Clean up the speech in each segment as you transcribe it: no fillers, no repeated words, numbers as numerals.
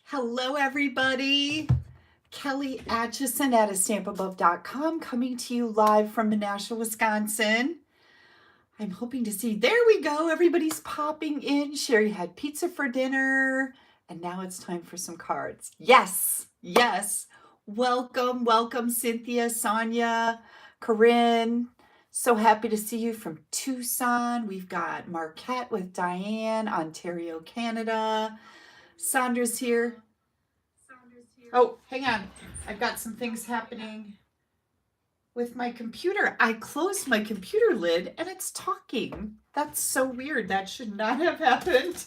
Hello, everybody. Kelly Acheson at AStampAbove.com coming to you live from Menasha, Wisconsin. I'm hoping to see, there we go. Everybody's popping in. Sherry had pizza for dinner, and now it's time for some cards. Yes, yes. Welcome, Cynthia, Sonia, Corinne. So happy to see you from Tucson. We've got Marquette with Diane, Ontario, Canada. Sandra's here. Oh, hang on. I've got some things happening with my computer. I closed my computer lid and it's talking. That's so weird. That should not have happened.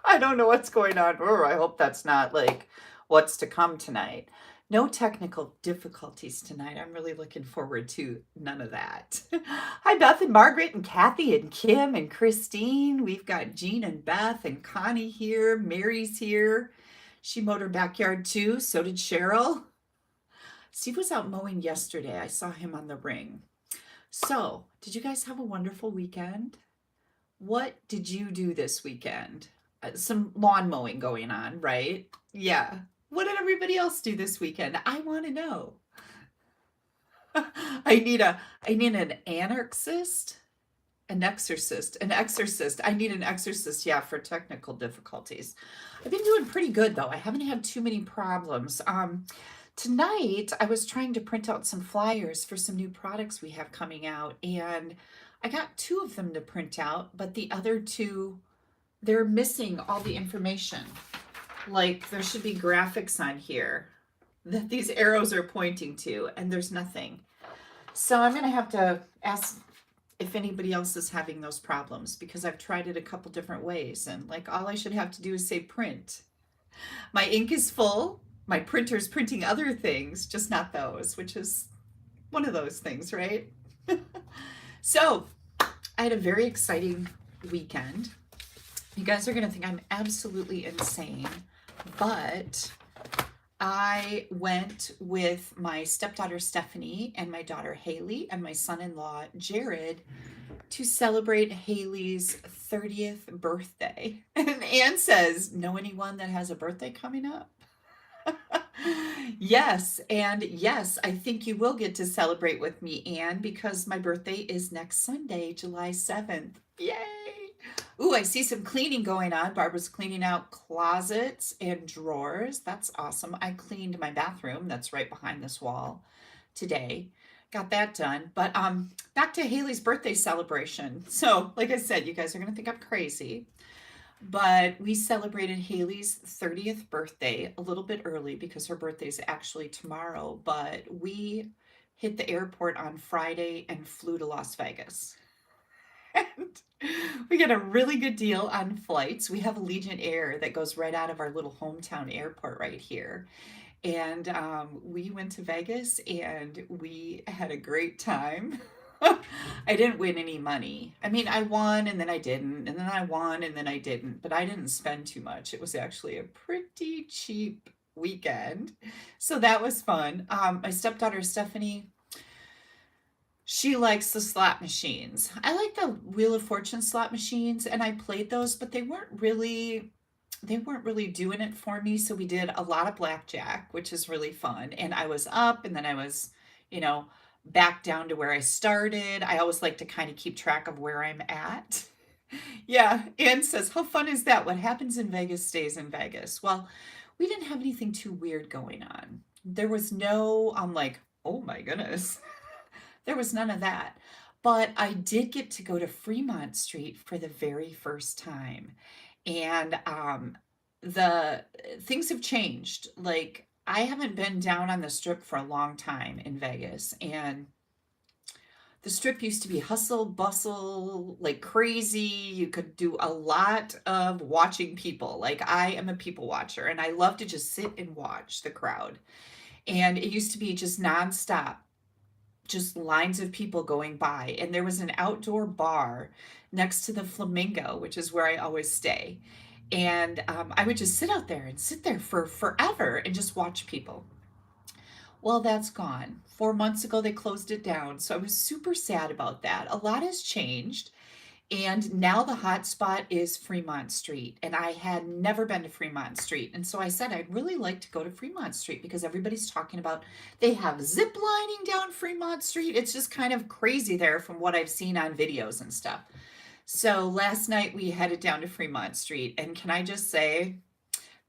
I don't know what's going on. I hope that's not like what's to come tonight. No technical difficulties tonight. I'm really looking forward to none of that. Hi, Beth and Margaret and Kathy and Kim and Christine. We've got Jean and Beth and Connie here. Mary's here. She mowed her backyard too. So did Cheryl. Steve was out mowing yesterday. I saw him on the ring. So, did you guys have a wonderful weekend? What did you do this weekend? Some lawn mowing going on, right? Yeah. What did everybody else do this weekend? I want to know. I need an anarchist, an exorcist. I need an exorcist, yeah, for technical difficulties. I've been doing pretty good though. I haven't had too many problems. Tonight, I was trying to print out some flyers for some new products we have coming out, and I got two of them to print out, but the other two, they're missing all the information. Like, there should be graphics on here that these arrows are pointing to, and there's nothing. So I'm going to have to ask if anybody else is having those problems, because I've tried it a couple different ways, and like all I should have to do is say print. My ink is full. My printer's printing other things, just not those, which is one of those things, right? So, I had a very exciting weekend. You guys are going to think I'm absolutely insane, but I went with my stepdaughter Stephanie and my daughter Haley and my son-in-law Jared to celebrate Haley's 30th birthday. And Anne says, know anyone that has a birthday coming up? Yes, and yes, I think you will get to celebrate with me, Anne, because my birthday is next Sunday, July 7th. Yay! Ooh, I see some cleaning going on. Barbara's cleaning out closets and drawers. That's awesome. I cleaned my bathroom that's right behind this wall today. Got that done. But back to Haley's birthday celebration. So, like I said, you guys are gonna think I'm crazy. But we celebrated Haley's 30th birthday a little bit early because her birthday is actually tomorrow. But we hit the airport on Friday and flew to Las Vegas. And we get a really good deal on flights. We have Allegiant Air that goes right out of our little hometown airport right here. And we went to Vegas and we had a great time. I didn't win any money. I mean, I won and then I didn't, and then I won and then I didn't, but I didn't spend too much. It was actually a pretty cheap weekend. So that was fun. My stepdaughter Stephanie, she likes the slot machines. I like the Wheel of Fortune slot machines and I played those, but they weren't really doing it for me. So we did a lot of blackjack, which is really fun. And I was up and then I was, you know, back down to where I started. I always like to kind of keep track of where I'm at. Yeah, Ann says, how fun is that? What happens in Vegas stays in Vegas. Well, we didn't have anything too weird going on. There was no, I'm like, oh my goodness. There was none of that. But I did get to go to Fremont Street for the very first time. And the things have changed. Like, I haven't been down on the strip for a long time in Vegas, and the strip used to be hustle, bustle, like crazy. You could do a lot of watching people. Like, I am a people watcher, and I love to just sit and watch the crowd. And it used to be just nonstop, just lines of people going by. And there was an outdoor bar next to the Flamingo, which is where I always stay. And I would just sit out there and sit there for forever and just watch people. Well, that's gone. 4 months ago, they closed it down. So I was super sad about that. A lot has changed. And now the hot spot is Fremont Street. And I had never been to Fremont Street. And so I said, I'd really like to go to Fremont Street because everybody's talking about they have zip lining down Fremont Street. It's just kind of crazy there from what I've seen on videos and stuff. So last night we headed down to Fremont Street. And can I just say,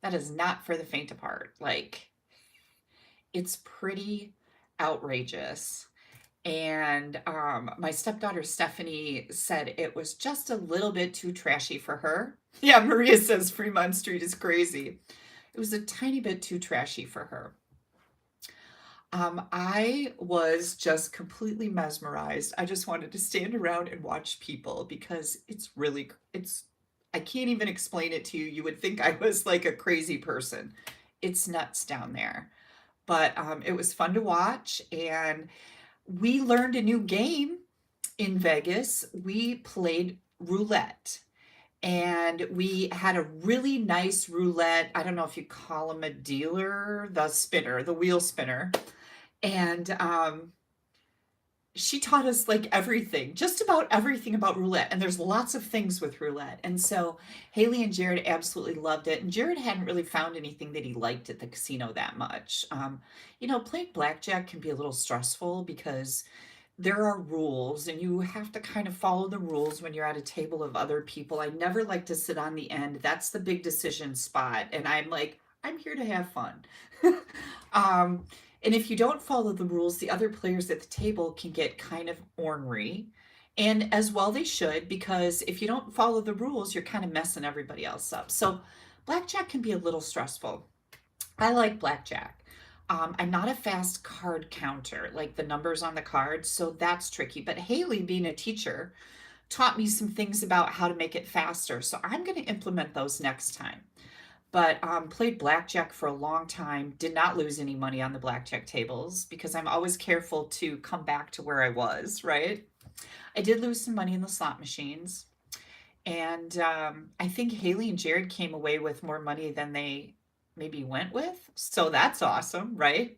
that is not for the faint of heart. Like, it's pretty outrageous. And my stepdaughter Stephanie said it was just a little bit too trashy for her. Yeah, Maria says Fremont Street is crazy. It was a tiny bit too trashy for her. I was just completely mesmerized. I just wanted to stand around and watch people because I can't even explain it to you. You would think I was like a crazy person. It's nuts down there. But it was fun to watch, and we learned a new game in Vegas. We played roulette, and we had a really nice roulette. I don't know if you call them a dealer, the spinner, the wheel spinner. And she taught us like everything, just about everything about roulette. And there's lots of things with roulette. And so Haley and Jared absolutely loved it. And Jared hadn't really found anything that he liked at the casino that much. Playing blackjack can be a little stressful because there are rules and you have to kind of follow the rules when you're at a table of other people. I never like to sit on the end. That's the big decision spot. And I'm like, I'm here to have fun. And if you don't follow the rules, the other players at the table can get kind of ornery. And as well they should, because if you don't follow the rules, you're kind of messing everybody else up. So blackjack can be a little stressful. I like blackjack. I'm not a fast card counter, like the numbers on the cards, so that's tricky. But Haley, being a teacher, taught me some things about how to make it faster. So I'm going to implement those next time. But played blackjack for a long time, did not lose any money on the blackjack tables because I'm always careful to come back to where I was, right? I did lose some money in the slot machines. And I think Haley and Jared came away with more money than they maybe went with. So that's awesome, right?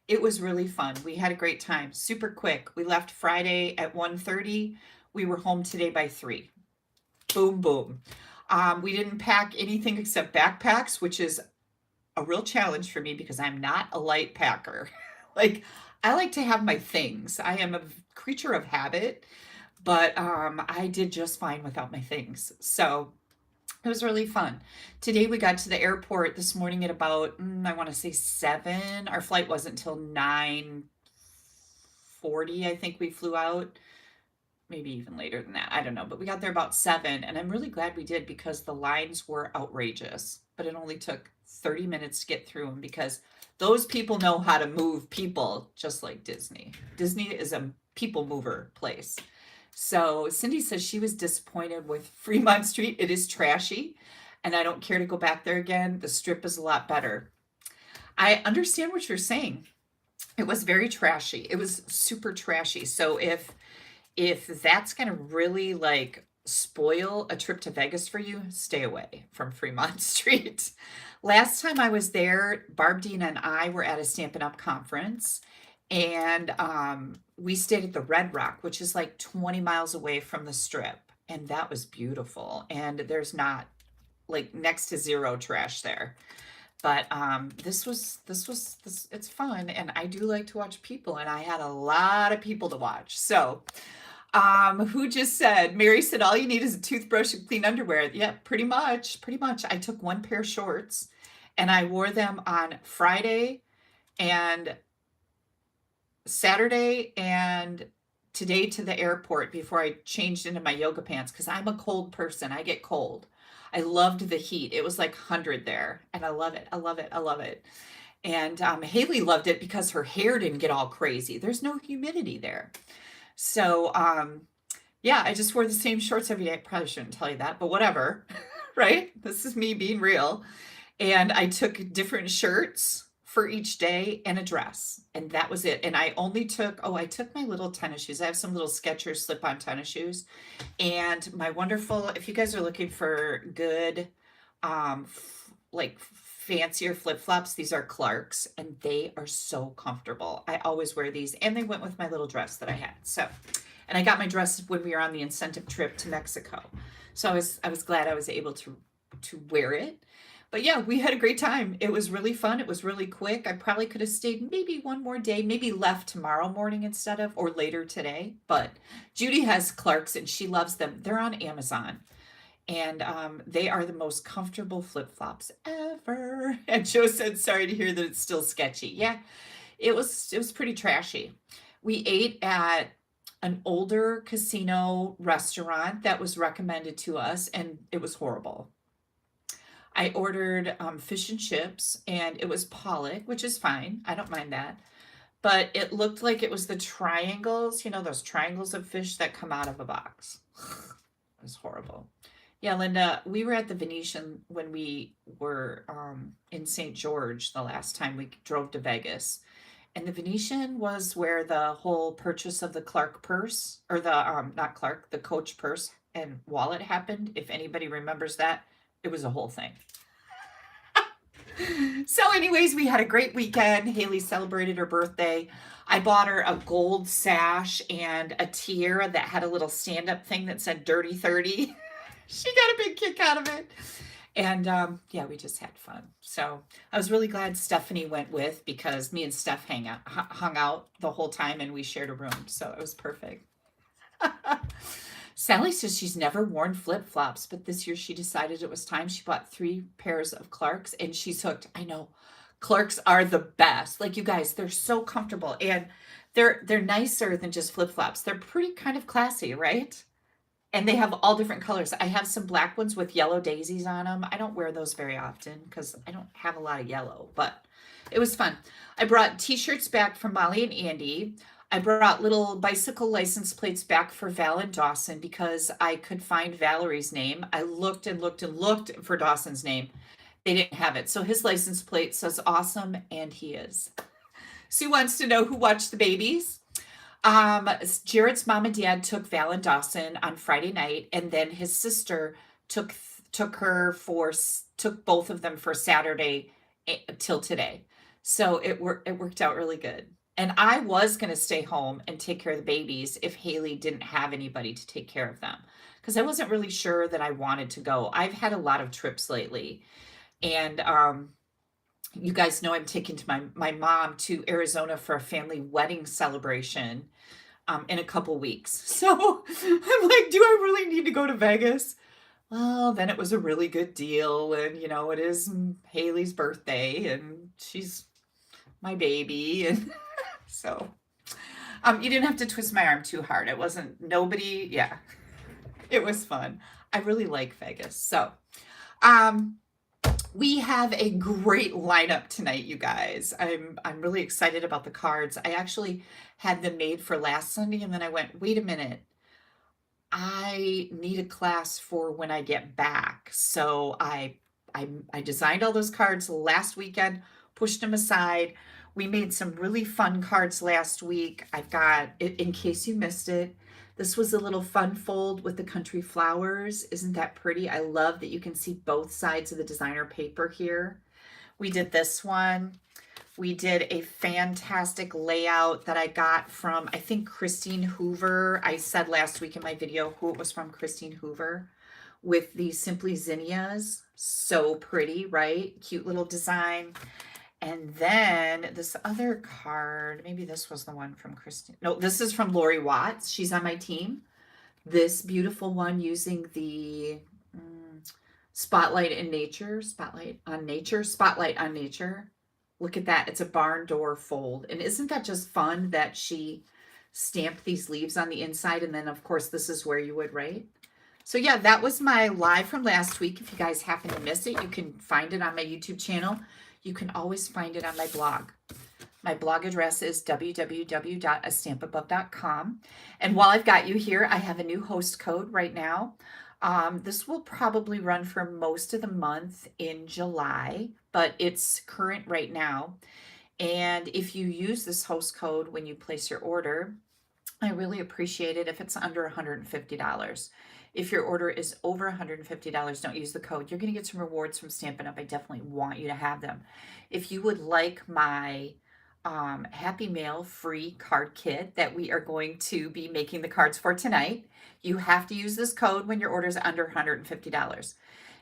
It was really fun. We had a great time, super quick. We left Friday at 1:30. We were home today by 3. Boom, boom. We didn't pack anything except backpacks, which is a real challenge for me because I'm not a light packer. Like, I like to have my things. I am a creature of habit, but I did just fine without my things. So it was really fun. Today we got to the airport this morning at about, I want to say 7. Our flight wasn't until 9:40, I think we flew out. Maybe even later than that. I don't know. But we got there about 7, and I'm really glad we did because the lines were outrageous. But it only took 30 minutes to get through them because those people know how to move people, just like Disney. Disney is a people mover place. So Cindy says she was disappointed with Fremont Street. It is trashy, and I don't care to go back there again. The Strip is a lot better. I understand what you're saying. It was very trashy. It was super trashy. So if that's going to really like spoil a trip to Vegas for you, stay away from Fremont Street. Last time I was there, Barb Dean and I were at a Stampin' Up! Conference, and we stayed at the Red Rock, which is like 20 miles away from the Strip, and that was beautiful. And there's not like next to zero trash there. But this it's fun, and I do like to watch people, and I had a lot of people to watch. So who just said, Mary said, all you need is a toothbrush and clean underwear. Yeah, pretty much. I took one pair of shorts and I wore them on Friday and Saturday and today to the airport before I changed into my yoga pants because I'm a cold person. I get cold. I loved the heat. It was like 100 there, and I love it. I love it. I love it. And Haley loved it because her hair didn't get all crazy. There's no humidity there. So, yeah, I just wore the same shorts every day. I probably shouldn't tell you that, but whatever, right? This is me being real. And I took different shirts for each day and a dress, and that was it. And I only took, I took my little tennis shoes. I have some little Skechers slip-on tennis shoes, and my wonderful, if you guys are looking for good, like fancier flip-flops, these are Clark's, and they are so comfortable. I always wear these, and they went with my little dress that I had. So And I got my dress when we were on the incentive trip to Mexico. So I was glad I was able to wear it. But yeah, we had a great time. It was really fun. It was really quick. I probably could have stayed maybe one more day, maybe left tomorrow morning instead of, or later today. But Judy has Clarks and she loves them. They're on Amazon. And they are the most comfortable flip-flops ever. And Joe said, sorry to hear that it's still sketchy. Yeah, it was pretty trashy. We ate at an older casino restaurant that was recommended to us, and it was horrible. I ordered fish and chips, and it was pollock, which is fine. I don't mind that. But it looked like it was the triangles, those triangles of fish that come out of a box. It was horrible. Yeah, Linda, we were at the Venetian when we were in St. George the last time we drove to Vegas. And the Venetian was where the whole purchase of the Clark purse, or the, not Clark, the Coach purse and wallet happened. If anybody remembers that, it was a whole thing. So anyways, we had a great weekend. Haley celebrated her birthday. I bought her a gold sash and a tiara that had a little stand-up thing that said Dirty 30. She got a big kick out of it. And yeah, we just had fun. So I was really glad Stephanie went with, because me and Steph hung out the whole time and we shared a room. So it was perfect. Sally says she's never worn flip-flops, but this year she decided it was time. She bought 3 pairs of Clarks and she's hooked. I know. Clarks are the best. Like, you guys, they're so comfortable and they're nicer than just flip-flops. They're pretty kind of classy, right? And they have all different colors. I have some black ones with yellow daisies on them. I don't wear those very often because I don't have a lot of yellow, but it was fun. I brought t-shirts back from Molly and Andy. I brought little bicycle license plates back for Val and Dawson because I could find Valerie's name. I looked and looked and looked for Dawson's name. They didn't have it. So his license plate says awesome, and he is. Sue wants to know who watched the babies. Jared's mom and dad took Val and Dawson on Friday night, and then his sister took both of them for Saturday till today. So it worked out really good. And I was going to stay home and take care of the babies if Haley didn't have anybody to take care of them, because I wasn't really sure that I wanted to go. I've had a lot of trips lately, and you guys know I'm taking to my mom to Arizona for a family wedding celebration in a couple weeks. So I'm like, do I really need to go to Vegas? Well, then it was a really good deal. And, it is Haley's birthday and she's my baby. And so you didn't have to twist my arm too hard. It wasn't yeah, it was fun. I really like Vegas. So, we have a great lineup tonight, you guys. I'm really excited about the cards. I actually had them made for last Sunday, and then I went, wait a minute. I need a class for when I get back. So I designed all those cards last weekend, pushed them aside. We made some really fun cards last week. I've got, in case you missed it, this was a little fun fold with the country flowers. Isn't that pretty? I love that you can see both sides of the designer paper here. We did this one. We did a fantastic layout that I got from, I think, Christine Hoover. I said last week in my video who it was from, Christine Hoover, with the Simply Zinnias. So pretty, right? Cute little design. And then this other card, maybe this was the one from Christine. No, this is from Lori Watts. She's on my team. This beautiful one using the Spotlight on Nature. Look at that. It's a barn door fold. And isn't that just fun that she stamped these leaves on the inside? And then, of course, this is where you would write. So yeah, that was my live from last week. If you guys happen to miss it, you can find it on my YouTube channel. You can always find it on my blog. My blog address is www.AStampAbove.com. And while I've got you here, I have a new host code right now. This will probably run for most of the month in July, but it's current right now. And if you use this host code when you place your order, I really appreciate it if it's under $150. If your order is over $150, don't use the code. You're going to get some rewards from Stampin' Up. I definitely want you to have them. If you would like my Happy Mail free card kit that we are going to be making the cards for tonight. You have to use this code when your order is under $150.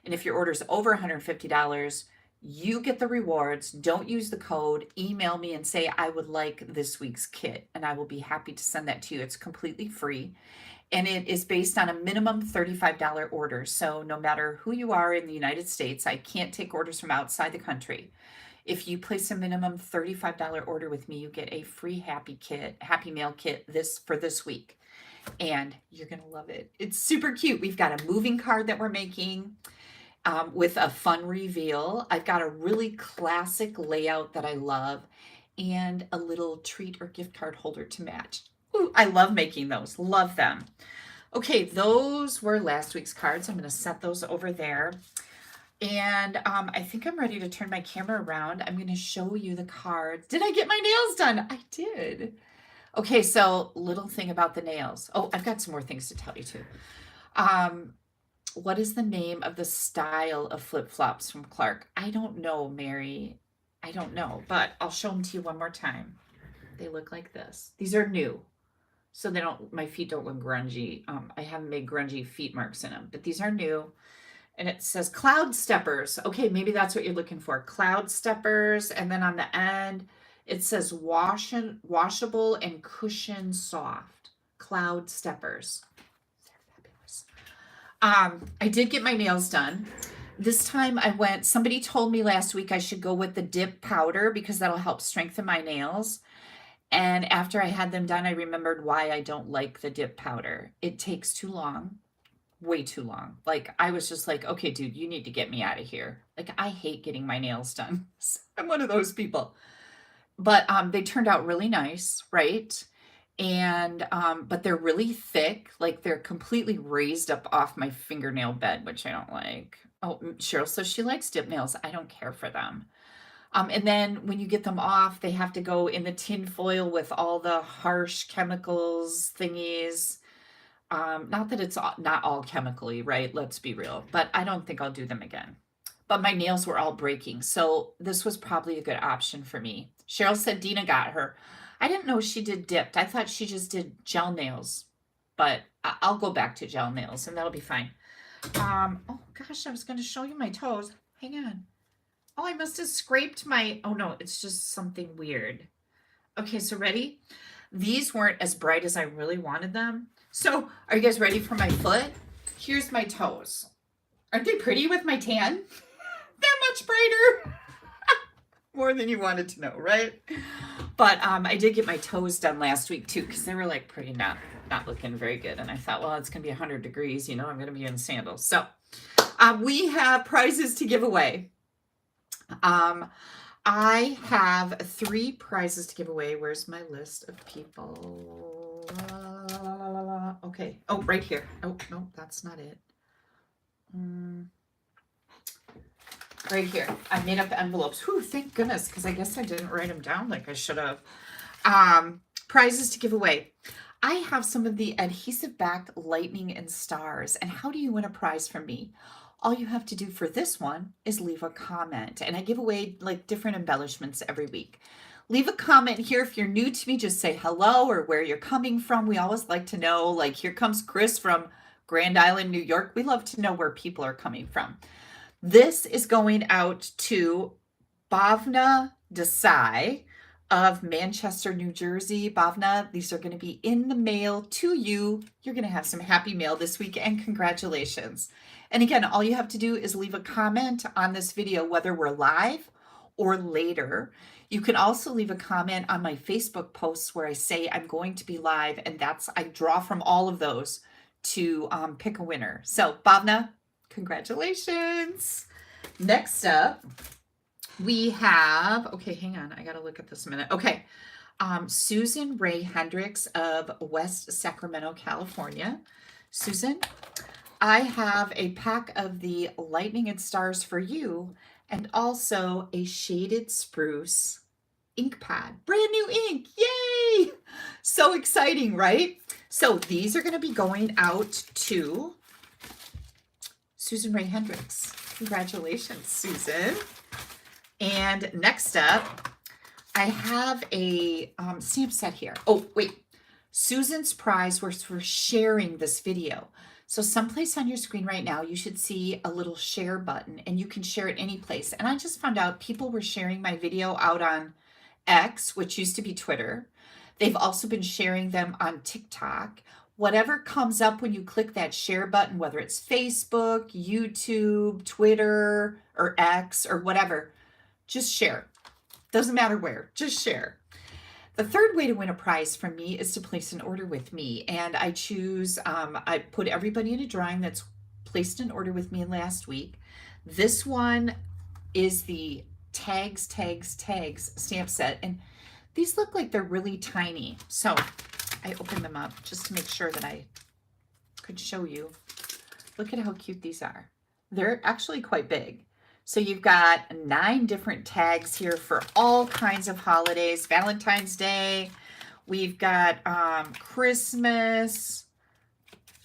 And if your order is over $150, you get the rewards. Don't use the code. Email me and say, I would like this week's kit, and I will be happy to send that to you. It's completely free, and it is based on a minimum $35 order. So no matter who you are in the United States, I can't take orders from outside the country. If you place a minimum $35 order with me, you get a free Happy Mail kit for this week. And you're going to love it. It's super cute. We've got a moving card that we're making with a fun reveal. I've got a really classic layout that I love and a little treat or gift card holder to match. Ooh, I love making those. Love them. Okay, those were last week's cards. I'm going to set those over there. And I think I'm ready to turn my camera around. I'm going to show you the cards. Did I get my nails done? I did. Okay, so little thing about the nails. Oh, I've got some more things to tell you too. What is the name of the style of flip-flops from Clark? I don't know, Mary. I don't know, but I'll show them to you one more time. They look like this. These are new, so my feet don't look grungy. I haven't made grungy feet marks in them, but these are new. And it says Cloud Steppers. Okay, maybe that's what you're looking for. Cloud Steppers. And then on the end, it says washable and cushion soft. Cloud Steppers. They're fabulous. I did get my nails done. This time somebody told me last week I should go with the dip powder because that'll help strengthen my nails. And after I had them done, I remembered why I don't like the dip powder. It takes too long. Way too long. Like, I was just like, okay, dude, you need to get me out of here. Like, I hate getting my nails done. I'm one of those people. But they turned out really nice, right? And but they're really thick. Like, they're completely raised up off my fingernail bed, which I don't like. Oh, Cheryl says she likes dip nails. I don't care for them. And then when you get them off, they have to go in the tin foil with all the harsh chemicals thingies. Not that it's not all chemically, right? Let's be real, but I don't think I'll do them again. But my nails were all breaking, so this was probably a good option for me. Cheryl said Dina got her. I didn't know she did dipped. I thought she just did gel nails, but I'll go back to gel nails and that'll be fine. Oh gosh, I was going to show you my toes. Hang on. Oh, I must have scraped oh no, it's just something weird. Okay, so ready? These weren't as bright as I really wanted them. So, are you guys ready for my foot? Here's my toes. Aren't they pretty with my tan? They're much brighter. More than you wanted to know, right? But I did get my toes done last week too, because they were like pretty not looking very good. And I thought, well, it's going to be 100 degrees, I'm going to be in sandals. So, we have prizes to give away. I have 3 prizes to give away. Where's my list of people? Okay. Oh, right here. Oh, no, that's not it. Right here. I made up envelopes. Whew, thank goodness, because I guess I didn't write them down like I should have. Prizes to give away. I have some of the adhesive backed lightning and stars. And how do you win a prize from me? All you have to do for this one is leave a comment. And I give away like different embellishments every week. Leave a comment here. If you're new to me, just say hello or where you're coming from. We always like to know, like, here comes Chris from Grand Island, New York. We love to know where people are coming from. This is going out to Bhavna Desai of Manchester, New Jersey. Bhavna, these are going to be in the mail to you. You're going to have some happy mail this week, and congratulations. And again, all you have to do is leave a comment on this video, whether we're live or later. You can also leave a comment on my Facebook posts where I say I'm going to be live, and I draw from all of those to pick a winner. So Bhavna, congratulations. Next up, we have, okay, hang on. I got to look at this a minute. Okay. Susan Ray Hendricks of West Sacramento, California. Susan, I have a pack of the Lightning and Stars for you, and also a shaded spruce ink pad. Brand new ink. Yay! So exciting, right? So these are going to be going out to Susan Ray Hendricks. Congratulations, Susan. And next up, I have a stamp set here. Oh, wait. Susan's prize was for sharing this video. So someplace on your screen right now, you should see a little share button and you can share it any place. And I just found out people were sharing my video out on X, which used to be Twitter. They've also been sharing them on TikTok. Whatever comes up when you click that share button, whether it's Facebook, YouTube, Twitter, or X, or whatever, just share. Doesn't matter where, just share. The third way to win a prize from me is to place an order with me. And I choose, I put everybody in a drawing that's placed an order with me last week. This one is the tags stamp set. And these look like they're really tiny. So I opened them up just to make sure that I could show you. Look at how cute these are. They're actually quite big. So you've got 9 different tags here for all kinds of holidays. Valentine's Day. We've got Christmas.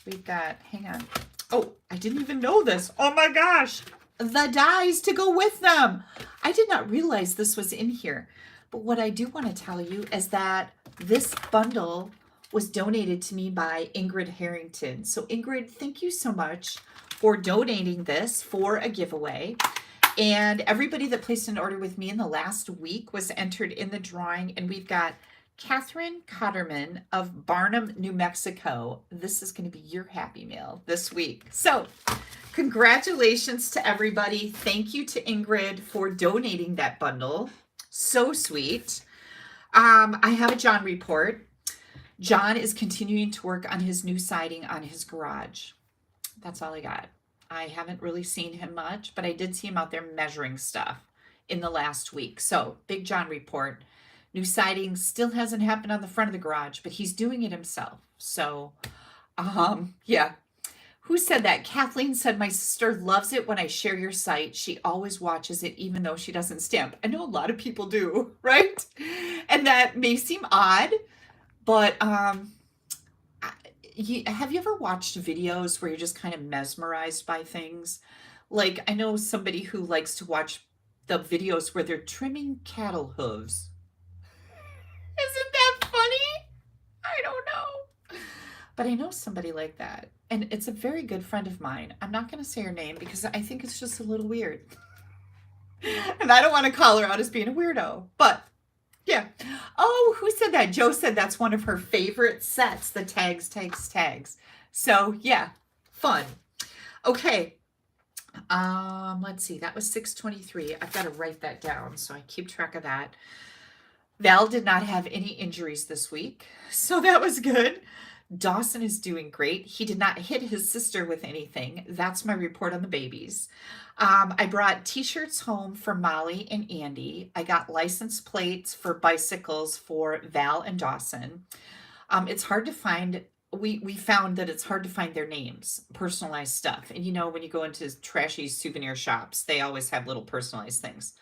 We've got, hang on. Oh, I didn't even know this. Oh my gosh. The dies to go with them. I did not realize this was in here. But what I do want to tell you is that this bundle was donated to me by Ingrid Harrington. So Ingrid, thank you so much for donating this for a giveaway. And everybody that placed an order with me in the last week was entered in the drawing. And we've got Catherine Cotterman of Barnum, New Mexico. This is going to be your happy mail this week. So congratulations to everybody. Thank you to Ingrid for donating that bundle. So sweet. I have a John report. John is continuing to work on his new siding on his garage. That's all I got. I haven't really seen him much, but I did see him out there measuring stuff in the last week. So, big John report. New siding still hasn't happened on the front of the garage, but he's doing it himself. So, yeah. Who said that? Kathleen said, my sister loves it when I share your site. She always watches it, even though she doesn't stamp. I know a lot of people do, right? And that may seem odd, but have you ever watched videos where you're just kind of mesmerized by things? Like, I know somebody who likes to watch the videos where they're trimming cattle hooves. Isn't that funny? I don't know. But I know somebody like that. And it's a very good friend of mine. I'm not going to say her name because I think it's just a little weird. And I don't want to call her out as being a weirdo. But yeah. Oh, who said that? Joe said that's one of her favorite sets, the tags. So yeah, fun. Okay. Let's see. That was 623. I've got to write that down so I keep track of that. Val did not have any injuries this week, so that was good. Dawson is doing great. He did not hit his sister with anything. That's my report on the babies. I brought t-shirts home for Molly and Andy. I got license plates for bicycles for Val and Dawson. It's hard to find. We found that it's hard to find their names, personalized stuff. And you know, when you go into trashy souvenir shops, they always have little personalized things.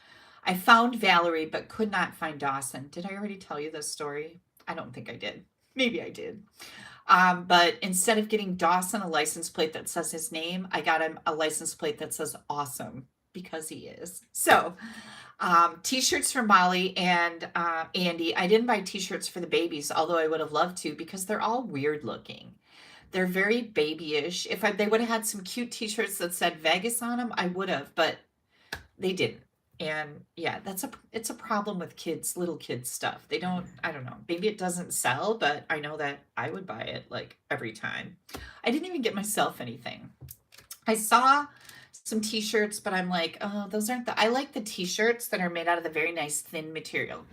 I found Valerie, but could not find Dawson. Did I already tell you this story? I don't think I did. Maybe I did. But instead of getting Dawson a license plate that says his name, I got him a license plate that says awesome because he is. So t-shirts for Molly and Andy. I didn't buy t-shirts for the babies, although I would have loved to because they're all weird looking. They're very babyish. If they would have had some cute t-shirts that said Vegas on them, I would have, but they didn't. And yeah, it's a problem with kids, little kids stuff. They don't, I don't know, maybe it doesn't sell, but I know that I would buy it like every time. I didn't even get myself anything. I saw some t-shirts, but I'm like, oh, those aren't I like the t-shirts that are made out of the very nice thin material.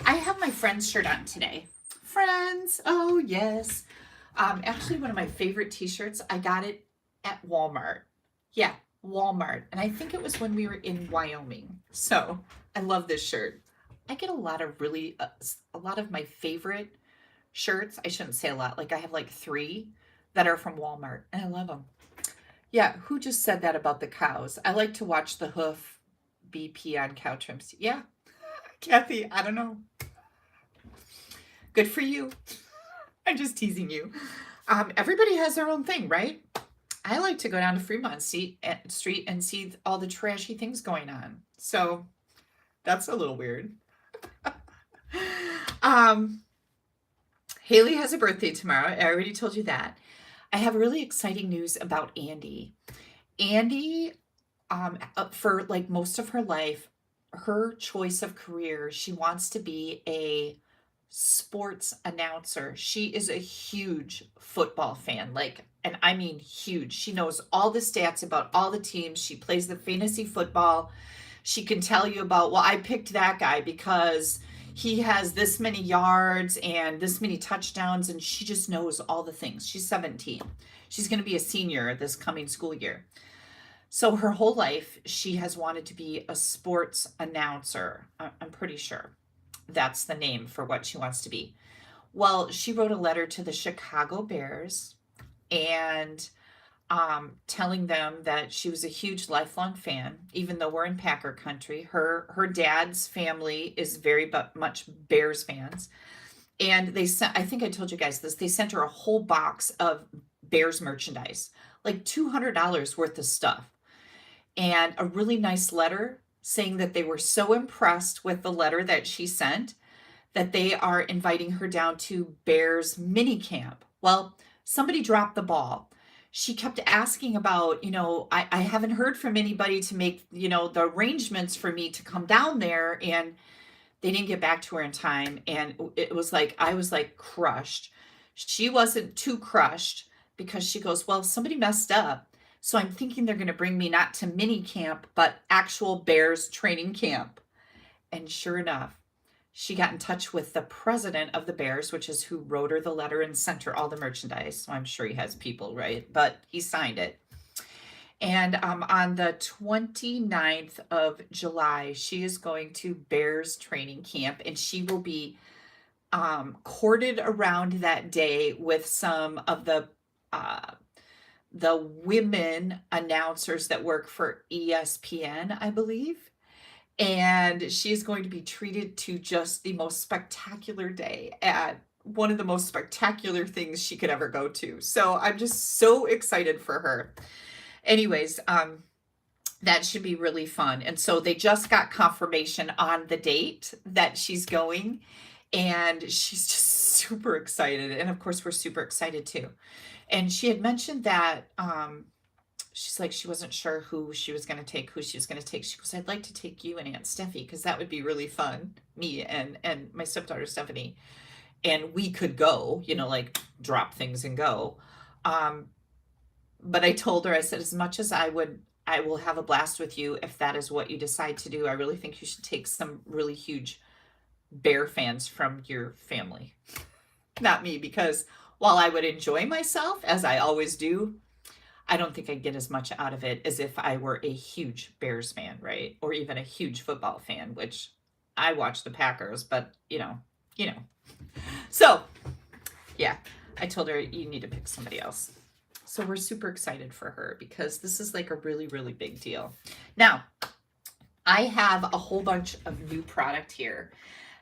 I have my Friends shirt on today. Friends, oh yes. Actually one of my favorite t-shirts, I got it at Walmart. Yeah. Walmart, and I think it was when we were in Wyoming. So I love this shirt. I get a lot of my favorite shirts. I shouldn't say a lot. Like I have like 3 that are from Walmart, and I love them. Yeah, who just said that about the cows? I like to watch the hoof BP on cow trims. Yeah, Kathy, I don't know. Good for you. I'm just teasing you. Everybody has their own thing, right? I like to go down to Fremont Street and see all the trashy things going on. So that's a little weird. Um, Haley has a birthday tomorrow. I already told you that. I have really exciting news about Andy. Andy, for like most of her life, her choice of career, she wants to be a sports announcer. She is a huge football fan, like, and I mean huge. She knows all the stats about all the teams. She plays the fantasy football. She can tell you about, well, I picked that guy because he has this many yards and this many touchdowns, and she just knows all the things. She's 17. She's going to be a senior this coming school year. So her whole life, she has wanted to be a sports announcer. I'm pretty sure that's the name for what she wants to be. Well, she wrote a letter to the Chicago Bears and telling them that she was a huge lifelong fan, even though we're in Packer country. Her dad's family is very much Bears fans. And they sent, I think I told you guys this, they sent her a whole box of Bears merchandise, like $200 worth of stuff, and a really nice letter saying that they were so impressed with the letter that she sent that they are inviting her down to Bears mini camp. Well, somebody dropped the ball. She kept asking about, I haven't heard from anybody to make, the arrangements for me to come down there. And they didn't get back to her in time. And it was like, I was like crushed. She wasn't too crushed because she goes, well, somebody messed up. So I'm thinking they're going to bring me not to mini camp, but actual Bears training camp. And sure enough, she got in touch with the president of the Bears, which is who wrote her the letter and sent her all the merchandise. So I'm sure he has people, right? But he signed it. And on the 29th of July, she is going to Bears training camp, and she will be courted around that day with some of the women announcers that work for ESPN, I believe. And she's going to be treated to just the most spectacular day at one of the most spectacular things she could ever go to. So I'm just so excited for her. Anyways, that should be really fun. And so they just got confirmation on the date that she's going, and she's just super excited. And of course, we're super excited too. And she had mentioned that she's like, she wasn't sure who she was going to take. She goes, I'd like to take you and Aunt Steffi, because that would be really fun. Me and my stepdaughter Stephanie, and we could go, like drop things and go. But I told her, I said, as much as I will have a blast with you if that is what you decide to do, I really think you should take some really huge Bear fans from your family. Not me, because while I would enjoy myself, as I always do, I don't think I'd get as much out of it as if I were a huge Bears fan, right? Or even a huge football fan, which I watch the Packers, but So, yeah, I told her you need to pick somebody else. So we're super excited for her because this is like a really, really big deal. Now, I have a whole bunch of new product here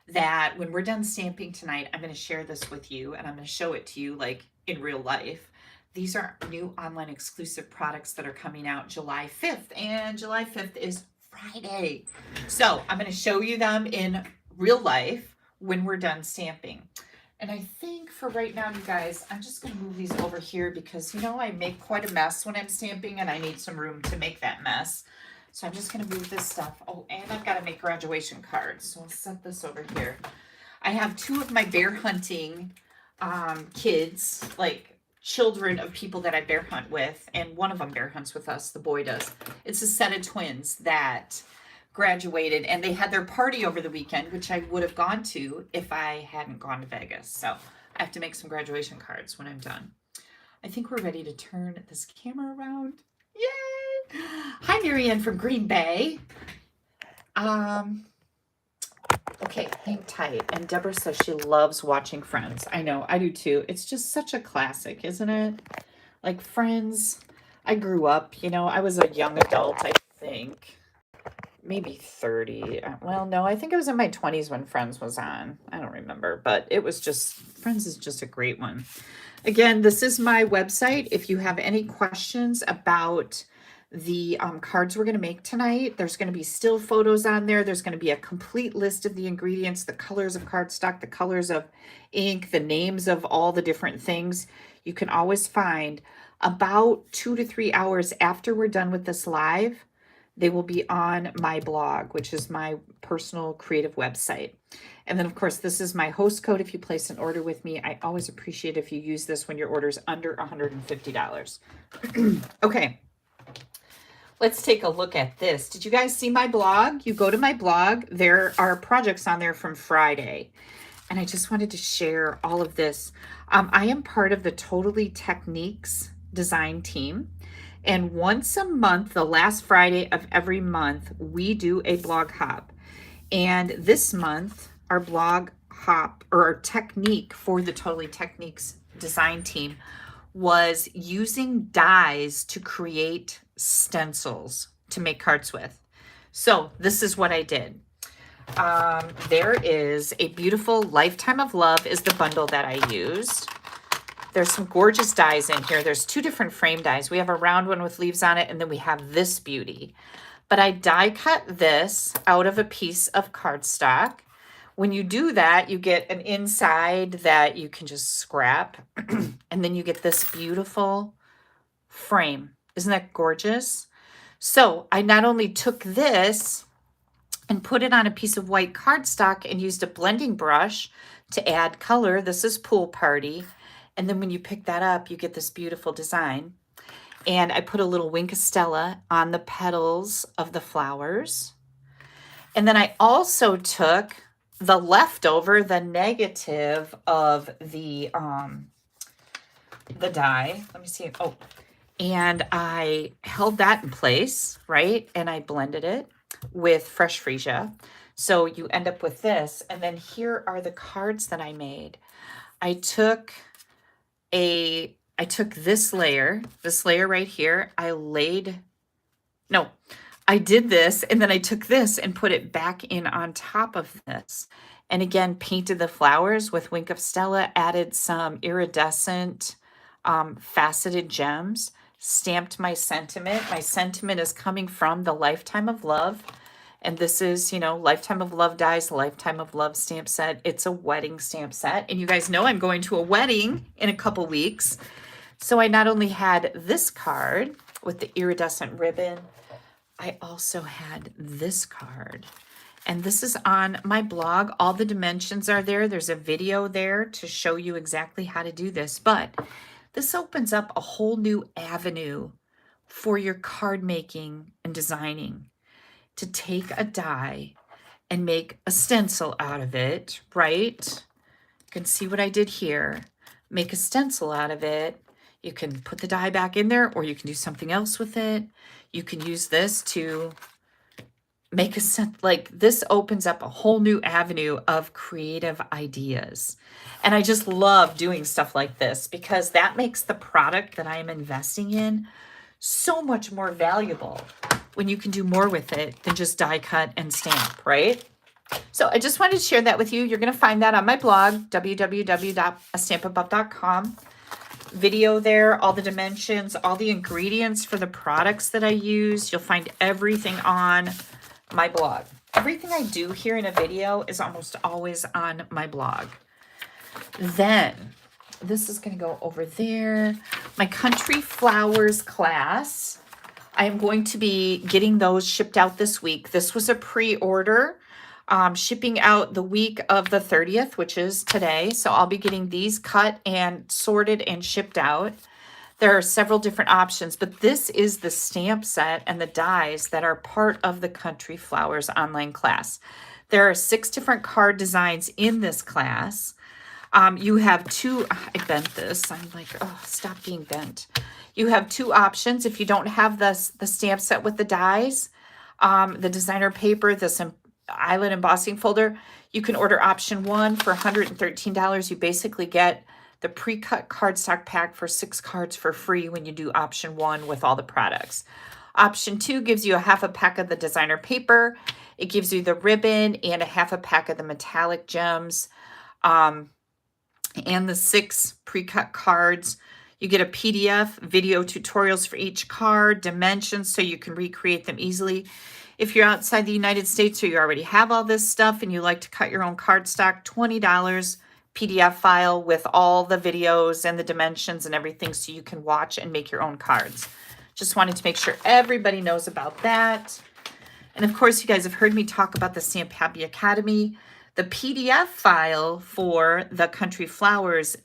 that when we're done stamping tonight, I'm going to share this with you, and I'm going to show it to you like in real life. These are new online exclusive products that are coming out July 5th, and July 5th is Friday. So I'm going to show you them in real life when we're done stamping. And I think for right now, you guys, I'm just going to move these over here because, I make quite a mess when I'm stamping, and I need some room to make that mess. So I'm just going to move this stuff. Oh, and I've got to make graduation cards. So I'll set this over here. I have two of my bear hunting kids, like children of people that I bear hunt with. And one of them bear hunts with us. The boy does. It's a set of twins that graduated, and they had their party over the weekend, which I would have gone to if I hadn't gone to Vegas. So I have to make some graduation cards when I'm done. I think we're ready to turn this camera around. Yay! Hi, Marianne from Green Bay. Okay, hang tight. And Deborah says she loves watching Friends. I know, I do too. It's just such a classic, isn't it? Like Friends. I grew up, I was a young adult, I think. Maybe 30. Well, no, I think I was in my 20s when Friends was on. I don't remember, but Friends is just a great one. Again, this is my website. If you have any questions about the cards we're going to make tonight. There's going to be still photos on there. There's going to be a complete list of the ingredients, the colors of cardstock, the colors of ink, the names of all the different things. You can always find about 2 to 3 hours after we're done with this live. They will be on my blog, which is my personal creative website. And then, of course, this is my host code. If you place an order with me, I always appreciate if you use this when your order is under $150. Okay. Let's take a look at this. Did you guys see my blog? You go to my blog. There are projects on there from Friday. And I just wanted to share all of this. I am part of the Totally Techniques design team. And once a month, the last Friday of every month, we do a blog hop. And this month, our blog hop or our technique for the Totally Techniques design team was using dies to create stencils to make cards with. So this is what I did. There is a beautiful Lifetime of Love is the bundle that I used. There's some gorgeous dies in here. There's 2 different frame dies. We have a round one with leaves on it, and then we have this beauty. But I die cut this out of a piece of cardstock. When you do that, you get an inside that you can just scrap. And then you get this beautiful frame. Isn't that gorgeous? So I not only took this and put it on a piece of white cardstock and used a blending brush to add color. This is Pool Party. And then when you pick that up, you get this beautiful design. And I put a little Wink of Stella on the petals of the flowers. And then I also took the leftover, the negative of the die. Let me see. Oh, and I held that in place, right? And I blended it with fresh freesia. So you end up with this. And then here are the cards that I made. I took this layer right here. I did this, and then I took this and put it back in on top of this. And again, painted the flowers with Wink of Stella, added some iridescent faceted gems, stamped my sentiment. My sentiment is coming from the Lifetime of Love. And this is, Lifetime of Love dies, Lifetime of Love stamp set. It's a wedding stamp set. And you guys know I'm going to a wedding in a couple weeks. So I not only had this card with the iridescent ribbon, I also had this card. And this is on my blog. All the dimensions are there. There's a video there to show you exactly how to do this. But this opens up a whole new avenue for your card making and designing. To take a die and make a stencil out of it, right? You can see what I did here. Make a stencil out of it. You can put the die back in there, or you can do something else with it. You can use this to make a set. Like, this opens up a whole new avenue of creative ideas. And I just love doing stuff like this because that makes the product that I am investing in so much more valuable when you can do more with it than just die cut and stamp, right? So I just wanted to share that with you. You're going to find that on my blog, www.AStampAbove.com. Video there, all the dimensions, all the ingredients for the products that I use. You'll find everything on my blog. Everything I do here in a video is almost always on my blog. Then this is going to go over there. My Country Flowers class. I am going to be getting those shipped out this week. This was a pre-order, shipping out the week of the 30th, which is today. So I'll be getting these cut and sorted and shipped out. There are several different options, but this is the stamp set and the dies that are part of the Country Flowers online class. There are 6 different card designs in this class. You have 2, I bent this. I'm like, oh, stop being bent. You have 2 options. If you don't have the stamp set with the dies, the designer paper, this Island embossing folder, you can order option 1 for $113. You basically get the pre-cut cardstock pack for 6 cards for free when you do option 1 with all the products. Option 2 gives you a half a pack of the designer paper. It gives you the ribbon and a half a pack of the metallic gems. And the 6 pre-cut cards. You get a PDF, video tutorials for each card, dimensions so you can recreate them easily. If you're outside the United States or you already have all this stuff and you like to cut your own cardstock, $20 PDF file with all the videos and the dimensions and everything so you can watch and make your own cards. Just wanted to make sure everybody knows about that. And of course, you guys have heard me talk about the AStampAbove Academy. The PDF file for the Country Flowers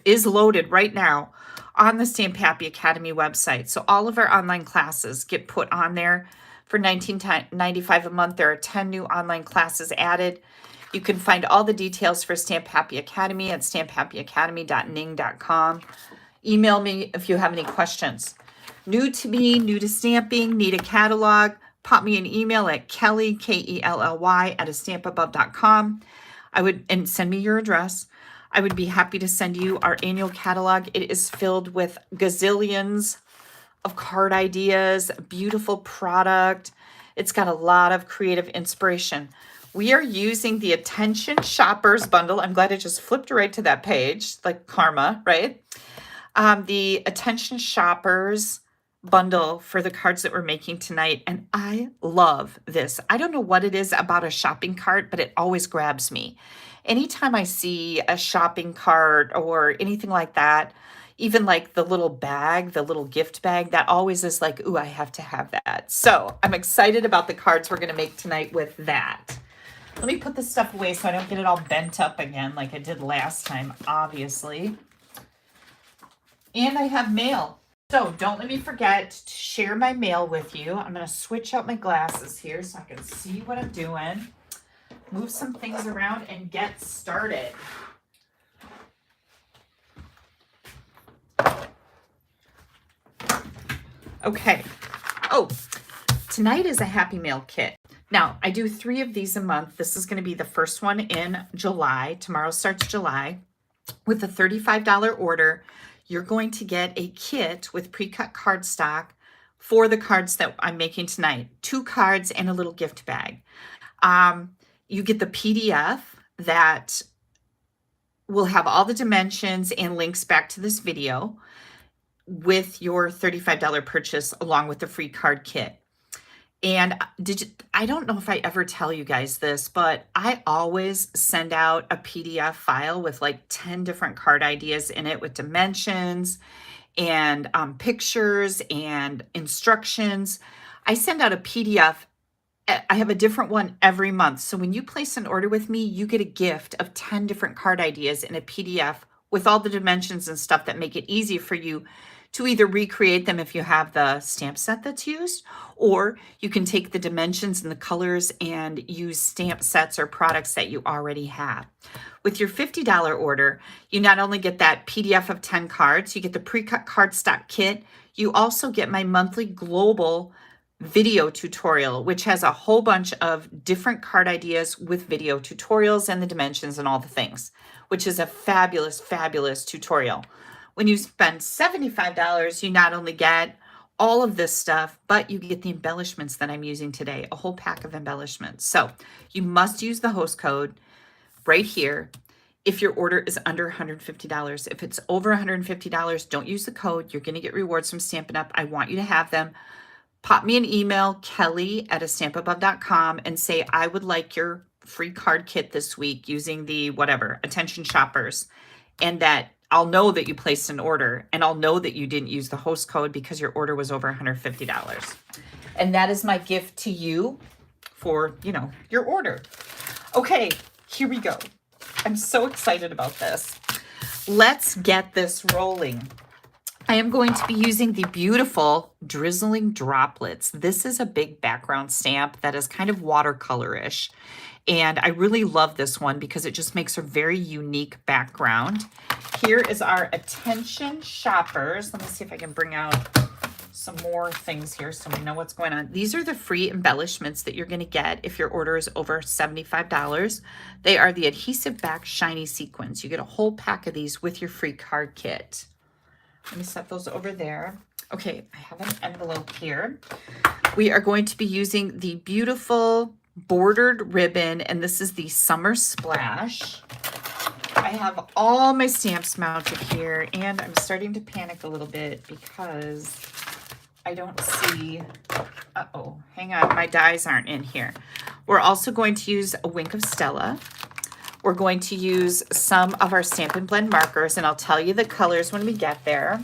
is loaded right now on the AStampAbove Academy website. So all of our online classes get put on there for $19.95 a month. There are 10 new online classes added. You can find all the details for AStampAbove Academy at stampaboveacademy.ning.com. Email me if you have any questions. New to me, new to stamping, need a catalog, pop me an email at Kelly, Kelly, at AStampAbove.com. And send me your address. I would be happy to send you our annual catalog. It is filled with gazillions of card ideas, beautiful product. It's got a lot of creative inspiration. We are using the Attention Shoppers bundle. I'm glad I just flipped right to that page, like karma, right? The Attention Shoppers bundle for the cards that we're making tonight, and I love this. I don't know what it is about a shopping cart, but it always grabs me. Anytime I see a shopping cart or anything like that, even like the little bag, the little gift bag, that always is like, ooh, I have to have that. So I'm excited about the cards we're going to make tonight with that. Let me put this stuff away so I don't get it all bent up again like I did last time, obviously. And I have mail. So don't let me forget to share my mail with you. I'm going to switch out my glasses here so I can see what I'm doing. Move some things around and get started. Okay. Oh, tonight is a Happy Mail kit. Now, I do 3 of these a month. This is going to be the first one in July. Tomorrow starts July. With a $35 order, you're going to get a kit with pre-cut cardstock for the cards that I'm making tonight. 2 cards and a little gift bag. You get the PDF that will have all the dimensions and links back to this video with your $35 purchase along with the free card kit. And I don't know if I ever tell you guys this, but I always send out a PDF file with like 10 different card ideas in it with dimensions and pictures and instructions. I send out a PDF. I have a different one every month. So when you place an order with me, you get a gift of 10 different card ideas in a PDF with all the dimensions and stuff that make it easy for you to either recreate them if you have the stamp set that's used, or you can take the dimensions and the colors and use stamp sets or products that you already have. With your $50 order, you not only get that PDF of 10 cards, you get the pre-cut cardstock kit, you also get my monthly global video tutorial, which has a whole bunch of different card ideas with video tutorials and the dimensions and all the things, which is a fabulous, fabulous tutorial. When you spend $75, you not only get all of this stuff, but you get the embellishments that I'm using today, a whole pack of embellishments. So you must use the host code right here if your order is under $150. If it's over $150, don't use the code. You're going to get rewards from Stampin' Up. I want you to have them. Pop me an email, Kelly at AStampAbove.com, and say, I would like your free card kit this week using the whatever, Attention Shoppers, and that I'll know that you placed an order, and I'll know that you didn't use the host code because your order was over $150. And that is my gift to you for, your order. Okay, here we go. I'm so excited about this. Let's get this rolling. I am going to be using the beautiful Drizzling Droplets. This is a big background stamp that is kind of watercolor-ish. And I really love this one because it just makes a very unique background. Here is our Attention Shoppers. Let me see if I can bring out some more things here so we know what's going on. These are the free embellishments that you're going to get if your order is over $75. They are the adhesive back shiny sequins. You get a whole pack of these with your free card kit. Let me set those over there. Okay, I have an envelope here. We are going to be using the beautiful bordered ribbon, and this is the Summer Splash. I I have all my stamps mounted here, and I'm starting to panic a little bit because I don't see, uh-oh, hang on, my dies aren't in here. We're also going to use a wink of Stella. We're going to use some of our Stampin' Blend markers, and I'll tell you the colors when we get there.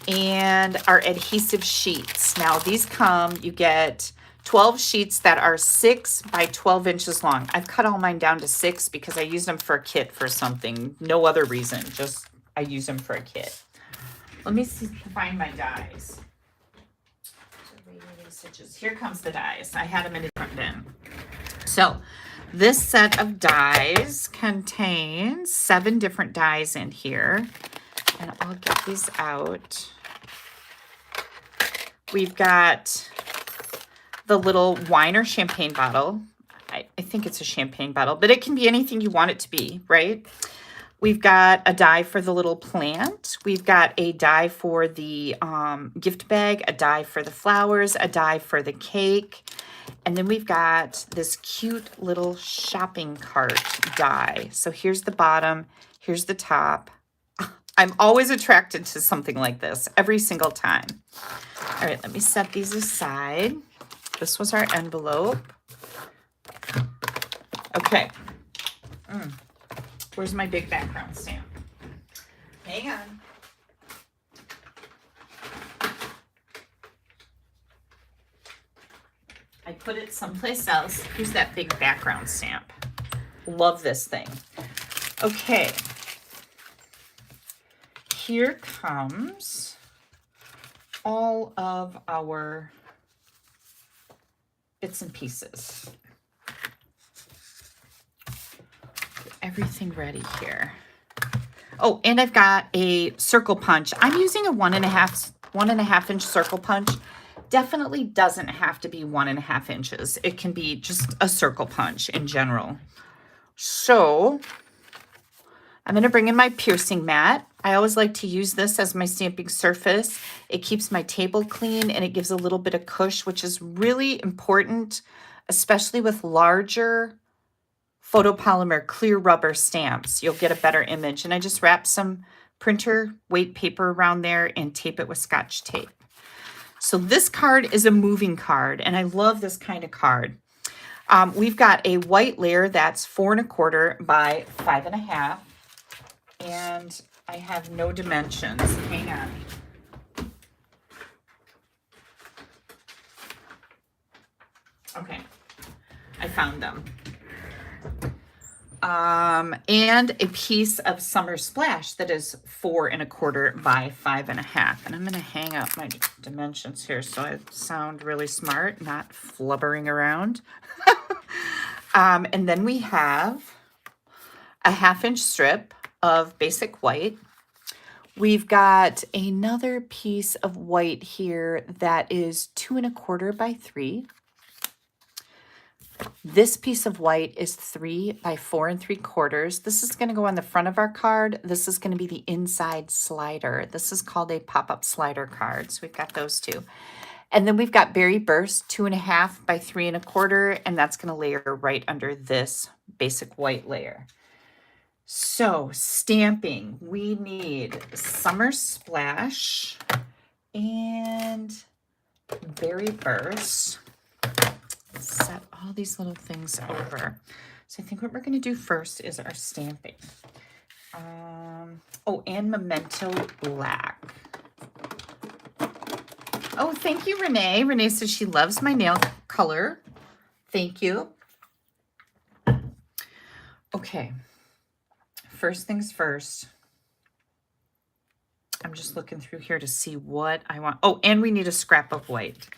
And our adhesive sheets. Now these come, you get 12 sheets that are 6 by 12 inches long. I've cut all mine down to 6 because I use them for a kit for something. No other reason, just I use them for a kit. Let me see, find my dies. Here comes the dies. I had them in a different bin. So this set of dies contains 7 different dies in here. And I'll get these out. We've got the little wine or champagne bottle. I think it's a champagne bottle, but it can be anything you want it to be, right? We've got a die for the little plant. We've got a die for the gift bag, a die for the flowers, a die for the cake. And then we've got this cute little shopping cart die. So here's the bottom, here's the top. I'm always attracted to something like this every single time. All right, let me set these aside. This was our envelope. Okay. Where's my big background stamp? Hang on. I put it someplace else. Here's that big background stamp. Love this thing. Okay. Here comes all of our bits and pieces. Get everything ready here. Oh, and I've got a circle punch. I'm using a 1.5 inch circle punch. Definitely doesn't have to be 1.5 inches. It can be just a circle punch in general. So I'm going to bring in my piercing mat. I always like to use this as my stamping surface. It keeps my table clean and it gives a little bit of cush, which is really important, especially with larger photopolymer clear rubber stamps. You'll get a better image. And I just wrap some printer weight paper around there and tape it with Scotch tape. So this card is a moving card, and I love this kind of card. We've got a white layer that's 4 1/4 by 5 1/2, and I have no dimensions. Hang on. Okay, I found them. And a piece of Summer Splash that is 4 1/4 by 5 1/2. And I'm going to hang up my dimensions here so I sound really smart, not flubbering around. And then we have a 1/2 inch strip of basic white. We've got another piece of white here that is 2 1/4 by 3. This piece of white is 3 by 4 3/4. This is going to go on the front of our card. This is going to be the inside slider. This is called a pop-up slider card. So we've got those two. And then we've got Berry Burst 2 1/2 by 3 1/4, and that's going to layer right under this basic white layer. So stamping, we need Summer Splash and Berry Burst. Set all these little things over. So I think what we're going to do first is our stamping. Oh, and Memento Black. Oh, thank you, Renee. Renee says she loves my nail color. Thank you. Okay. First things first. I'm just looking through here to see what I want. Oh, and we need a scrap of white.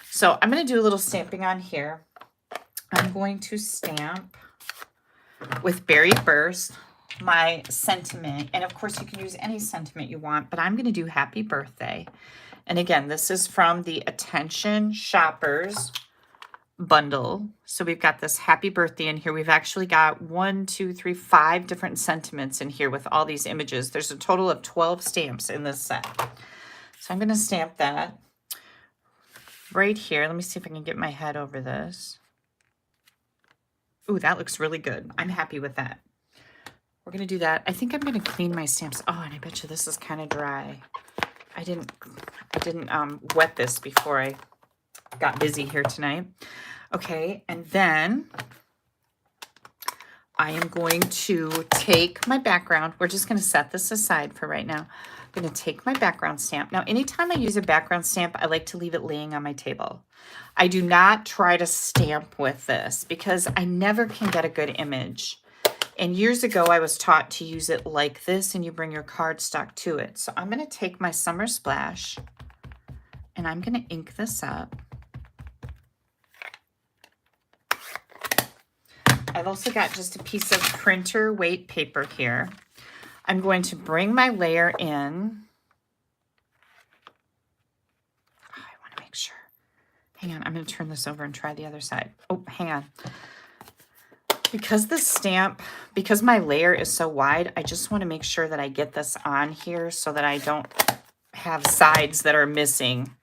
So I'm going to do a little stamping on here. I'm going to stamp with Berry Burst my sentiment. And of course, you can use any sentiment you want, but I'm going to do Happy Birthday. And again, this is from the Attention Shoppers bundle. So we've got this Happy Birthday in here. We've actually got 1, 2, 3, 5 different sentiments in here with all these images. There's a total of 12 stamps in this set. So I'm going to stamp that right here. Let me see if I can get my head over this. Ooh, that looks really good. I'm happy with that. we're going to do that. I think I'm going to clean my stamps. Oh, and I bet you this is kind of dry. I didn't wet this before I got busy here tonight. Okay, and then I am going to take my background. We're just going to set this aside for right now. I'm going to take my background stamp. Now, anytime I use a background stamp, I like to leave it laying on my table. I do not try to stamp with this because I never can get a good image. And years ago, I was taught to use it like this, and you bring your cardstock to it. So I'm going to take my Summer Splash, and I'm going to ink this up. I've also got just a piece of printer weight paper here. I'm going to bring my layer in. Oh, I want to make sure. Hang on, I'm going to turn this over and try the other side. Oh, hang on. Because the stamp, because my layer is so wide, I just want to make sure that I get this on here so that I don't have sides that are missing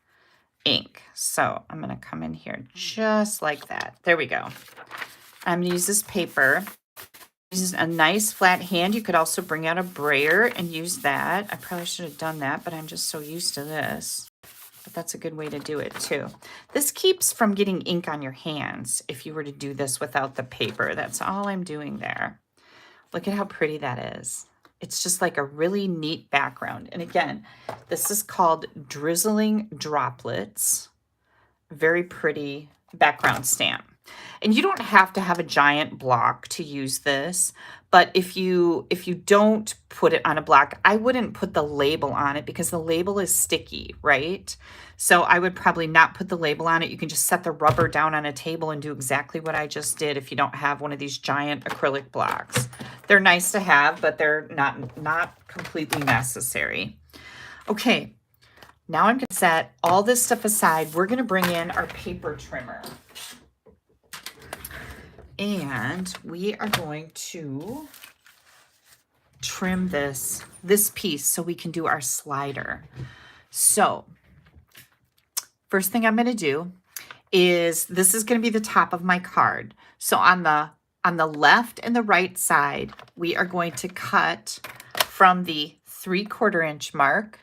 ink. So I'm going to come in here just like that. There we go. I'm going to use this paper. This is a nice flat hand. You could also bring out a brayer and use that. I probably should have done that, but I'm just so used to this. But that's a good way to do it too. This keeps from getting ink on your hands if you were to do this without the paper. That's all I'm doing there. Look at how pretty that is. It's just like a really neat background. And again, this is called Drizzling Droplets. Very pretty background stamp. And you don't have to have a giant block to use this, but if you don't put it on a block, I wouldn't put the label on it because the label is sticky, right? So I would probably not put the label on it. You can just set the rubber down on a table and do exactly what I just did if you don't have one of these giant acrylic blocks. They're nice to have, but they're not completely necessary. Okay, now I'm going to set all this stuff aside. We're going to bring in our paper trimmer. And we are going to trim this piece so we can do our slider. So first thing I'm going to do is this is going to be the top of my card. So on the left and the right side, we are going to cut from the 3/4 inch mark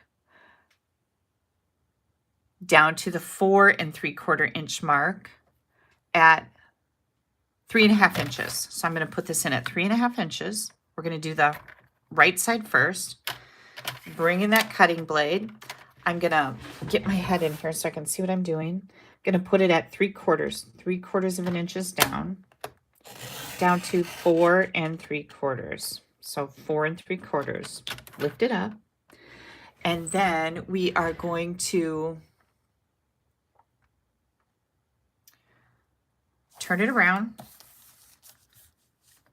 down to the 4 3/4 inch mark at 3.5 inches. So I'm going to put this in at 3.5 inches. We're going to do the right side first. Bring in that cutting blade. I'm going to get my head in here so I can see what I'm doing. I'm going to put it at 3/4 of an inches down to 4 3/4. So 4 3/4. Lift it up. And then we are going to turn it around.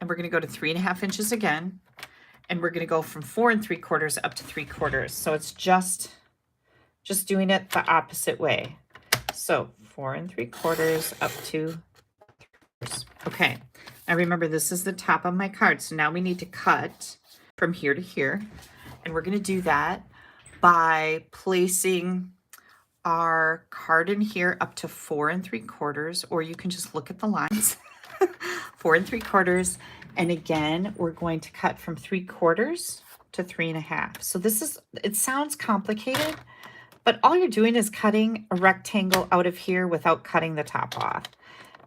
And we're going to go to 3.5 inches again. And we're going to go from 4 3/4 up to 3/4. So it's just doing it the opposite way. So 4 3/4 up to 3/4. Okay. Now remember, this is the top of my card. So now we need to cut from here to here. And we're going to do that by placing our card in here up to 4 3/4, or you can just look at the lines. 4 3/4, and again we're going to cut from 3/4 to 3.5. So this is, it sounds complicated, but all you're doing is cutting a rectangle out of here without cutting the top off.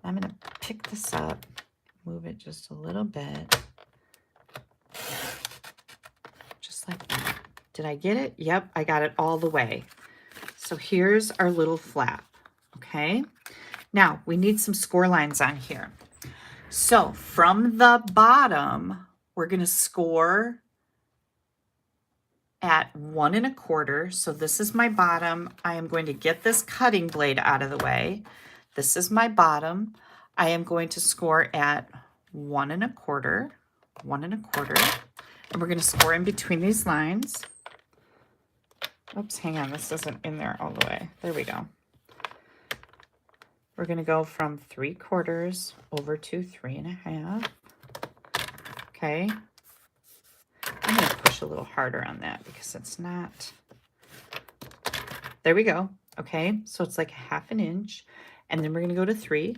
I'm going to pick this up, move it just a little bit, just like that. Did I get it? Yep, I got it all the way. So here's our little flap. Okay, now we need some score lines on here. So from the bottom, we're going to score at 1 1/4. So this is my bottom. I am going to get this cutting blade out of the way. This is my bottom. I am going to score at 1 1/4, 1 1/4, and we're going to score in between these lines. Oops, hang on, this isn't in there all the way. There we go. We're going to go from 3/4 over to 3.5. Okay. I'm going to push a little harder on that because it's not. There we go. Okay, so it's like 1/2 inch. And then we're going to go to 3.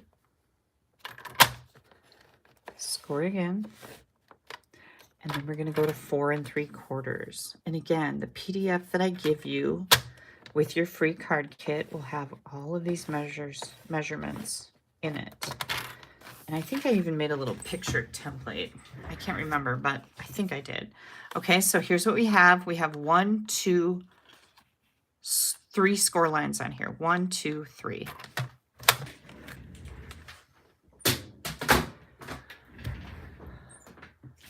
Score again. And then we're going to go to 4 3/4. And again, the PDF that I give you with your free card kit will have all of these measurements in it. And I think I even made a little picture template. I can't remember, but I think I did. Okay, so here's what we have. We have 1, 2, 3 score lines on here. 1, 2, 3.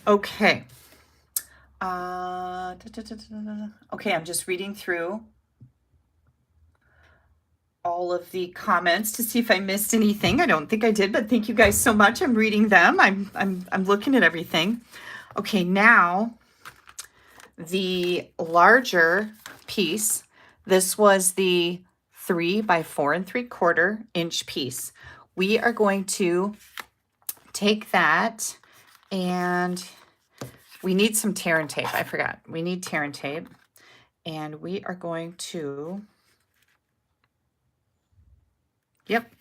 Okay. Okay, I'm just reading through all of the comments to see if I missed anything. I don't think I did, but thank you guys so much. I'm reading them. I'm looking at everything. Okay, now the larger piece. This was the 3 by 4 3/4 inch piece. We are going to take that, and we need some tear and tape. I forgot. We need tear and tape, and we are going to. Yep.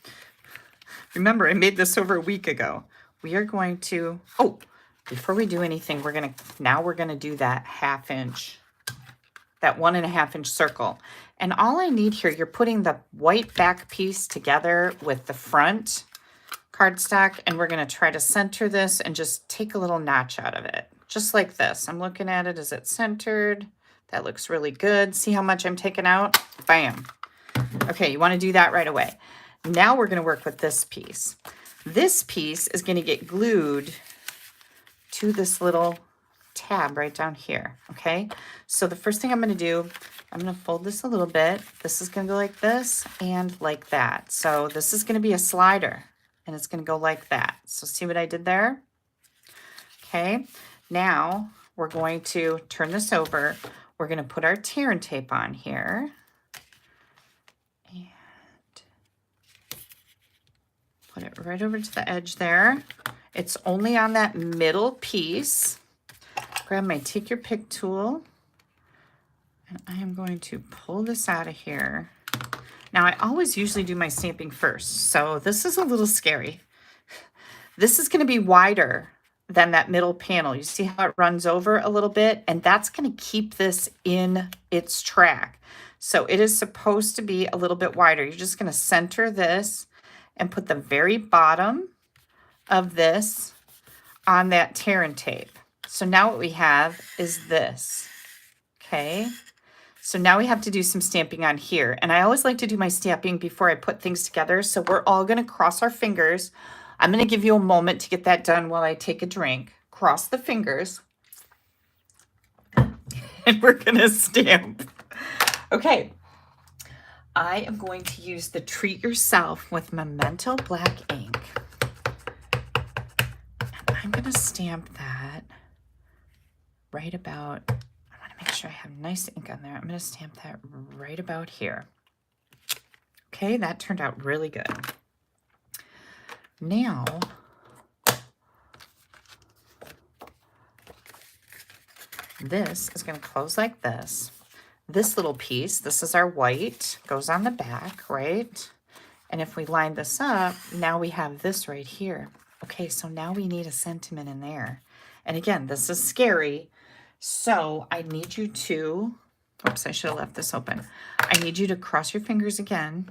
Remember, I made this over a week ago. We are going to, before we do anything, we're going to do that 1/2 inch, that 1.5 inch circle. And all I need here, you're putting the white back piece together with the front cardstock, and we're going to try to center this and just take a little notch out of it. Just like this. I'm looking at it. Is it centered? That looks really good. See how much I'm taking out? Bam. Okay, you want to do that right away. Now we're going to work with this piece. This piece is going to get glued to this little tab right down here, okay? So the first thing I'm going to do, I'm going to fold this a little bit. This is going to go like this and like that. So this is going to be a slider, and it's going to go like that. So see what I did there? Okay, now we're going to turn this over. We're going to put our tear and tape on here. Put it right over to the edge there. It's only on that middle piece. Grab my take your pick tool, and I am going to pull this out of here. Now, I always usually do my stamping first, so this is a little scary. This is going to be wider than that middle panel. You see how it runs over a little bit, and that's going to keep this in its track. So it is supposed to be a little bit wider. You're just going to center this and put the very bottom of this on that tear and tape. So now what we have is this, okay? So now we have to do some stamping on here. And I always like to do my stamping before I put things together. So we're all gonna cross our fingers. I'm gonna give you a moment to get that done while I take a drink. Cross the fingers. And we're gonna stamp. Okay. I am going to use the Treat Yourself with Memento Black ink. And I'm going to stamp that right about, I want to make sure I have nice ink on there. I'm going to stamp that right about here. Okay, that turned out really good. Now, this is going to close like this. This little piece, this is our white, goes on the back, right? And if we line this up, now we have this right here. Okay, so now we need a sentiment in there. And again, this is scary. So I need you to, oops, I should have left this open. I need you to cross your fingers again.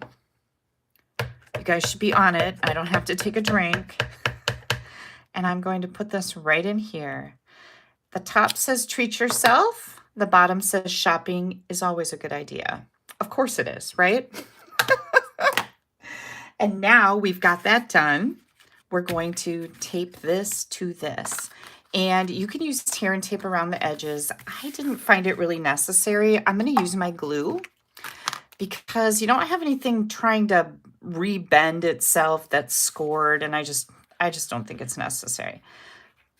You guys should be on it. I don't have to take a drink. And I'm going to put this right in here. The top says Treat Yourself. The bottom says shopping is always a good idea. Of course it is, right? And now we've got that done. We're going to tape this to this. And you can use tear and tape around the edges. I didn't find it really necessary. I'm going to use my glue because you don't have anything trying to rebend itself that's scored, and I just don't think it's necessary.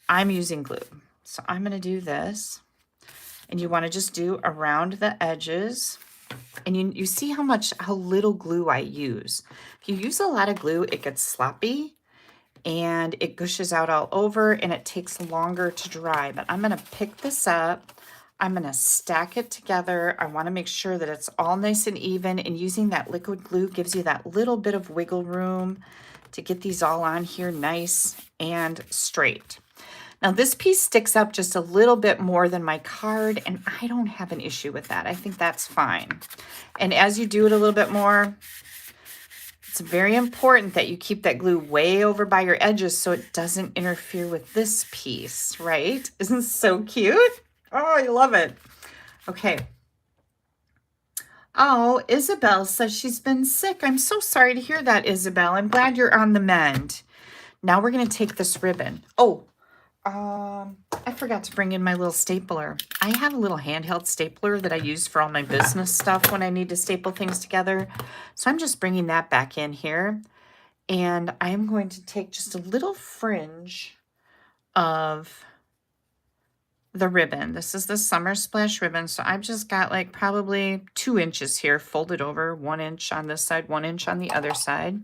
I'm using glue. So I'm going to do this. And you want to just do around the edges. And you see how little glue I use. If you use a lot of glue, it gets sloppy and it gushes out all over and it takes longer to dry. But I'm going to pick this up. I'm going to stack it together. I want to make sure that it's all nice and even. And using that liquid glue gives you that little bit of wiggle room to get these all on here nice and straight. Now this piece sticks up just a little bit more than my card, and I don't have an issue with that. I think that's fine. And as you do it a little bit more, it's very important that you keep that glue way over by your edges so it doesn't interfere with this piece, right? Isn't this so cute? Oh, I love it. Okay. Oh, Isabel says she's been sick. I'm so sorry to hear that, Isabel. I'm glad you're on the mend. Now we're going to take this ribbon. Oh, I forgot to bring in my little stapler. I have a little handheld stapler that I use for all my business stuff when I need to staple things together. So I'm just bringing that back in here. And I'm going to take just a little fringe of the ribbon. This is the Summer Splash ribbon. So I've just got like probably 2 inches here folded over, 1 inch on this side, 1 inch on the other side.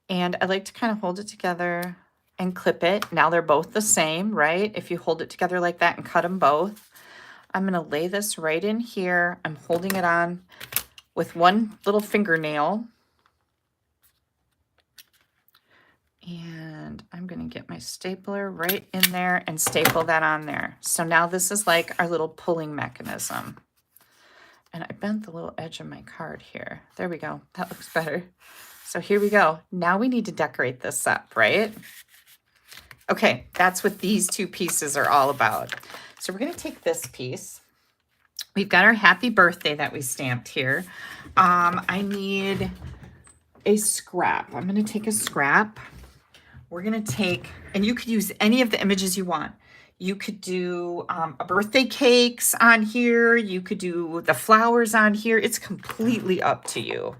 And I like to kind of hold it together and clip it. Now they're both the same, right? If you hold it together like that and cut them both. I'm going to lay this right in here. I'm holding it on with one little fingernail. And I'm going to get my stapler right in there and staple that on there. So now this is like our little pulling mechanism. And I bent the little edge of my card here. There we go. That looks better. So here we go. Now we need to decorate this up, right? Okay, that's what these 2 pieces are all about. So we're going to take this piece. We've got our happy birthday that we stamped here. I need a scrap. I'm going to take a scrap. We're going to take, and you could use any of the images you want. You could do a birthday cakes on here. You could do the flowers on here. It's completely up to you.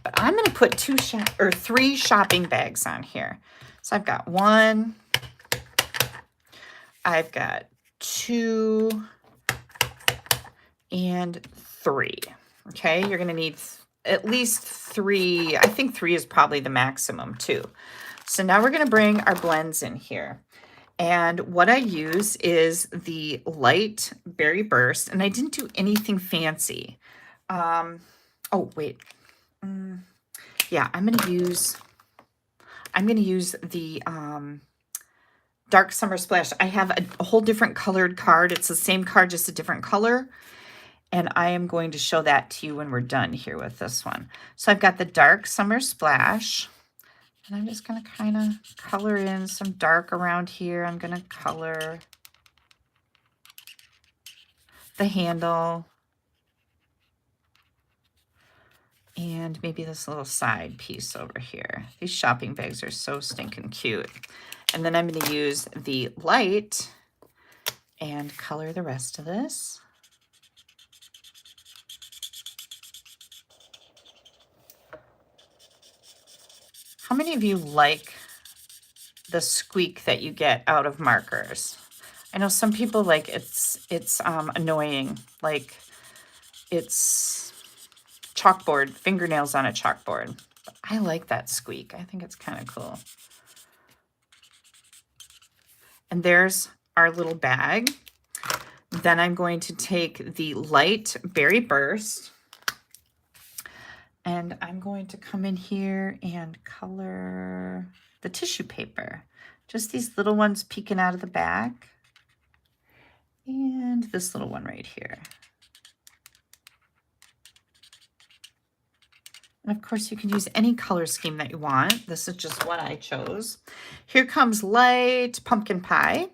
But I'm going to put 3 shopping bags on here. So I've got 1, I've got 2, and 3. Okay, you're going to need at least 3. I think 3 is probably the maximum too. So now we're going to bring our blends in here. And what I use is the light Berry Burst, and I didn't do anything fancy. Oh, wait. Yeah, I'm going to use the Dark Summer Splash. I have a whole different colored card. It's the same card, just a different color. And I am going to show that to you when we're done here with this one. So I've got the Dark Summer Splash. And I'm just going to kind of color in some dark around here. I'm going to color the handle. And maybe this little side piece over here. These shopping bags are so stinking cute. And then I'm going to use the light and color the rest of this. How many of you like the squeak that you get out of markers? I know some people like it's annoying, like it's chalkboard, fingernails on a chalkboard. But I like that squeak. I think it's kind of cool. And there's our little bag. Then I'm going to take the light Berry Burst. And I'm going to come in here and color the tissue paper. Just these little ones peeking out of the back. And this little one right here. And of course, you can use any color scheme that you want. This is just what I chose. Here comes light pumpkin pie.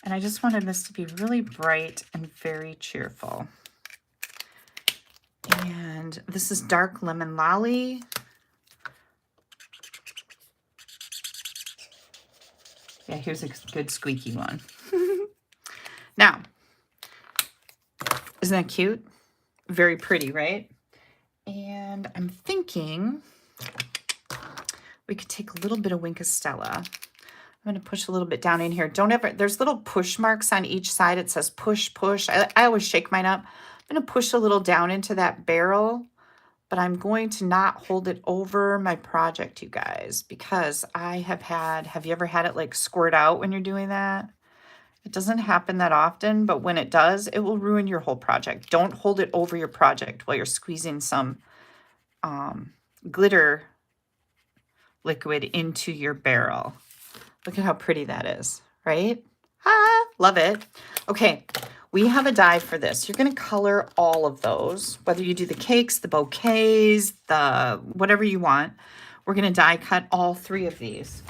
And I just wanted this to be really bright and very cheerful. And this is dark lemon lolly. Yeah, here's a good squeaky one. Now, isn't that cute? Very pretty, right? And I'm thinking we could take a little bit of Wink of Stella. I'm going to push a little bit down in here. Don't ever, there's little push marks on each side. It says push, push. I always shake mine up. I'm going to push a little down into that barrel, but I'm going to not hold it over my project, you guys, because I have you ever had it like squirt out when you're doing that? It doesn't happen that often, but when it does, it will ruin your whole project. Don't hold it over your project while you're squeezing some glitter liquid into your barrel. Look at how pretty that is, right? Ah, love it. Okay, we have a die for this. You're gonna color all of those, whether you do the cakes, the bouquets, the whatever you want. We're gonna die cut all 3 of these.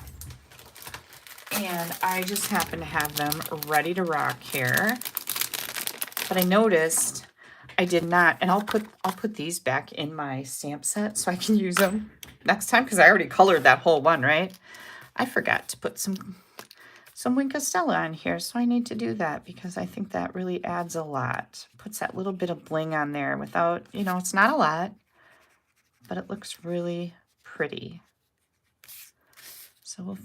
And I just happen to have them ready to rock here. But I noticed I did not, and I'll put these back in my stamp set so I can use them next time, because I already colored that whole one, right? I forgot to put some Wink Stella on here, so I need to do that because I think that really adds a lot. Puts that little bit of bling on there without, you know, it's not a lot, but it looks really pretty. So we'll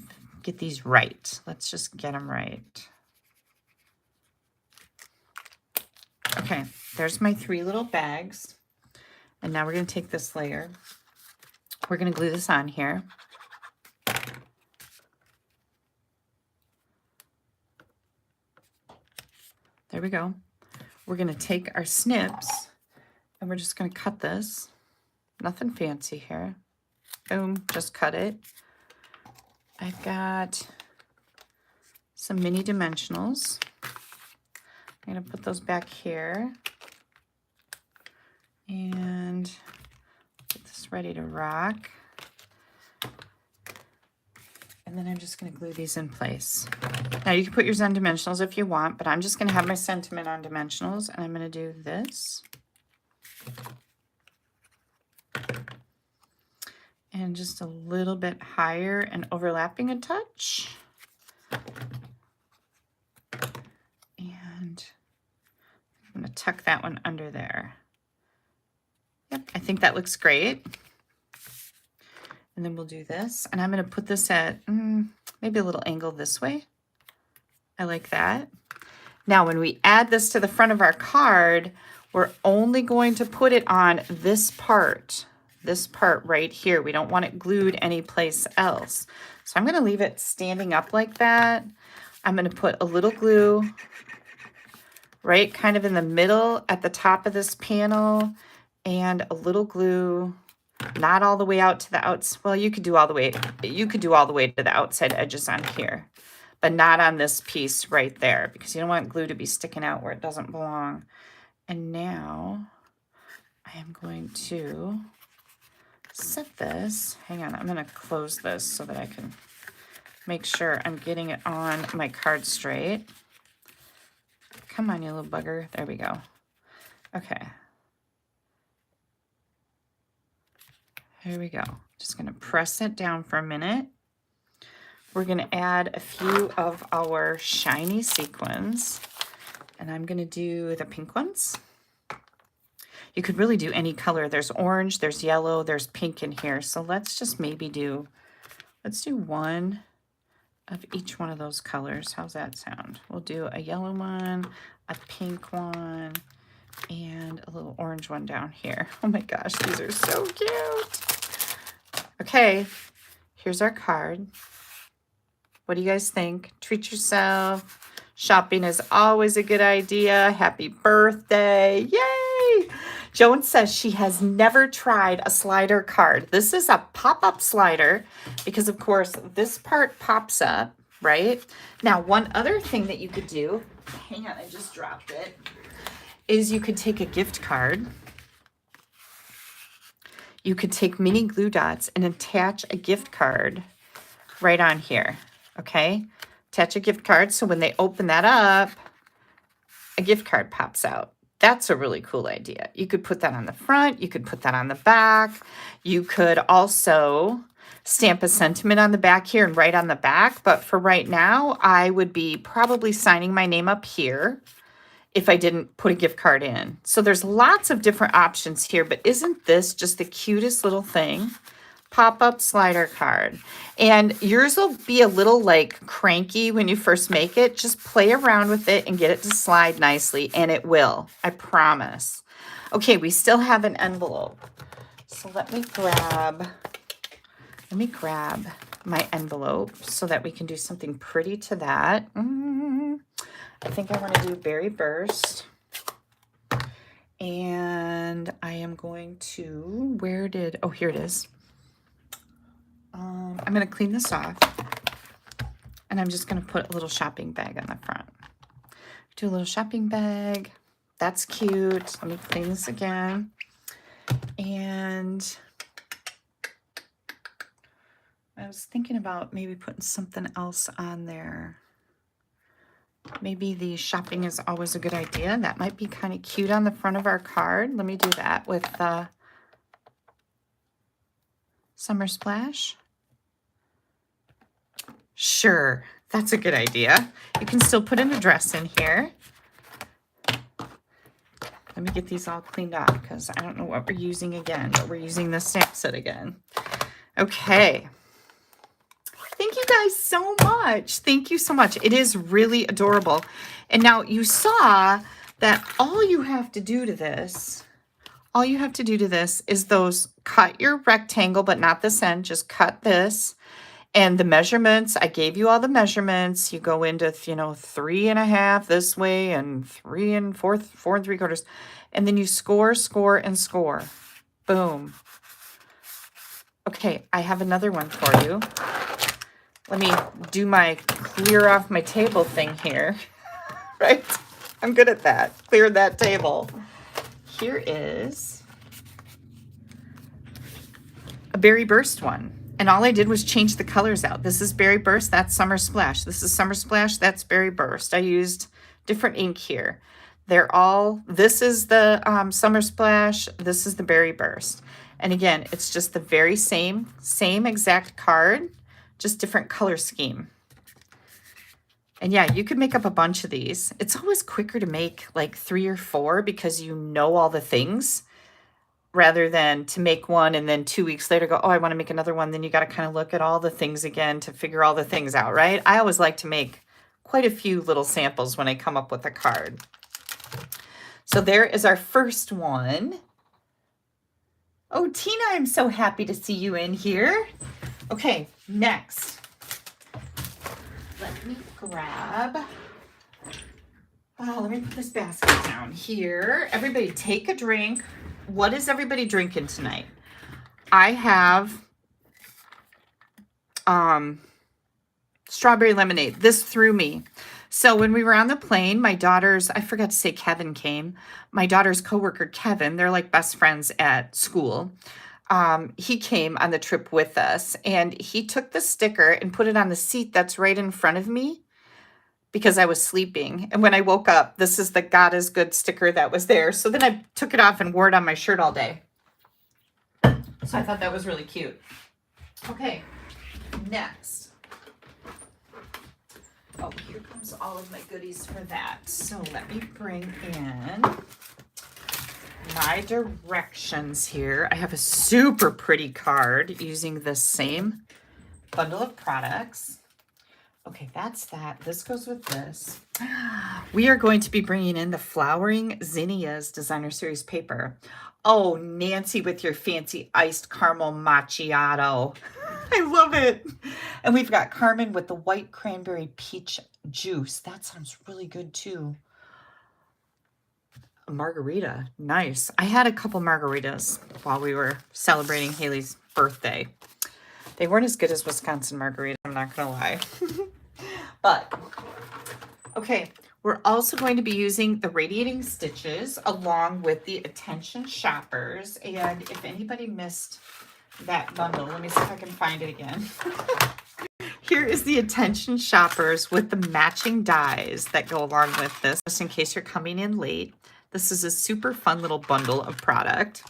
get these right. Let's just get them right. Okay, there's my 3 little bags. And now we're going to take this layer. We're going to glue this on here. There we go. We're going to take our snips and we're just going to cut this. Nothing fancy here. Boom, just cut it. I've got some mini dimensionals. I'm going to put those back here. And get this ready to rock. And then I'm just going to glue these in place. Now you can put yours on dimensionals if you want, but I'm just going to have my sentiment on dimensionals, and I'm going to do this. And just a little bit higher and overlapping a touch. And I'm going to tuck that one under there. Yep, I think that looks great. And then we'll do this, and I'm going to put this at maybe a little angle this way. I like that. Now, when we add this to the front of our card, we're only going to put it on this part right here. We don't want it glued anyplace else. So I'm going to leave it standing up like that. I'm going to put a little glue right kind of in the middle at the top of this panel, and a little glue not all the way out to the outside. Well, you could do all the way to the outside edges on here, but not on this piece right there, because you don't want glue to be sticking out where it doesn't belong. And now I am going to set this. Hang on, I'm going to close this so that I can make sure I'm getting it on my card straight. Come on, you little bugger. There we go. Okay. Here we go. Just going to press it down for a minute. We're going to add a few of our shiny sequins, and I'm going to do the pink ones. You could really do any color. There's orange, there's yellow, there's pink in here. So let's just maybe let's do one of each one of those colors. How's that sound? We'll do a yellow one, a pink one, and a little orange one down here. Oh my gosh, these are so cute. Okay, here's our card. What do you guys think? Treat yourself. Shopping is always a good idea. Happy birthday. Yay! Joan says she has never tried a slider card. This is a pop-up slider because, of course, this part pops up, right? Now, one other thing that you could do, hang on, I just dropped it, is you could take a gift card. You could take mini glue dots and attach a gift card right on here, okay? Attach a gift card so when they open that up, a gift card pops out. That's a really cool idea. You could put that on the front. You could put that on the back. You could also stamp a sentiment on the back here and write on the back. But for right now, I would be probably signing my name up here if I didn't put a gift card in. So there's lots of different options here, but isn't this just the cutest little thing? Pop-up slider card. And yours will be a little like cranky when you first make it. Just play around with it and get it to slide nicely, and it will. I promise. Okay, we still have an envelope. So let me grab my envelope so that we can do something pretty to that. I think I want to do Berry Burst. And I am going to, oh, here it is. I'm going to clean this off. And I'm just going to put a little shopping bag on the front. Do a little shopping bag. That's cute. Let me clean this again. And I was thinking about maybe putting something else on there. Maybe the shopping is always a good idea. That might be kind of cute on the front of our card. Let me do that with Summer Splash. Sure, that's a good idea. You can still put an address in here. Let me get these all cleaned up because I don't know what we're using again, but we're using the stamp set again. Okay. Thank you guys so much. Thank you so much. It is really adorable. And now you saw that all you have to do to this, is cut your rectangle, but not this end, just cut this. And the measurements, I gave you all the measurements. You go into, 3.5 this way and 4 3/4. And then you score, score, and score. Boom. Okay, I have another one for you. Let me do my clear off my table thing here. Right? I'm good at that. Clear that table. Here is a Berry Burst one. And all I did was change the colors out. This is Berry Burst, that's Summer Splash. This is Summer Splash, that's Berry Burst. I used different ink here. This is the Summer Splash, this is the Berry Burst. And again, it's just the very same exact card, just different color scheme. And yeah, you could make up a bunch of these. It's always quicker to make like 3 or 4 because you know all the things, rather than to make one and then 2 weeks later go, oh, I want to make another one. Then you got to kind of look at all the things again to figure all the things out, right? I always like to make quite a few little samples when I come up with a card. So there is our first one. Oh, Tina, I'm so happy to see you in here. Okay, next. Let me grab, let me put this basket down here. Everybody take a drink. What is everybody drinking tonight? I have strawberry lemonade. This threw me. So when we were on the plane, I forgot to say Kevin came. My daughter's coworker, Kevin, they're like best friends at school. He came on the trip with us and he took the sticker and put it on the seat that's right in front of me because I was sleeping. And when I woke up, this is the God is Good sticker that was there. So then I took it off and wore it on my shirt all day. So I thought that was really cute. Okay, next. Oh, here comes all of my goodies for that. So let me bring in my directions here. I have a super pretty card using the same bundle of products. Okay, that's that. This goes with this. We are going to be bringing in the Flowering Zinnias Designer Series paper. Oh, Nancy with your fancy iced caramel macchiato. I love it. And we've got Carmen with the white cranberry peach juice. That sounds really good too. A margarita. Nice. I had a couple margaritas while we were celebrating Haley's birthday. They weren't as good as Wisconsin margarita, I'm not going to lie. But, okay, we're also going to be using the Radiating Stitches along with the Attention Shoppers. And if anybody missed that bundle, let me see if I can find it again. Here is the Attention Shoppers with the matching dies that go along with this, just in case you're coming in late. This is a super fun little bundle of product.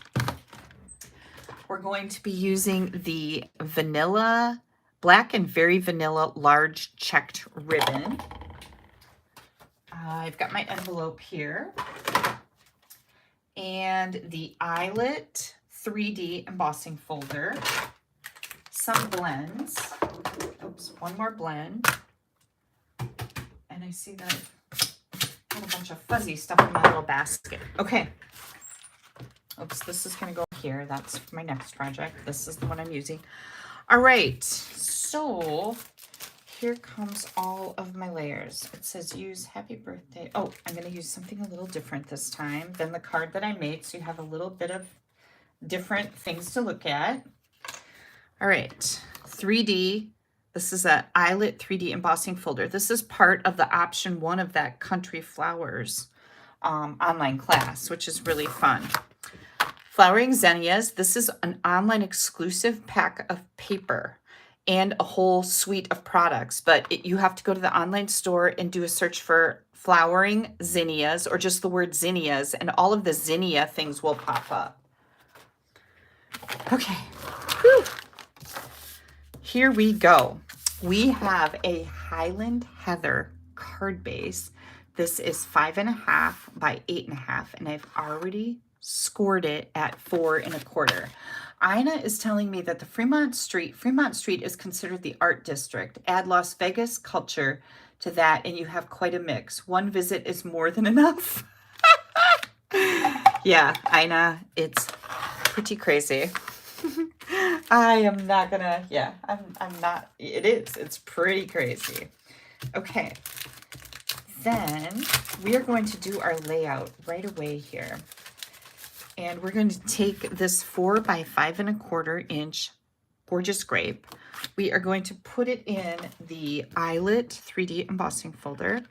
We're going to be using the vanilla, black and very vanilla large checked ribbon. I've got my envelope here. And the eyelet 3D embossing folder. Some blends. Oops, one more blend. And I see that I've got a bunch of fuzzy stuff in my little basket. Okay. Oops, this is going to go here. That's my next project. This is the one I'm using. All right. So here comes all of my layers. It says use happy birthday. Oh, I'm going to use something a little different this time than the card that I made. So you have a little bit of different things to look at. All right. 3D This is a eyelet 3D embossing folder. This is part of the option 1 of that Country Flowers online class, which is really fun. Flowering Zinnias. This is an online exclusive pack of paper and a whole suite of products, but you have to go to the online store and do a search for flowering zinnias or just the word zinnias, and all of the zinnia things will pop up. Okay. Whew. Here we go. We have a Highland Heather card base. This is 5.5 by 8.5, and I've already scored it at 4 1/4. Ina is telling me that the Fremont Street is considered the art district. Add Las Vegas culture to that, and you have quite a mix. One visit is more than enough. Yeah, Ina, it's pretty crazy. I am not gonna, yeah, I'm not, it is, it's pretty crazy. Okay, then we are going to do our layout right away here. And we're going to take this 4 by 5 1/4 inch gorgeous grape. We are going to put it in the eyelet 3D embossing folder.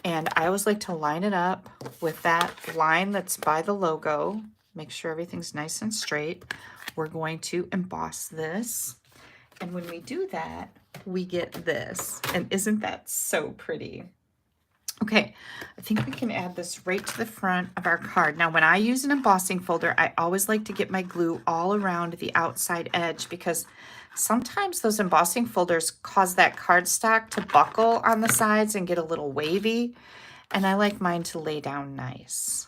And I always like to line it up with that line that's by the logo. Make sure everything's nice and straight. We're going to emboss this. And when we do that, we get this. And isn't that so pretty? Okay, I think we can add this right to the front of our card. Now, when I use an embossing folder, I always like to get my glue all around the outside edge, because sometimes those embossing folders cause that cardstock to buckle on the sides and get a little wavy. And I like mine to lay down nice.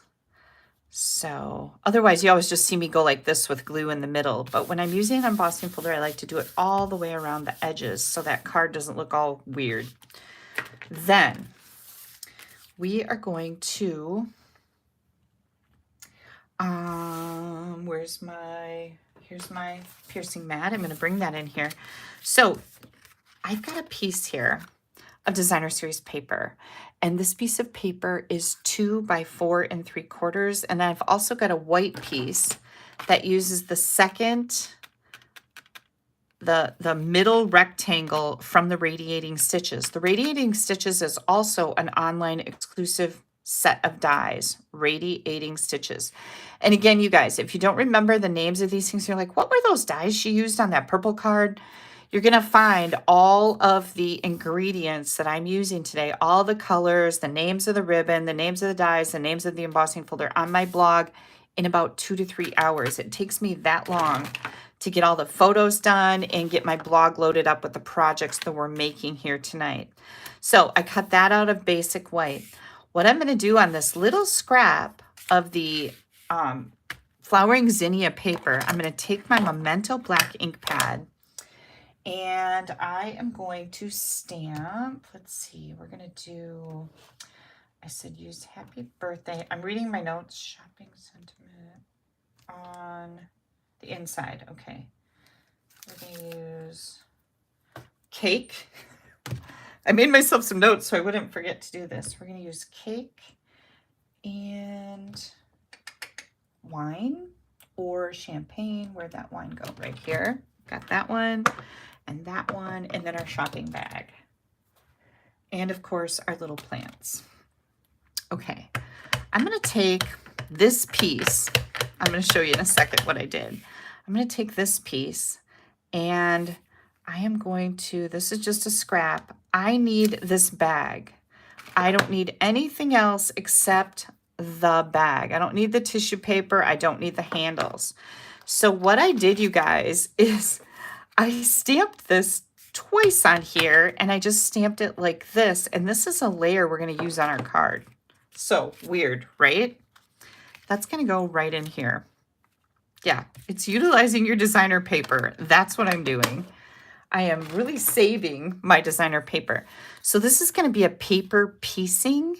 So otherwise, you always just see me go like this with glue in the middle. But when I'm using an embossing folder, I like to do it all the way around the edges so that card doesn't look all weird. Then we are going to, here's my piercing mat. I'm going to bring that in here. So I've got a piece here of Designer Series paper. And this piece of paper is 2 by 4 3/4. And I've also got a white piece that uses the second, the middle rectangle from the Radiating Stitches. The Radiating Stitches is also an online exclusive set of dies, Radiating Stitches. And again, you guys, if you don't remember the names of these things, you're like, what were those dies she used on that purple card? You're going to find all of the ingredients that I'm using today, all the colors, the names of the ribbon, the names of the dies, the names of the embossing folder on my blog in about 2 to 3 hours. It takes me that long to get all the photos done and get my blog loaded up with the projects that we're making here tonight. So I cut that out of basic white. What I'm going to do on this little scrap of the flowering zinnia paper, I'm going to take my Memento black ink pad, and I am going to stamp, let's see, we're going to do, I said use happy birthday. I'm reading my notes, shopping sentiment on the inside. Okay, we're going to use cake. I made myself some notes so I wouldn't forget to do this. We're going to use cake and wine or champagne. Where'd that wine go? Right here. Got that one and that one, and then our shopping bag. And of course, our little plants. Okay, I'm going to take this piece. I'm going to show you in a second what I did. I'm going to take this piece and I am going to, this is just a scrap. I need this bag. I don't need anything else except the bag. I don't need the tissue paper. I don't need the handles. So what I did, you guys, is I stamped this twice on here, and I just stamped it like this. And this is a layer we're going to use on our card. So weird, right? That's going to go right in here. Yeah, it's utilizing your designer paper. That's what I'm doing. I am really saving my designer paper. So this is going to be a paper piecing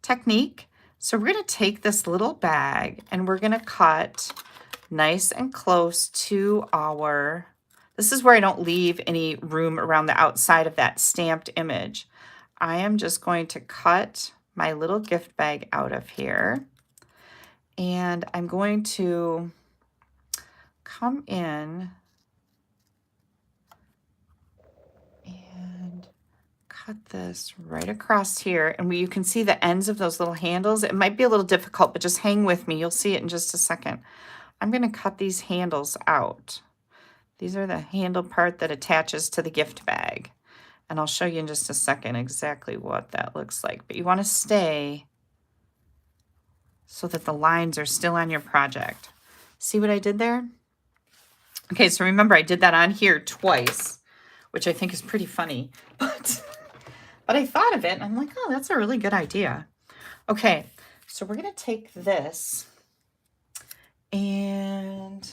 technique. So we're going to take this little bag and we're going to cut nice and close to our, this is where I don't leave any room around the outside of that stamped image. I am just going to cut my little gift bag out of here. And I'm going to come in cut this right across here, and you can see the ends of those little handles. It might be a little difficult, but just hang with me. You'll see it in just a second. I'm going to cut these handles out. These are the handle part that attaches to the gift bag. And I'll show you in just a second exactly what that looks like. But you want to stay so that the lines are still on your project. See what I did there? Okay, so remember I did that on here twice, which I think is pretty funny. But I thought of it and I'm like, oh, that's a really good idea. Okay, so we're going to take this and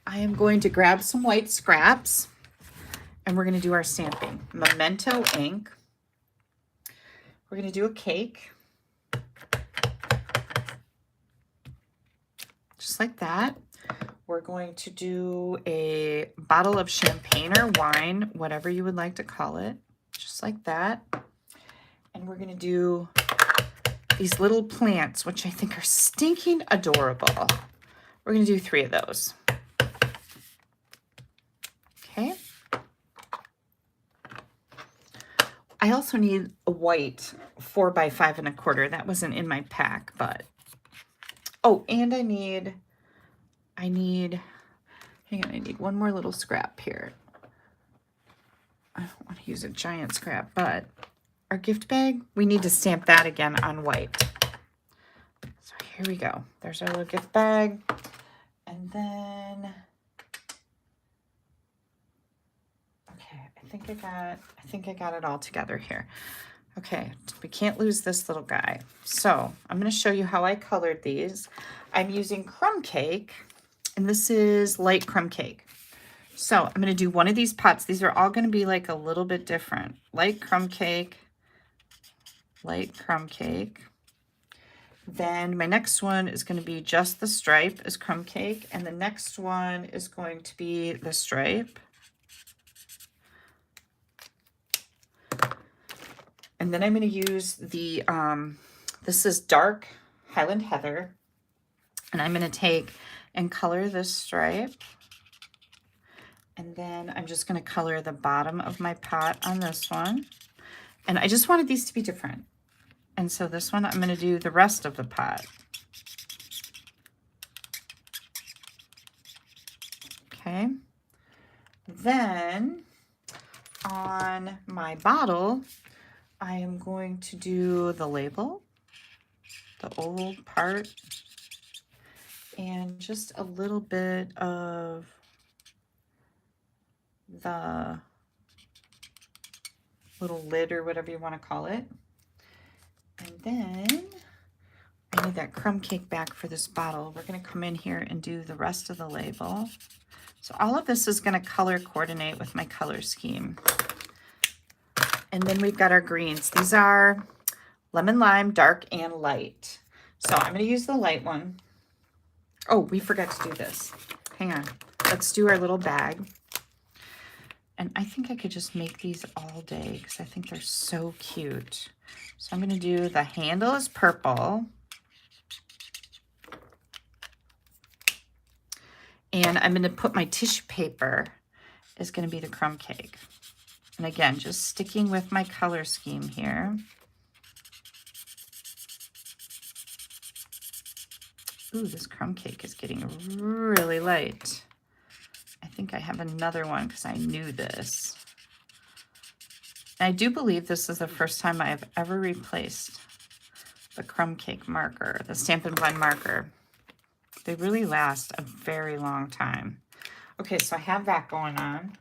I am going to grab some white scraps and we're going to do our stamping. Memento ink. We're going to do a cake. Just like that. We're going to do a bottle of champagne or wine, whatever you would like to call it. Just like that. And we're going to do these little plants, which I think are stinking adorable. We're going to do 3 of those. Okay. I also need a white 4x5 1/4. That wasn't in my pack, but oh, and I need hang on, I need one more little scrap here. I don't want to use a giant scrap, but our gift bag, we need to stamp that again on white. So here we go. There's our little gift bag. And then I think I got it all together here. Okay, we can't lose this little guy. So I'm going to show you how I colored these. I'm using crumb cake, and this is light crumb cake. So I'm going to do one of these pots. These are all going to be like a little bit different. Light crumb cake. Then my next one is going to be just the stripe as crumb cake, and the next one is going to be the stripe. And then I'm going to use the, this is dark Highland Heather. And I'm going to take and color this stripe. And then I'm just going to color the bottom of my pot on this one. And I just wanted these to be different. And so this one, I'm going to do the rest of the pot. Okay. Then on my bottle, I am going to do the label, the old part, and just a little bit of the little lid or whatever you want to call it. And then I need that crumb cake back for this bottle. We're going to come in here and do the rest of the label. So all of this is going to color coordinate with my color scheme. And then we've got our greens. These are lemon lime, dark and light. So I'm going to use the light one. Oh, we forgot to do this. Hang on. Let's do our little bag. And I think I could just make these all day because I think they're so cute. So I'm going to do the handle is purple. And I'm going to put my tissue paper is going to be the crumb cake. And again, just sticking with my color scheme here. Ooh, this crumb cake is getting really light. I think I have another one because I knew this. And I do believe this is the first time I have ever replaced the crumb cake marker, the Stampin' Blend marker. They really last a very long time. Okay, so I have that going on.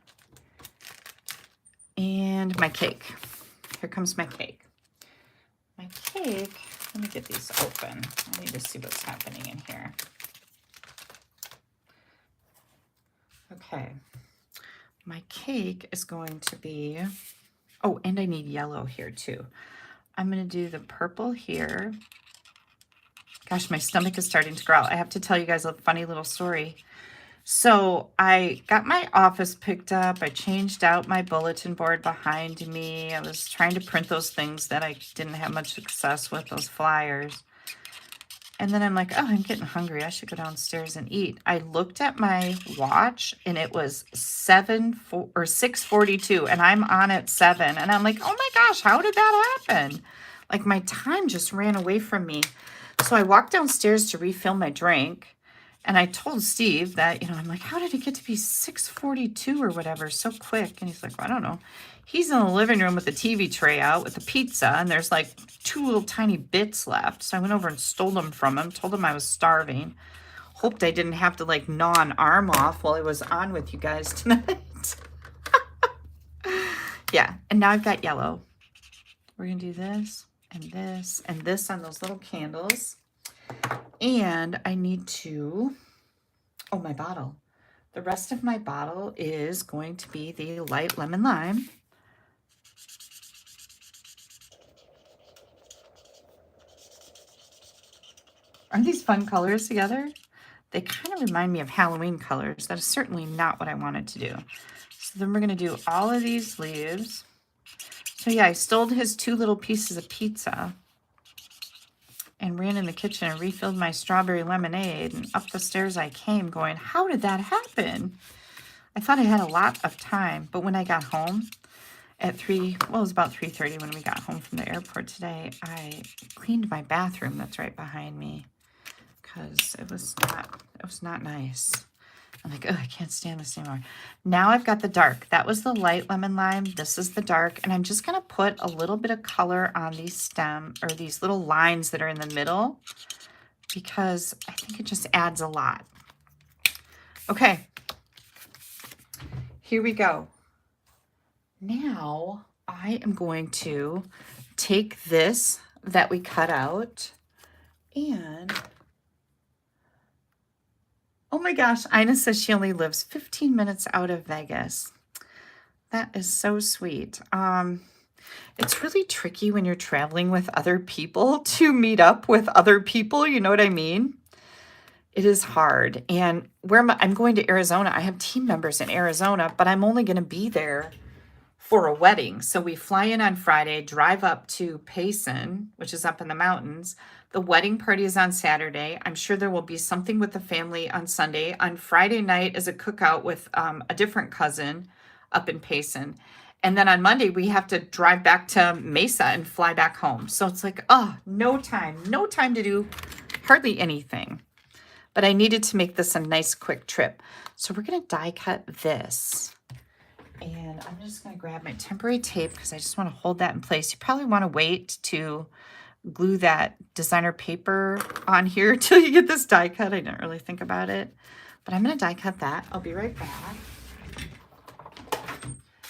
And my cake. Here comes my cake. My cake, let me get these open. I need to see what's happening in here. Okay. My cake is going to be, oh, and I need yellow here too. I'm going to do the purple here. Gosh, my stomach is starting to growl. I have to tell you guys a funny little story. So I got my office picked up. I changed out my bulletin board behind me. I was trying to print those things that I didn't have much success with, those flyers. And then I'm like, oh, I'm getting hungry. I should go downstairs and eat. I looked at my watch and it was 6:42 and I'm on at 7. And I'm like, oh my gosh, how did that happen? Like my time just ran away from me. So I walked downstairs to refill my drink. And I told Steve that, I'm like, how did it get to be 6:42 or whatever so quick? And he's like, well, I don't know. He's in the living room with the TV tray out with the pizza, and there's like 2 little tiny bits left. So I went over and stole them from him, told him I was starving. Hoped I didn't have to like gnaw an arm off while I was on with you guys tonight. Yeah, and now I've got yellow. We're going to do this and this and this on those little candles. And I need to, oh, my bottle. The rest of my bottle is going to be the light lemon lime. Aren't these fun colors together? They kind of remind me of Halloween colors. That is certainly not what I wanted to do. So then we're going to do all of these leaves. So yeah, I stole his 2 little pieces of pizza and ran in the kitchen and refilled my strawberry lemonade, and up the stairs I came going, how did that happen? I thought I had a lot of time, but when I got home at it was about 3:30 when we got home from the airport today, I cleaned my bathroom that's right behind me because it was not nice. I'm like, oh, I can't stand this anymore. Now I've got the dark. That was the light lemon lime. This is the dark. And I'm just going to put a little bit of color on these these little lines that are in the middle because I think it just adds a lot. Okay. Here we go. Now I am going to take this that we cut out and... Oh my gosh, Ina says she only lives 15 minutes out of Vegas. That is so sweet. It's really tricky when you're traveling with other people to meet up with other people. You know what I mean? It is hard. And I'm going to Arizona. I have team members in Arizona, but I'm only going to be there for a wedding. So we fly in on Friday, drive up to Payson, which is up in the mountains. The wedding party is on Saturday. I'm sure there will be something with the family on Sunday. On Friday night is a cookout with a different cousin up in Payson. And then on Monday, we have to drive back to Mesa and fly back home. So it's like, oh, no time to do hardly anything. But I needed to make this a nice quick trip. So we're going to die cut this. And I'm just going to grab my temporary tape because I just want to hold that in place. You probably want to wait to glue that designer paper on here until you get this die cut. I didn't really think about it, but I'm going to die cut that. I'll be right back.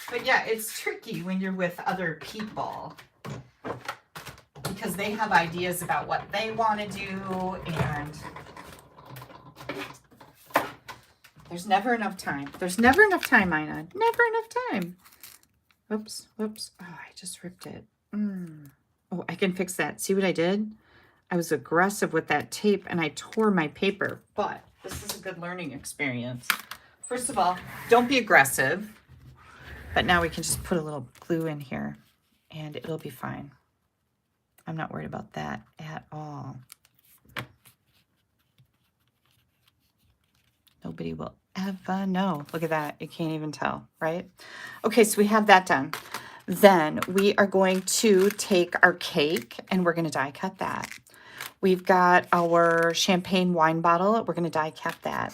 But yeah, it's tricky when you're with other people because they have ideas about what they want to do, and there's never enough time. There's never enough time, Ina. Never enough time. Whoops. Oh, I just ripped it. Oh, I can fix that. See what I did? I was aggressive with that tape and I tore my paper, but this is a good learning experience. First of all, don't be aggressive, but now we can just put a little glue in here and it'll be fine. I'm not worried about that at all. Nobody will ever know. Look at that. You can't even tell, right? Okay, so we have that done. Then we are going to take our cake and we're going to die cut that. We've got our champagne wine bottle. We're going to die cut that.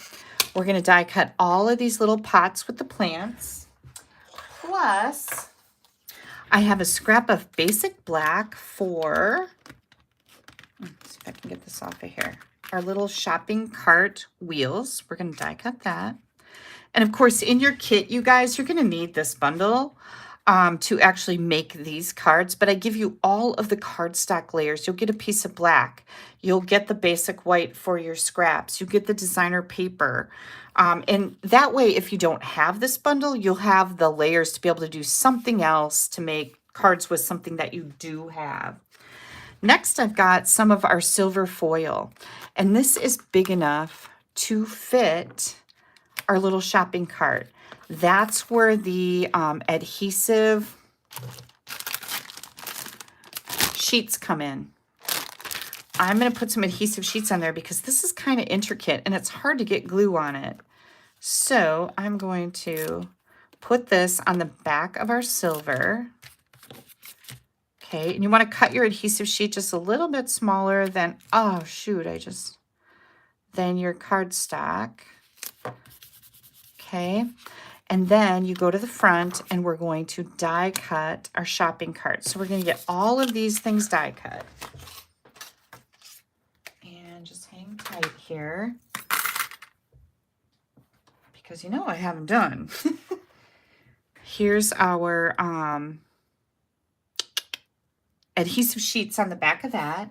We're going to die cut all of these little pots with the plants. Plus, I have a scrap of basic black for, let's see if I can get this off of here, our little shopping cart wheels. We're going to die cut that. And of course, in your kit, you guys, you're going to need this bundle to actually make these cards, but I give you all of the cardstock layers. You'll get a piece of black. You'll get the basic white for your scraps. You get the designer paper. And that way, if you don't have this bundle, you'll have the layers to be able to do something else to make cards with something that you do have. Next, I've got some of our silver foil, and this is big enough to fit our little shopping cart. That's where the adhesive sheets come in. I'm going to put some adhesive sheets on there because this is kind of intricate and it's hard to get glue on it. So I'm going to put this on the back of our silver. Okay, and you want to cut your adhesive sheet just a little bit smaller than, oh shoot, than your cardstock. Okay, and then you go to the front and we're going to die cut our shopping cart. So we're going to get all of these things die cut. And just hang tight here because you know I haven't done. Here's our adhesive sheets on the back of that.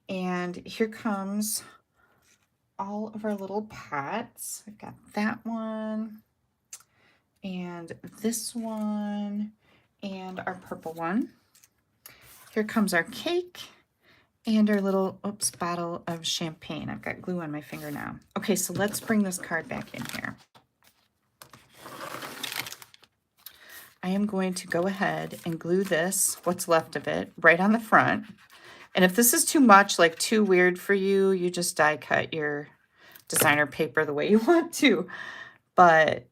And here comes all of our little pots. I've got that one and this one and our purple one. Here comes our cake and our little, oops, bottle of champagne. I've got glue on my finger now. Okay, so let's bring this card back in here. I am going to go ahead and glue this, what's left of it, right on the front. And if this is too much, like too weird for you, you just die cut your designer paper the way you want to. But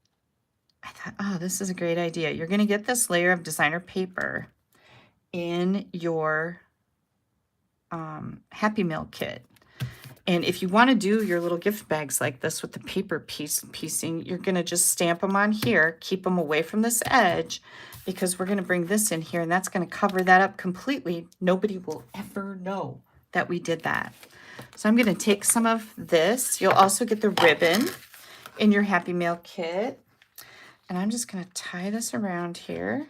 I thought, oh, this is a great idea. You're going to get this layer of designer paper in your Happy Meal kit. And if you want to do your little gift bags like this with the paper piecing, you're going to just stamp them on here, keep them away from this edge, because we're going to bring this in here and that's going to cover that up completely. Nobody will ever know that we did that. So I'm going to take some of this. You'll also get the ribbon in your Happy Meal kit. And I'm just going to tie this around here.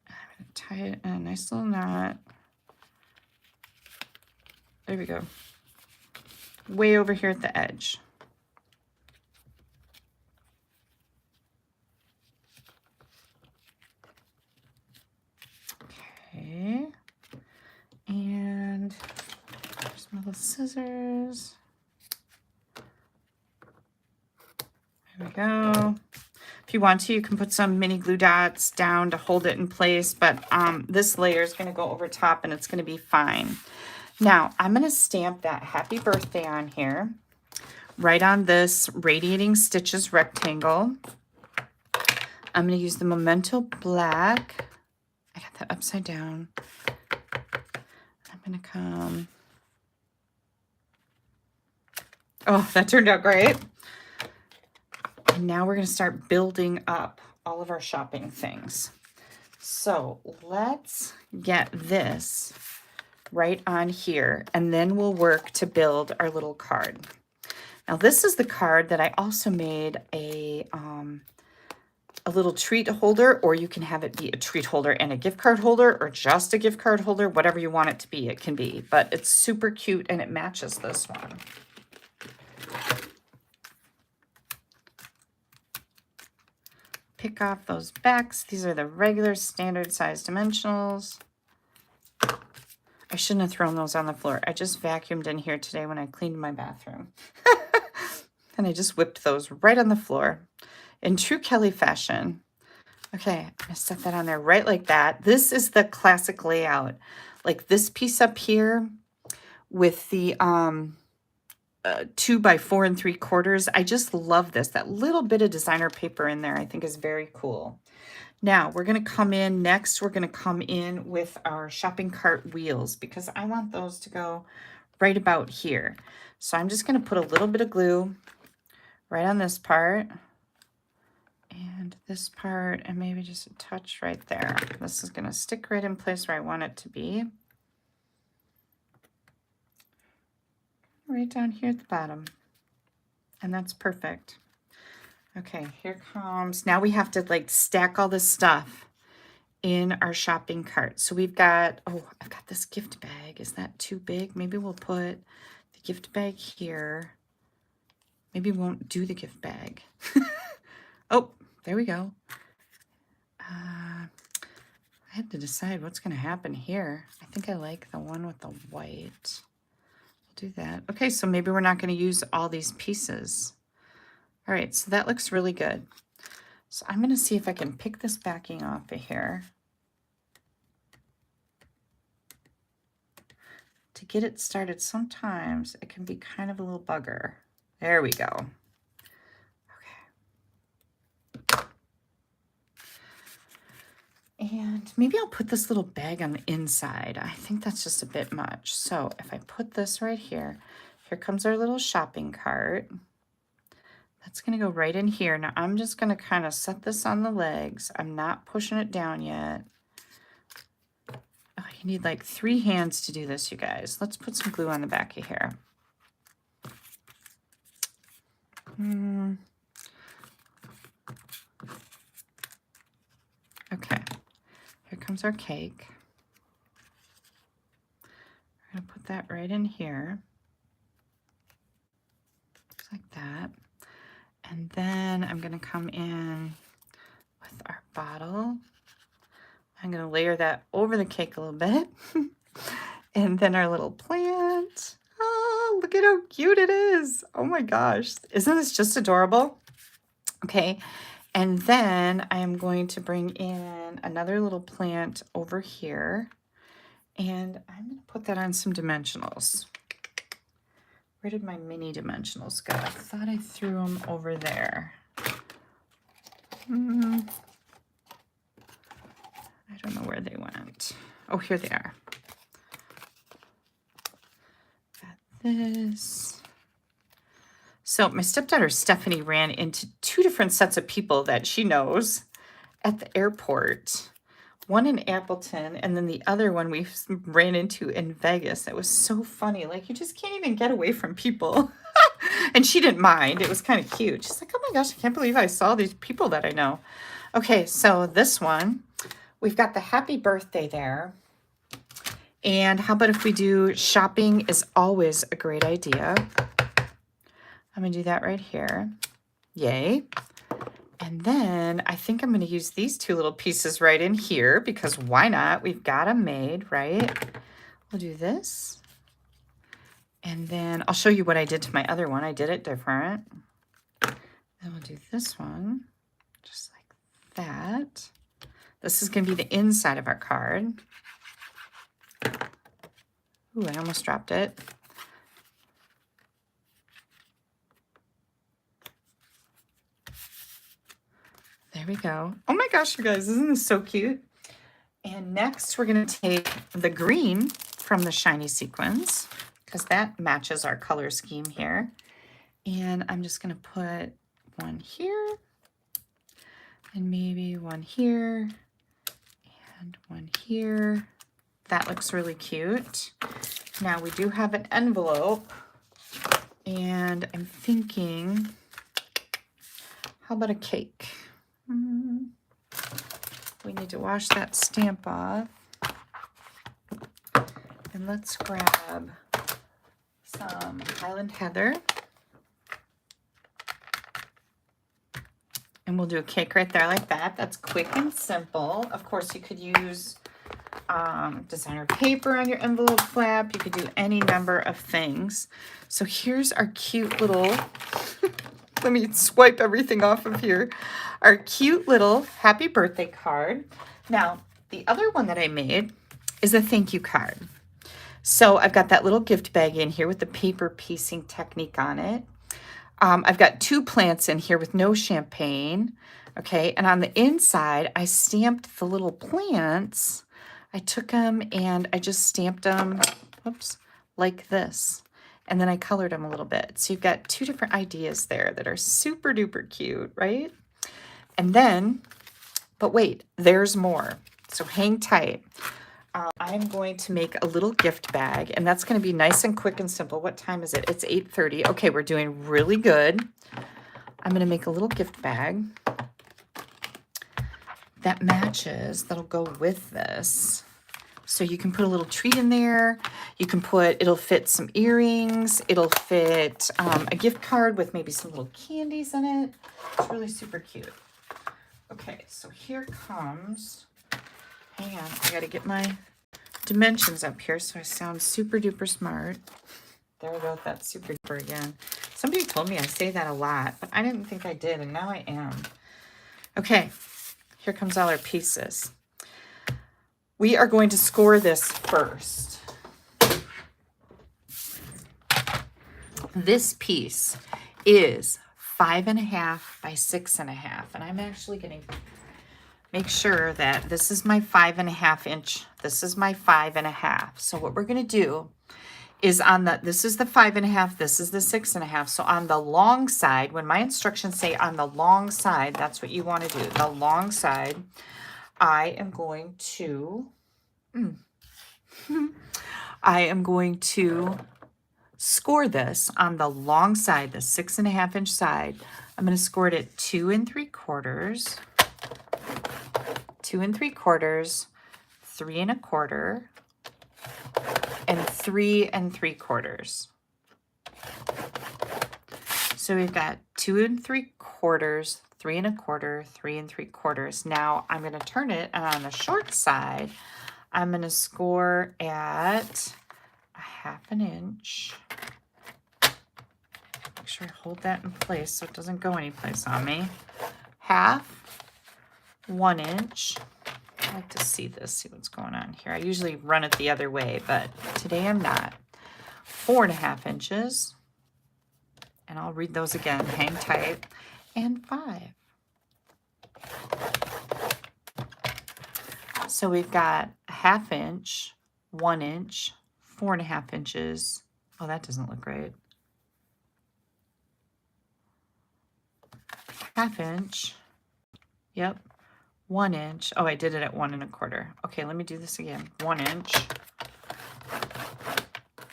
I'm going to tie it in a nice little knot. There we go. Way over here at the edge. Okay. And there's my little scissors. There we go. If you want to, you can put some mini glue dots down to hold it in place, but this layer is going to go over top and it's going to be fine. Now, I'm going to stamp that happy birthday on here, right on this Radiating Stitches rectangle. I'm going to use the Memento Black. I got that upside down. I'm going to come. Oh, that turned out great. And now we're going to start building up all of our shopping things. So let's get this right on here, and then we'll work to build our little card. Now this is the card that I also made a little treat holder, or you can have it be a treat holder and a gift card holder, or just a gift card holder, whatever you want it to be, it can be, but it's super cute and it matches this one. Pick off those backs. These are the regular standard size dimensionals. I shouldn't have thrown those on the floor. I just vacuumed in here today when I cleaned my bathroom. And I just whipped those right on the floor in true Kelly fashion. Okay, I'm going to set that on there right like that. This is the classic layout. Like this piece up here with the 2 by 4 3/4. I just love this. That little bit of designer paper in there I think is very cool. Now we're going to come in next. We're going to come in with our shopping cart wheels because I want those to go right about here. So I'm just going to put a little bit of glue right on this part and this part, and maybe just a touch right there. This is going to stick right in place where I want it to be. Right down here at the bottom. And that's perfect. Okay, here comes, now we have to like stack all this stuff in our shopping cart. So we've got, oh, I've got this gift bag. Is that too big? Maybe we'll put the gift bag here. Maybe we won't do the gift bag. Oh, there we go. I had to decide what's going to happen here. I think I like the one with the white. We'll do that. Okay, so maybe we're not going to use all these pieces. All right, so that looks really good. So I'm going to see if I can pick this backing off of here. to get it started, sometimes it can be kind of a little bugger. There we go. Okay. And maybe I'll put this little bag on the inside. I think that's just a bit much. So if I put this right here, here comes our little shopping cart. That's going to go right in here. Now I'm just going to kind of set this on the legs. I'm not pushing it down yet. Oh, you need like 3 hands to do this, you guys. Let's put some glue on the back of here. Okay, here comes our cake. We're going to put that right in here. Just like that. And then I'm going to come in with our bottle. I'm going to layer that over the cake a little bit. And then our little plant. Oh, look at how cute it is. Oh my gosh. Isn't this just adorable? Okay. And then I am going to bring in another little plant over here. And I'm going to put that on some dimensionals. Where did my mini dimensionals go? I thought I threw them over there. I don't know where they went. Oh, here they are. Got this. So my stepdaughter Stephanie ran into 2 different sets of people that she knows at the airport. One in Appleton, and then the other one we ran into in Vegas. It was so funny. Like, you just can't even get away from people. And she didn't mind. It was kind of cute. She's like, oh my gosh, I can't believe I saw these people that I know. Okay, so this one, we've got the happy birthday there. And how about if we do shopping is always a great idea. I'm going to do that right here. Yay. And then I think I'm going to use these 2 little pieces right in here because why not? We've got them made, right? We'll do this. And then I'll show you what I did to my other one. I did it different. Then we'll do this one just like that. This is going to be the inside of our card. Ooh, I almost dropped it. There we go. Oh my gosh, you guys, isn't this so cute? And next we're going to take the green from the shiny sequins because that matches our color scheme here. And I'm just going to put one here and maybe one here and one here. That looks really cute. Now we do have an envelope and I'm thinking, how about a cake? We need to wash that stamp off. And let's grab some Highland Heather. And we'll do a cake right there like that. That's quick and simple. Of course, you could use designer paper on your envelope flap. You could do any number of things. So here's our cute little, let me swipe everything off of here. Our cute little happy birthday card. Now, the other one that I made is a thank you card. So I've got that little gift bag in here with the paper piecing technique on it. I've got 2 plants in here with no champagne. Okay, and on the inside, I stamped the little plants. I took them and I just stamped them, whoops, like this. And then I colored them a little bit. So you've got 2 different ideas there that are super duper cute, right? And then, but wait, there's more. So hang tight. I'm going to make a little gift bag, and that's going to be nice and quick and simple. What time is it? It's 8:30. Okay, we're doing really good. I'm going to make a little gift bag that matches, that'll go with this. So you can put a little treat in there. You can put, it'll fit some earrings. It'll fit a gift card with maybe some little candies in it. It's really super cute. Okay, so here comes, hang on, I gotta get my dimensions up here so I sound super duper smart. There we go with that super duper again. Somebody told me I say that a lot, but I didn't think I did, and now I am. Okay, here comes all our pieces. We are going to score this first. This piece is 5.5 by 6.5, and I'm actually going to make sure that this is my 5.5 inch. This is my 5.5. So what we're going to do is on the, this is the 5.5, this is the 6.5. So on the long side, when my instructions say on the long side, that's what you want to do. The long side, I am going to, I am going to score this on the long side, the 6.5 inch side. I'm going to score it at 2 3/4, 2 3/4, 3 1/4, and 3 3/4. So we've got 2 3/4, 3 1/4, 3 3/4. Now I'm going to turn it, and on the short side, I'm going to score at 1/2 inch. Make sure I hold that in place so it doesn't go anyplace on me. 1/2, 1 inch. I like to see this, see what's going on here. I usually run it the other way, but today I'm not. 4.5 inches. And I'll read those again, hang tight. And 5. So we've got 1/2 inch, 1 inch, 4.5 inches. Oh, that doesn't look right. 1/2 inch. Yep. 1 inch. Oh, I did it at 1 1/4. Okay, let me do this again. 1 inch.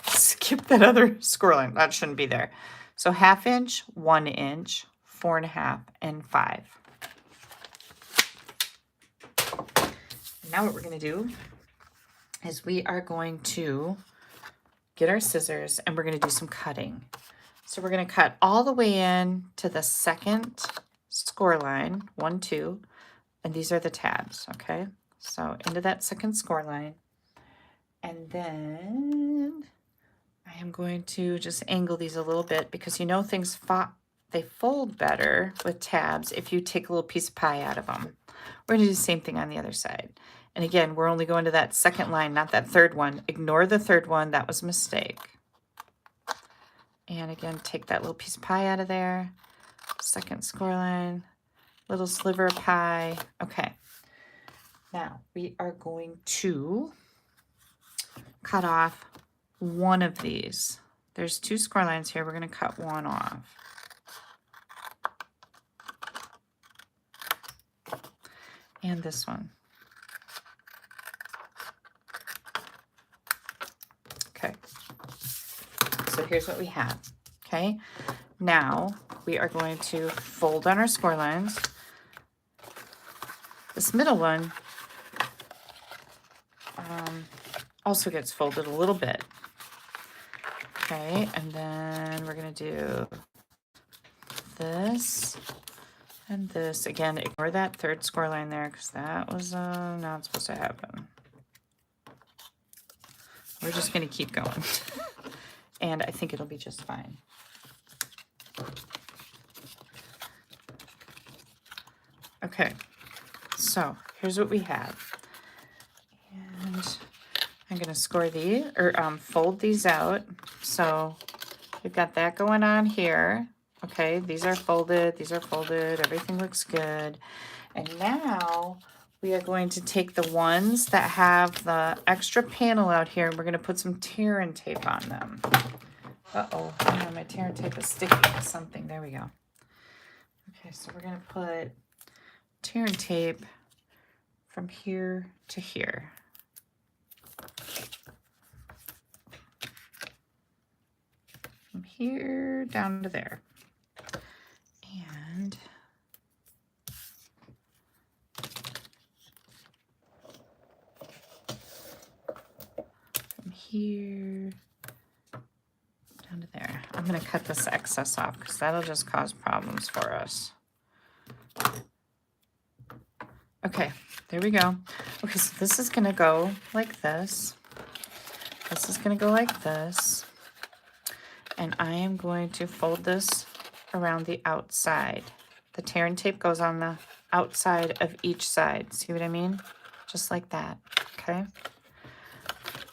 Skip that other score line. That shouldn't be there. So 1/2 inch, 1 inch, 4.5, and 5. Now what we're going to do is we are going to get our scissors and we're going to do some cutting. So we're going to cut all the way in to the second score line, 1, 2, and these are the tabs, okay? So into that second score line, and then I am going to just angle these a little bit because you know things they fold better with tabs if you take a little piece of pie out of them. We're going to do the same thing on the other side. And again, we're only going to that second line, not that third one. Ignore the third one. That was a mistake. And again, take that little piece of pie out of there. Second score line, little sliver of pie. Okay. Now we are going to cut off one of these. There's 2 score lines here. We're going to cut one off. And this one. Okay. So here's what we have. Okay. Now we are going to fold on our score lines. This middle one also gets folded a little bit. Okay, and then we're going to do this and this. Again, ignore that third score line there because that was not supposed to happen. We're just going to keep going. And I think it'll be just fine. Okay, so here's what we have. And I'm going to score these, or fold these out. So we've got that going on here. Okay, these are folded, everything looks good. And now we are going to take the ones that have the extra panel out here, and we're going to put some tear and tape on them. Uh-oh, hang on, my tear and tape is sticking to something. There we go. Okay, so we're going to put tear and tape from here to here. From here down to there. And from here down to there. I'm going to cut this excess off because that'll just cause problems for us. Okay, there we go. Okay, so this is going to go like this. This is going to go like this. And I am going to fold this around the outside. The tear and tape goes on the outside of each side. See what I mean? Just like that, okay?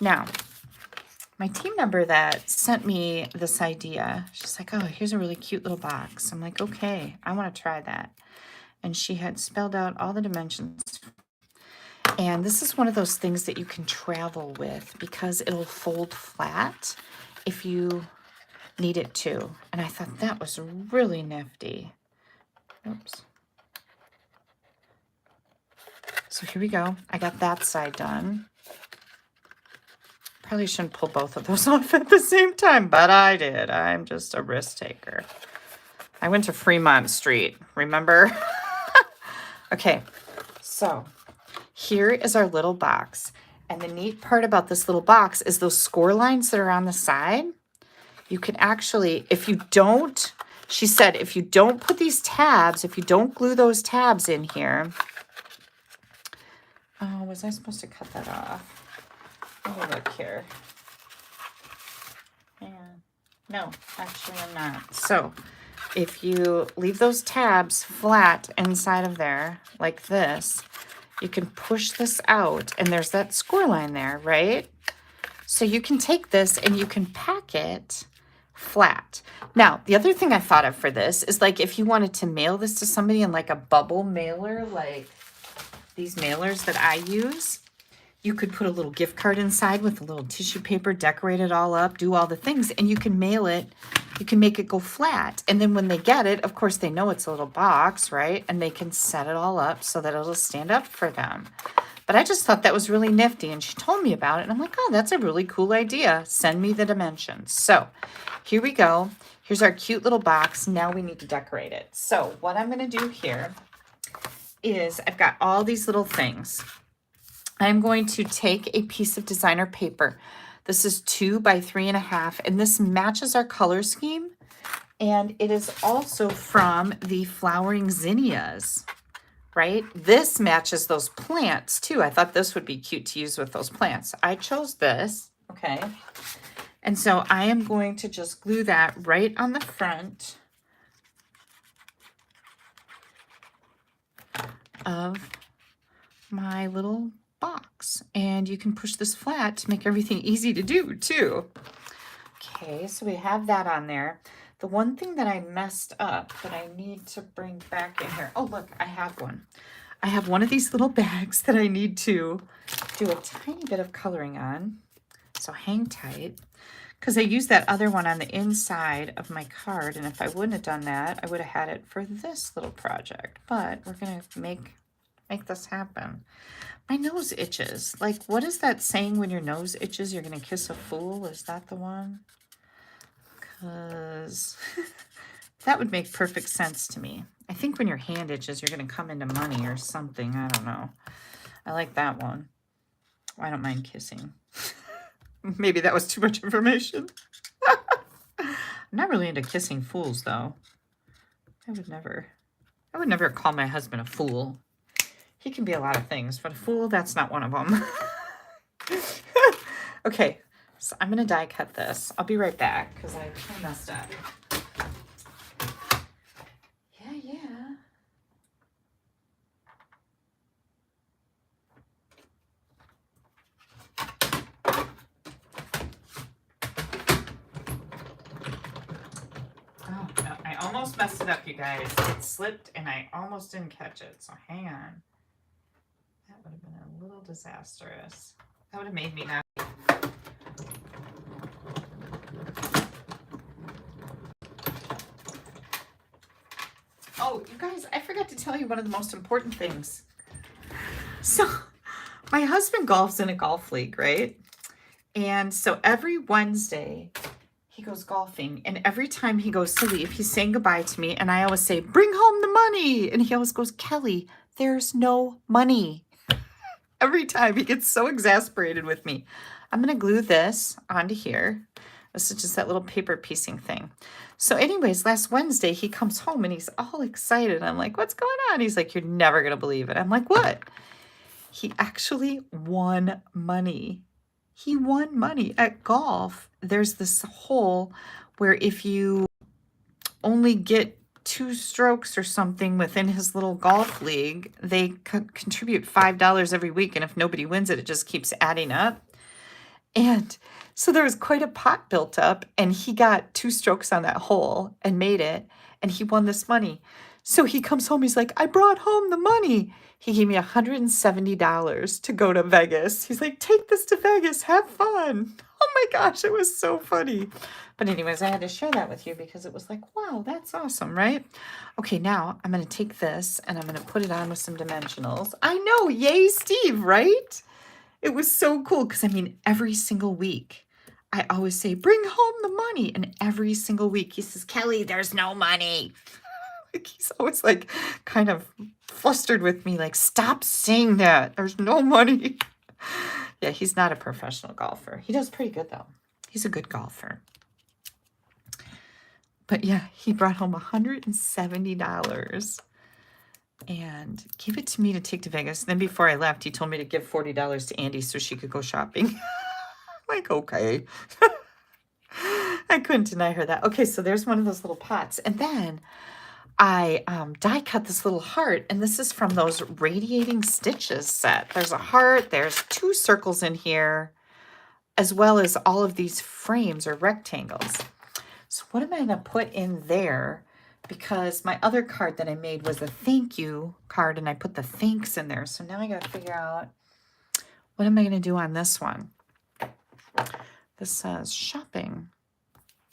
Now, my team member that sent me this idea, she's like, oh, here's a really cute little box. I'm like, okay, I want to try that. And she had spelled out all the dimensions. And this is one of those things that you can travel with because it'll fold flat if you need it to. And I thought that was really nifty. Oops. So here we go. I got that side done. Probably shouldn't pull both of those off at the same time, but I did. I'm just a risk taker. I went to Fremont Street, remember? Okay, so here is our little box. And the neat part about this little box is those score lines that are on the side. You can actually, if you don't, she said, if you don't put these tabs, if you don't glue those tabs in here. Oh, was I supposed to cut that off? Let me look here. Yeah. No, actually I'm not. So if you leave those tabs flat inside of there like this, you can push this out and there's that score line there, right? So you can take this and you can pack it flat. Now, the other thing I thought of for this is like if you wanted to mail this to somebody in like a bubble mailer, like these mailers that I use, you could put a little gift card inside with a little tissue paper, decorate it all up, do all the things, and you can mail it. You can make it go flat. And then when they get it, of course, they know it's a little box, right? And they can set it all up so that it'll stand up for them. But I just thought that was really nifty. And she told me about it. And I'm like, oh, that's a really cool idea. Send me the dimensions. So here we go. Here's our cute little box. Now we need to decorate it. So what I'm going to do here is I've got all these little things. I'm going to take a piece of designer paper. This is 2 by 3.5, and this matches our color scheme. And it is also from the Flowering Zinnias, right? This matches those plants too. I thought this would be cute to use with those plants. I chose this, okay? And so I am going to just glue that right on the front of my little box, and you can push this flat to make everything easy to do too. Okay, so we have that on there. The one thing that I messed up that I need to bring back in here. Oh, look, I have one. I have one of these little bags that I need to do a tiny bit of coloring on. So hang tight, because I used that other one on the inside of my card, and if I wouldn't have done that, I would have had it for this little project. But we're gonna make this happen. My nose itches. Like, what is that saying when your nose itches, you're going to kiss a fool? Is that the one? Because that would make perfect sense to me. I think when your hand itches, you're going to come into money or something. I don't know. I like that one. I don't mind kissing. Maybe that was too much information. I'm not really into kissing fools, though. I would never call my husband a fool. He can be a lot of things, but a fool, that's not one of them. Okay, so I'm going to die cut this. I'll be right back because I messed up. Yeah. Oh, no, I almost messed it up, you guys. It slipped and I almost didn't catch it, so hang on. That would have been a little disastrous. That would have made me not. Oh, you guys, I forgot to tell you one of the most important things. So, my husband golfs in a golf league, right? And so every Wednesday, he goes golfing. And every time he goes to leave, he's saying goodbye to me. And I always say, bring home the money. And he always goes, Kelly, there's no money. Every time he gets so exasperated with me. I'm going to glue this onto here. This is just that little paper piecing thing. So anyways, last Wednesday, he comes home and he's all excited. I'm like, what's going on? He's like, you're never going to believe it. I'm like, what? He actually won money. He won money at golf. There's this hole where if you only get 2 strokes or something within his little golf league, they contribute $5 every week. And if nobody wins it, it just keeps adding up. And So there was quite a pot built up, and he got 2 strokes on that hole and made it, and he won this money. So he comes home, he's like, "I brought home the money." He gave me $170 to go to Vegas. He's like, "Take this to Vegas, have fun." Oh my gosh, it was so funny. But anyways, I had to share that with you because it was like, wow, that's awesome, right? Okay, now I'm gonna take this and I'm gonna put it on with some dimensionals. I know, yay, Steve, right? It was so cool because I mean, every single week, I always say, "Bring home the money." And every single week he says, "Kelly, there's no money." Like he's always like kind of flustered with me, like, "Stop saying that. There's no money." Yeah, he's not a professional golfer. He does pretty good though. He's a good golfer. But yeah, he brought home $170 and gave it to me to take to Vegas. Then before I left, he told me to give $40 to Andy so she could go shopping. Like, okay. I couldn't deny her that. Okay, so there's one of those little pots. And then I die cut this little heart, and this is from those Radiating Stitches set. There's a heart, there's 2 circles in here, as well as all of these frames or rectangles. So what am I going to put in there? Because my other card that I made was a thank you card, and I put the thanks in there. So now I got to figure out, what am I going to do on this one? This says shopping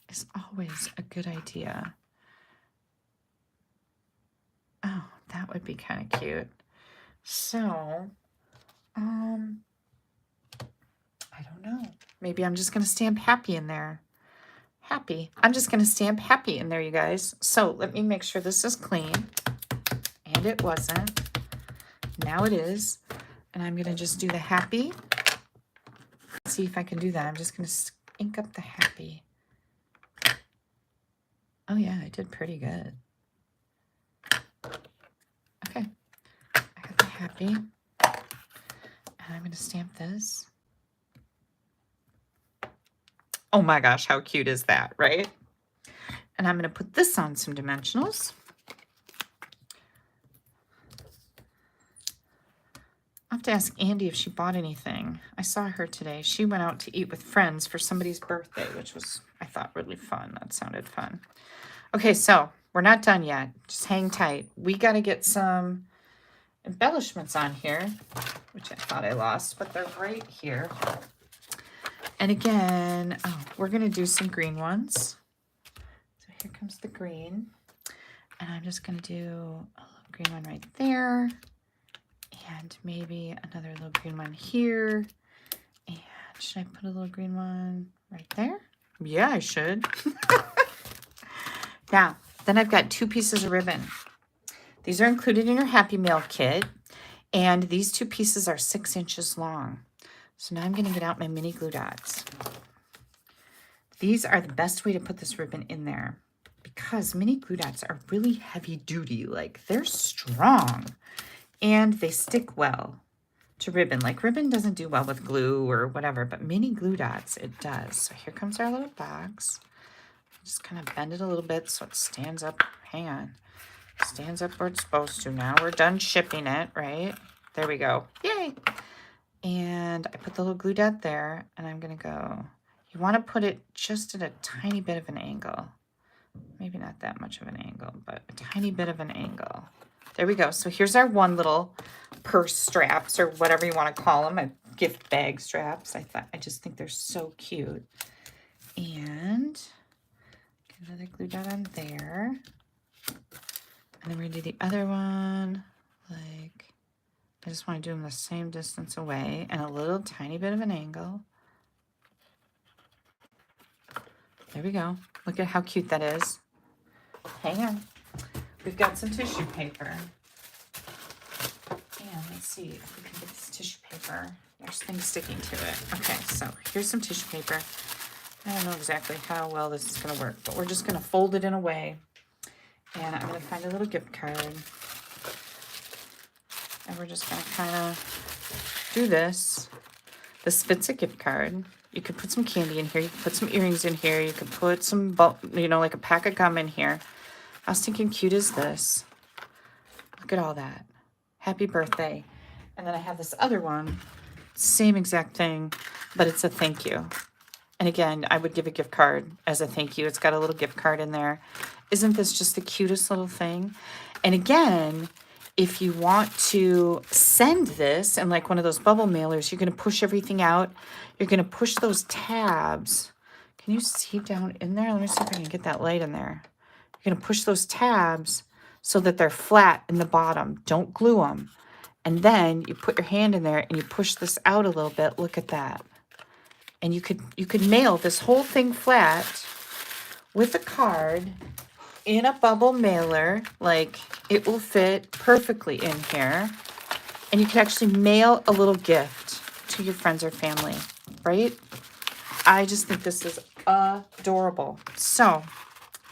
is always a good idea. Oh, that would be kind of cute. So, I don't know. Maybe I'm just going to stamp happy in there. Happy. I'm just going to stamp happy in there, you guys. So let me make sure this is clean. And it wasn't. Now it is. And I'm going to just do the happy. Let's see if I can do that. I'm just going to ink up the happy. Oh yeah, I did pretty good. Okay. I got the happy. And I'm going to stamp this. Oh my gosh, how cute is that, right? And I'm going to put this on some dimensionals. I'll have to ask Andy if she bought anything. I saw her today. She went out to eat with friends for somebody's birthday, which was, I thought, really fun. That sounded fun. Okay, so we're not done yet. Just hang tight. We got to get some embellishments on here, which I thought I lost, but they're right here. And again, we're going to do some green ones. So here comes the green. And I'm just going to do a little green one right there. And maybe another little green one here. And should I put a little green one right there? Yeah, I should. Now, then I've got 2 pieces of ribbon. These are included in your Happy Mail kit. And these 2 pieces are 6 inches long. So now I'm going to get out my mini glue dots. These are the best way to put this ribbon in there because mini glue dots are really heavy duty. Like, they're strong and they stick well to ribbon. Like, ribbon doesn't do well with glue or whatever, but mini glue dots, it does. So here comes our little box. Just kind of bend it a little bit so it stands up. Hang on. Stands up where it's supposed to. Now we're done shipping it, right? There we go. Yay! And I put the little glue dot there, and I'm going to go, you want to put it just at a tiny bit of an angle. Maybe not that much of an angle, but a tiny bit of an angle. There we go. So here's our one little purse straps, or whatever you want to call them, a gift bag straps. I just think they're so cute. And get another glue dot on there. And then we're going to do the other one, like, I just want to do them the same distance away and a little tiny bit of an angle. There we go. Look at how cute that is. Hang on. We've got some tissue paper. And let's see if we can get this tissue paper. There's things sticking to it. Okay, so here's some tissue paper. I don't know exactly how well this is going to work, but we're just going to fold it in a way. And I'm going to find a little gift card. And we're just going to kind of do this. This fits a gift card. You could put some candy in here. You could put some earrings in here. You could put some, like a pack of gum in here. I was thinking, cute as this. Look at all that. Happy birthday. And then I have this other one. Same exact thing, but it's a thank you. And again, I would give a gift card as a thank you. It's got a little gift card in there. Isn't this just the cutest little thing? And again, if you want to send this in like one of those bubble mailers, you're going to push everything out. You're going to push those tabs. Can you see down in there? Let me see if I can get that light in there. You're going to push those tabs so that they're flat in the bottom. Don't glue them. And then you put your hand in there and you push this out a little bit. Look at that. And you could mail this whole thing flat with a card in a bubble mailer. Like, it will fit perfectly in here. And you can actually mail a little gift to your friends or family, right? I just think this is adorable. So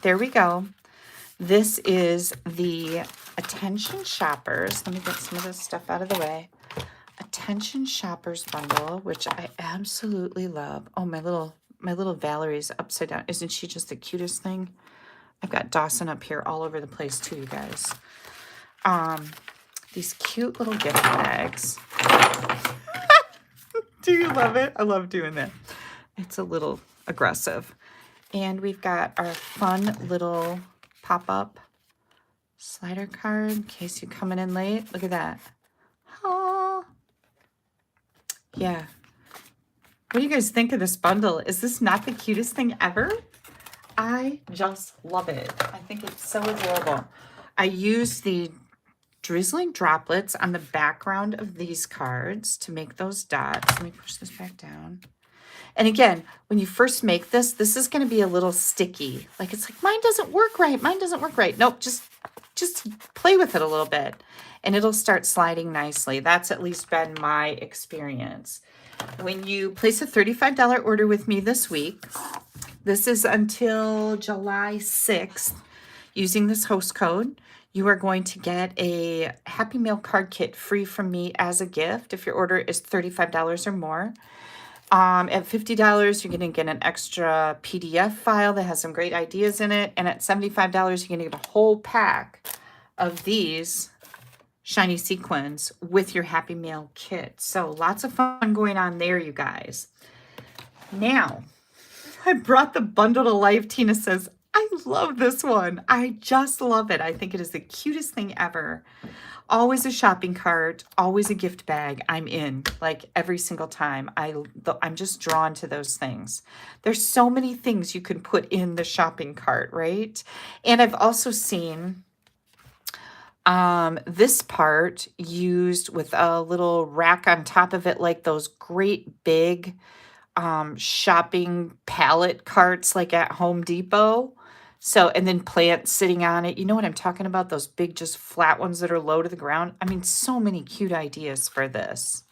there we go. This is the Attention Shoppers. Let me get some of this stuff out of the way. Attention Shoppers bundle, which I absolutely love. Oh, my little Valerie's upside down. Isn't she just the cutest thing? I've got Dawson up here all over the place too, you guys. These cute little gift bags. Do you love it? I love doing that. It's a little aggressive. And we've got our fun little pop-up slider card in case you're coming in late. Look at that. Oh, yeah. What do you guys think of this bundle? Is this not the cutest thing ever? I just love it. I think it's so adorable. I use the drizzling droplets on the background of these cards to make those dots. Let me push this back down. And again, when you first make this, this is going to be a little sticky. Like, it's like, mine doesn't work right. Mine doesn't work right. Nope, just play with it a little bit and it'll start sliding nicely. That's at least been my experience. When you place a $35 order with me this week, this is until July 6th, using this host code, you are going to get a Happy Mail card kit free from me as a gift if your order is $35 or more. At $50, you're going to get an extra PDF file that has some great ideas in it. And at $75, you're going to get a whole pack of these shiny sequins with your Happy Mail kit. So lots of fun going on there, you guys. Now, I brought the bundle to life. Tina says, I love this one. I just love it. I think it is the cutest thing ever. Always a shopping cart, always a gift bag. I'm in, like, every single time. I'm just drawn to those things. There's so many things you can put in the shopping cart, right? And I've also seen this part used with a little rack on top of it, like those great big shopping pallet carts like at Home Depot. So, and then plants sitting on it. You know what I'm talking about? Those big, just flat ones that are low to the ground. I mean, so many cute ideas for this.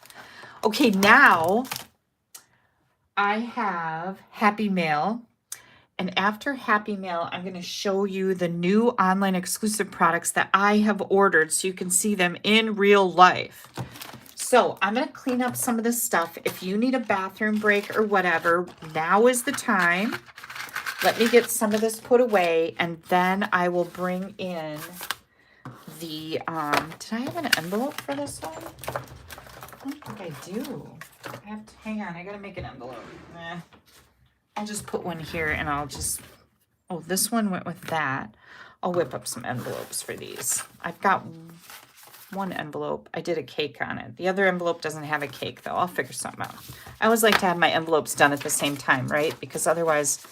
Okay, now I have Happy Mail. And after Happy Mail, I'm going to show you the new online exclusive products that I have ordered so you can see them in real life. So I'm going to clean up some of this stuff. If you need a bathroom break or whatever, now is the time. Let me get some of this put away, and then I will bring in the, did I have an envelope for this one? I don't think I do. I have to, hang on, I gotta make an envelope. I'll just put one here, and I'll just, oh, this one went with that. I'll whip up some envelopes for these. I've got one envelope. I did a cake on it. The other envelope doesn't have a cake, though. I'll figure something out. I always like to have my envelopes done at the same time, right? Because otherwise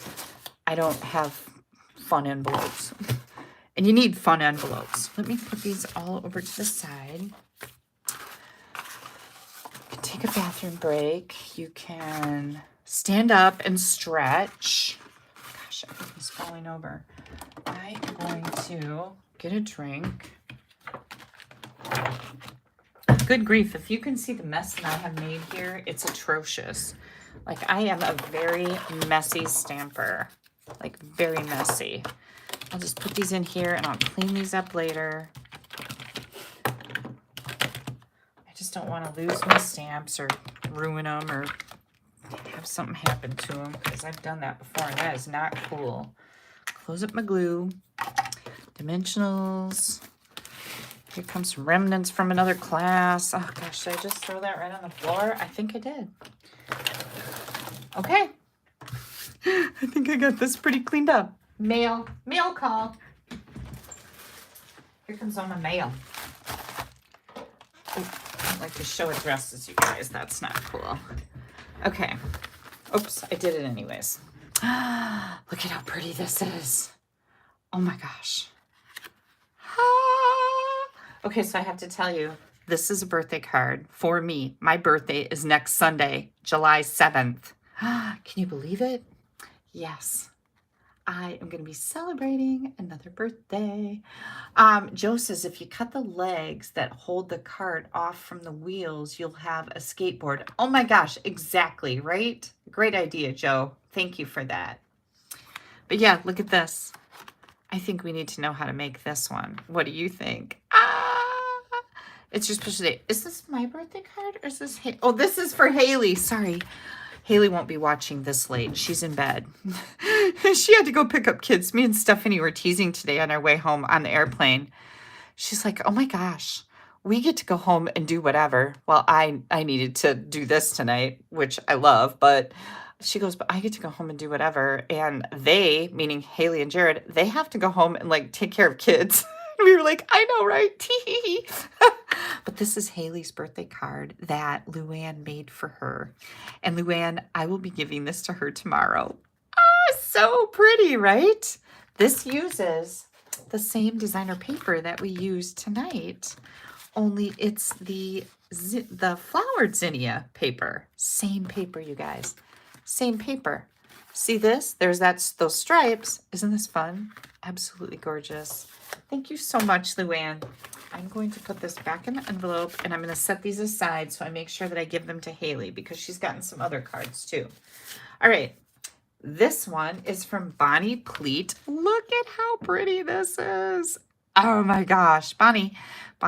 I don't have fun envelopes. And you need fun envelopes. Let me put these all over to the side. You can take a bathroom break. You can stand up and stretch. Gosh, everything's falling over. I am going to get a drink. Good grief, if you can see the mess that I have made here, it's atrocious. Like, I am a very messy stamper. Like, very messy. I'll just put these in here and I'll clean these up later. I just don't want to lose my stamps or ruin them or have something happen to them, because I've done that before and that is not cool. Close up my glue. Dimensionals. Here comes some remnants from another class. Oh gosh, did I just throw that right on the floor? I think I did. Okay. I think I got this pretty cleaned up. Mail call. Here comes all my mail. Oh, I don't like to show addresses, you guys. That's not cool. Okay. Oops, I did it anyways. Look at how pretty this is. Oh my gosh. Okay, so I have to tell you, this is a birthday card for me. My birthday is next Sunday, July 7th. Can you believe it? Yes. I am going to be celebrating another birthday. Joe says if you cut the legs that hold the cart off from the wheels, you'll have a skateboard. Oh my gosh, exactly, right? Great idea, Joe. Thank you for that. But yeah, look at this. I think we need to know how to make this one. What do you think? It's your special day. Is this my birthday card or is this oh, this is for Haley. Sorry. Haley won't be watching this late. She's in bed. She had to go pick up kids. Me and Stephanie were teasing today on our way home on the airplane. She's like, oh my gosh, we get to go home and do whatever. Well, I needed to do this tonight, which I love, but she goes, but I get to go home and do whatever. And they, meaning Haley and Jared, they have to go home and like take care of kids. We were like, I know, right? But this is Haley's birthday card that Luann made for her. And Luann, I will be giving this to her tomorrow. Ah, so pretty, right? This uses the same designer paper that we used tonight, only it's the flowered zinnia paper. Same paper, you guys. Same paper. See this? There's those stripes. Isn't this fun? Absolutely gorgeous. Thank you so much, Luann. I'm going to put this back in the envelope and I'm going to set these aside so I make sure that I give them to Haley because she's gotten some other cards too. All right. This one is from Bonnie Pleat. Look at how pretty this is. Oh my gosh. Bonnie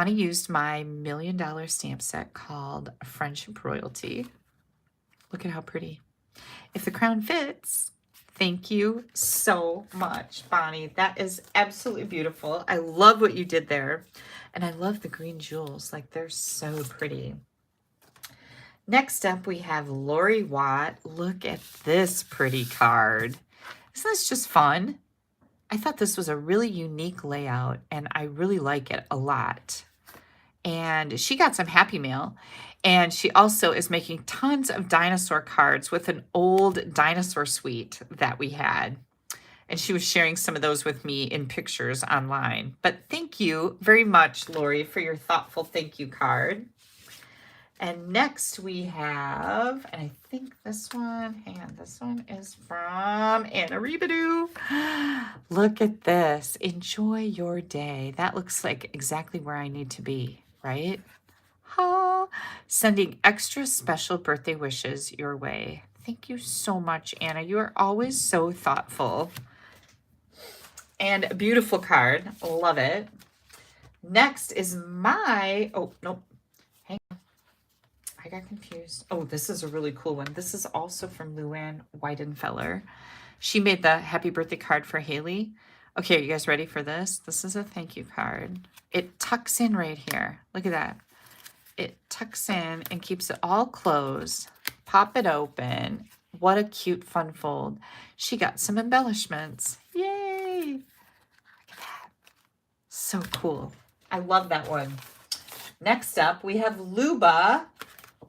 used my $1 million stamp set called Friendship Royalty. Look at how pretty. If the crown fits. Thank you so much, Bonnie. That is absolutely beautiful. I love what you did there. And I love the green jewels. Like, they're so pretty. Next up, we have Lori Watt. Look at this pretty card. Isn't this just fun? I thought this was a really unique layout, and I really like it a lot. And she got some Happy Mail. And she also is making tons of dinosaur cards with an old dinosaur suite that we had. And she was sharing some of those with me in pictures online. But thank you very much, Lori, for your thoughtful thank you card. And next we have, and I think this one, hang on, this one is from Anna Rebadoo. Look at this. Enjoy your day. That looks like exactly where I need to be, right? Sending extra special birthday wishes your way. Thank you so much, Anna. You are always so thoughtful. And a beautiful card. Love it. Next is my, oh, nope. Hang on. I got confused. Oh, this is a really cool one. This is also from Luann Weidenfeller. She made the happy birthday card for Haley. Okay, are you guys ready for this? This is a thank you card. It tucks in right here. Look at that. It tucks in and keeps it all closed. Pop it open. What a cute fun fold. She got some embellishments. Yay! Look at that. So cool. I love that one. Next up, we have Luba.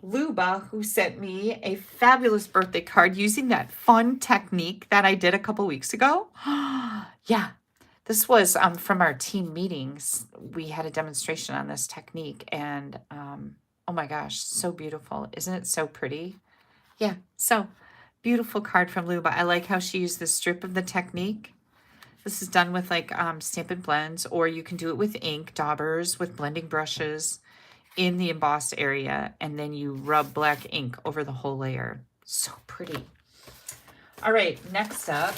Luba, who sent me a fabulous birthday card using that fun technique that I did a couple weeks ago. Yeah. This was from our team meetings. We had a demonstration on this technique, and oh my gosh, so beautiful. Isn't it so pretty? Yeah, so beautiful card from Luba. I like how she used the strip of the technique. This is done with like Stampin' Blends, or you can do it with ink, daubers, with blending brushes in the embossed area, and then you rub black ink over the whole layer. So pretty. All right, next up,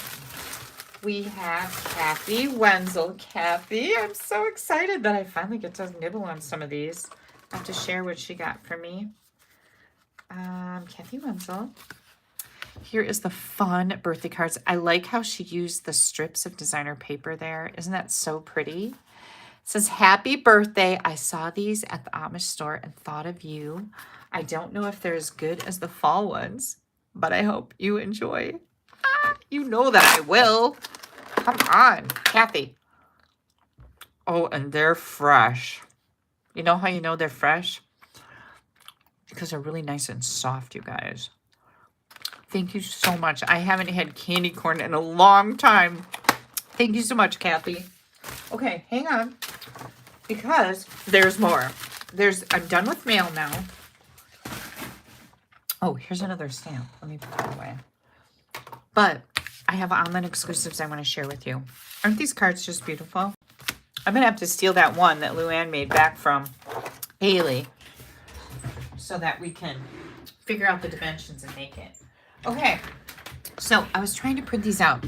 we have Kathy Wenzel. Kathy, I'm so excited that I finally get to nibble on some of these. I have to share what she got for me. Kathy Wenzel. Here is the fun birthday cards. I like how she used the strips of designer paper there. Isn't that so pretty? It says, happy birthday. I saw these at the Amish store and thought of you. I don't know if they're as good as the fall ones, but I hope you enjoy. You know that I will. Come on, Kathy. Oh, and they're fresh. You know how you know they're fresh? Because they're really nice and soft, you guys. Thank you so much. I haven't had candy corn in a long time. Thank you so much, Kathy. Okay, hang on. Because there's more. I'm done with mail now. Oh, here's another stamp. Let me put that away. But I have online exclusives I want to share with you. Aren't these cards just beautiful? I'm going to have to steal that one that Luann made back from Haley so that we can figure out the dimensions and make it. Okay, so I was trying to print these out.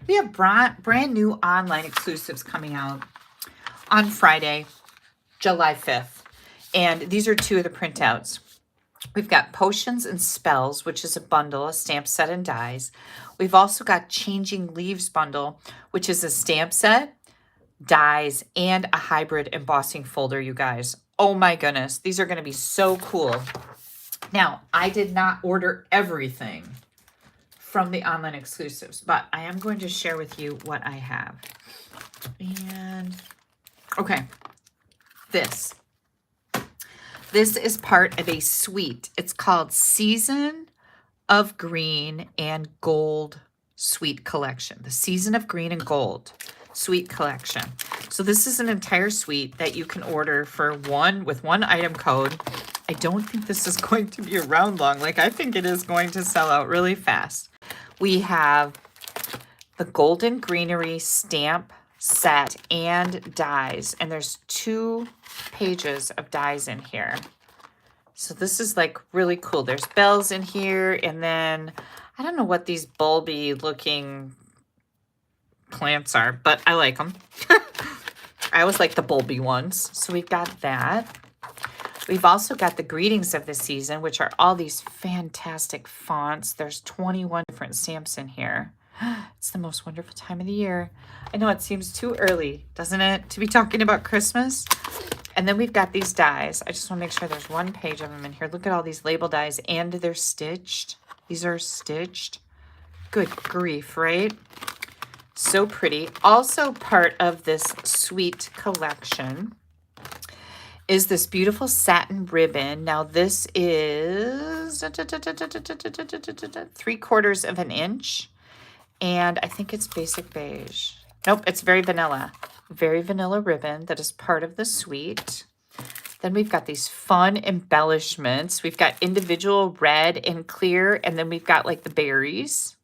We have brand new online exclusives coming out on Friday, July 5th. And these are two of the printouts. We've got Potions and Spells, which is a bundle, a stamp set and dies. We've also got Changing Leaves bundle, which is a stamp set, dies, and a hybrid embossing folder, you guys. Oh my goodness, these are going to be so cool. Now, I did not order everything from the online exclusives, but I am going to share with you what I have. And, okay, this is part of a suite. It's called Season of Green and Gold Suite Collection. The Season of Green and Gold Suite Collection. So this is an entire suite that you can order for with one item code. I don't think this is going to be around long. Like, I think it is going to sell out really fast. We have the Golden Greenery stamp set and dies, and there's 2 pages of dies in here. So this is like really cool. There's bells in here, and then I don't know what these bulby looking plants are, but I like them. I always like the bulby ones. So we've got that. We've also got the greetings of the season, which are all these fantastic fonts. There's 21 different stamps in here. It's the most wonderful time of the year. I know it seems too early, doesn't it, to be talking about Christmas? And then we've got these dies. I just want to make sure there's 1 page of them in here. Look at all these label dies, and they're stitched. These are stitched. Good grief, right? So pretty. Also part of this sweet collection is this beautiful satin ribbon. Now this is 3/4 of an inch. And I think it's basic beige. Nope, it's very vanilla. Very vanilla ribbon that is part of the suite. Then we've got these fun embellishments. We've got individual red and clear, and then we've got like the berries.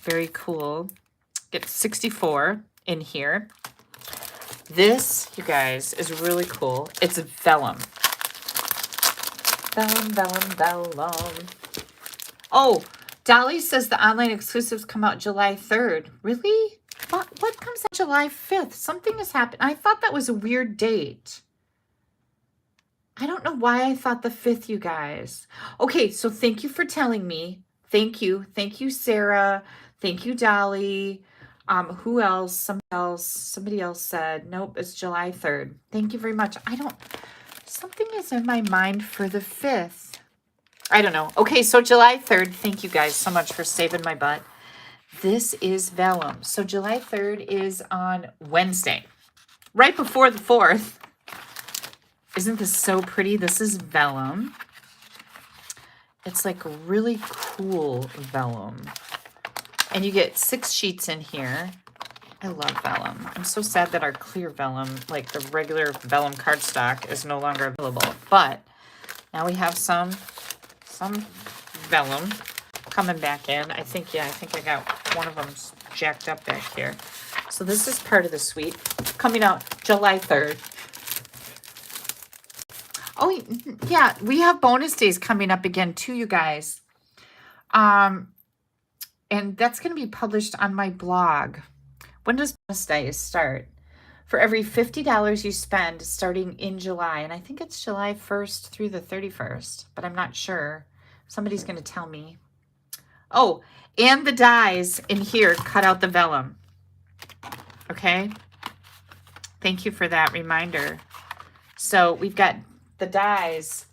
Very cool. Get 64 in here. This, you guys, is really cool. It's vellum. Vellum, vellum, vellum. Oh, Dolly says the online exclusives come out July 3rd. Really? What comes out July 5th? Something has happened. I thought that was a weird date. I don't know why I thought the 5th, you guys. Okay, so thank you for telling me. Thank you. Thank you, Sarah. Thank you, Dolly. Who else? Somebody else said, nope, it's July 3rd. Thank you very much. Something is in my mind for the 5th. I don't know. Okay, so July 3rd. Thank you guys so much for saving my butt. This is vellum. So July 3rd is on Wednesday, right before the 4th. Isn't this so pretty? This is vellum. It's like really cool vellum. And you get 6 sheets in here. I love vellum. I'm so sad that our clear vellum, like the regular vellum cardstock, is no longer available. But now we have some vellum coming back in. I think I got one of them jacked up back here. So this is part of the suite coming out July 3rd. Oh, yeah, we have bonus days coming up again too, you guys. And that's going to be published on my blog. When does bonus days start? For every $50 you spend starting in July, and I think it's July 1st through the 31st, but I'm not sure. Somebody's going to tell me. Oh, and the dies in here cut out the vellum. Okay? Thank you for that reminder. So we've got the dies.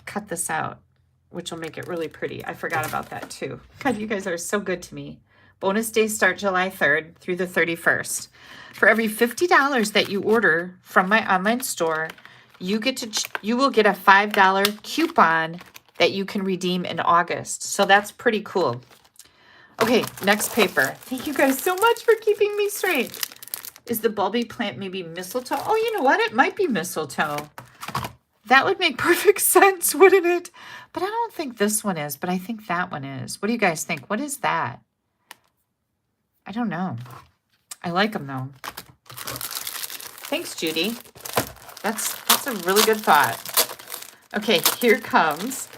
Cut this out. which will make it really pretty. I forgot about that too. God, you guys are so good to me. Bonus days start July 3rd through the 31st. For every $50 that you order from my online store, you will get a $5 coupon that you can redeem in August. So that's pretty cool. Okay, next paper. Thank you guys so much for keeping me straight. Is the bulby plant maybe mistletoe? Oh, you know what? It might be mistletoe. That would make perfect sense, wouldn't it? But I don't think this one is, but I think that one is. What do you guys think? What is that? I don't know. I like them though. Thanks, Judy. That's a really good thought. Okay, here comes.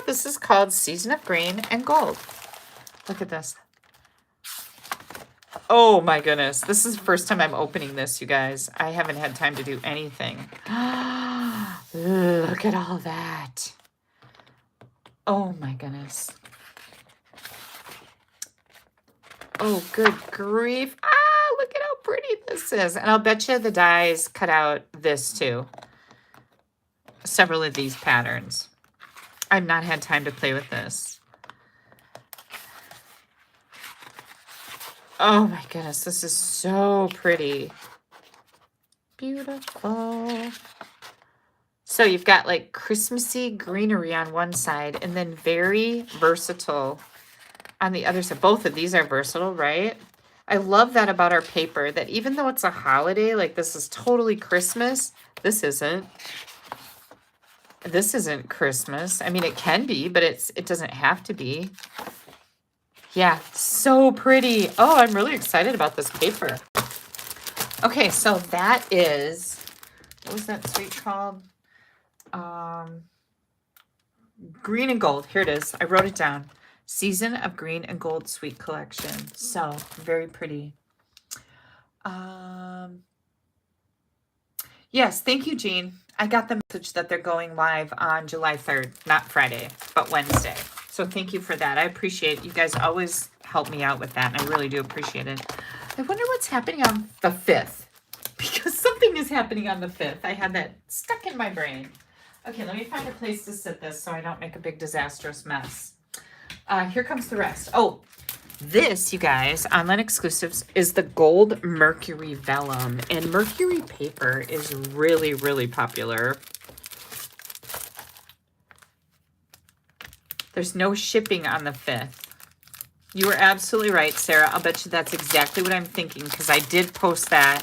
This is called Season of Green and Gold. Look at this. Oh my goodness. This is the first time I'm opening this, you guys. I haven't had time to do anything. Look at all that. Oh my goodness. Oh, good grief. Look at how pretty this is. And I'll bet you the dies cut out this too. Several of these patterns. I've not had time to play with this. Oh my goodness, this is so pretty. Beautiful. So you've got like Christmassy greenery on one side and then very versatile on the other side. Both of these are versatile, right? I love that about our paper, that even though it's a holiday, like this is totally Christmas, this isn't. This isn't Christmas. I mean, it can be, but it doesn't have to be. Yeah, so pretty. Oh, I'm really excited about this paper. Okay, so that is, what was that suite called? Green and Gold. Here it is. I wrote it down. Season of Green and Gold Suite Collection. So, very pretty. Yes, thank you, Jean. I got the message that they're going live on July 3rd, not Friday, but Wednesday. So thank you for that. I appreciate it. You guys always help me out with that, and I really do appreciate it. I wonder what's happening on the 5th, because something is happening on the 5th. I had that stuck in my brain. Okay, let me find a place to sit this so I don't make a big disastrous mess. Here comes the rest. Oh, this, you guys, online exclusives, is the gold mercury vellum, and mercury paper is really, really popular. There's no shipping on the 5th. You were absolutely right, Sarah. I'll bet you that's exactly what I'm thinking, because I did post that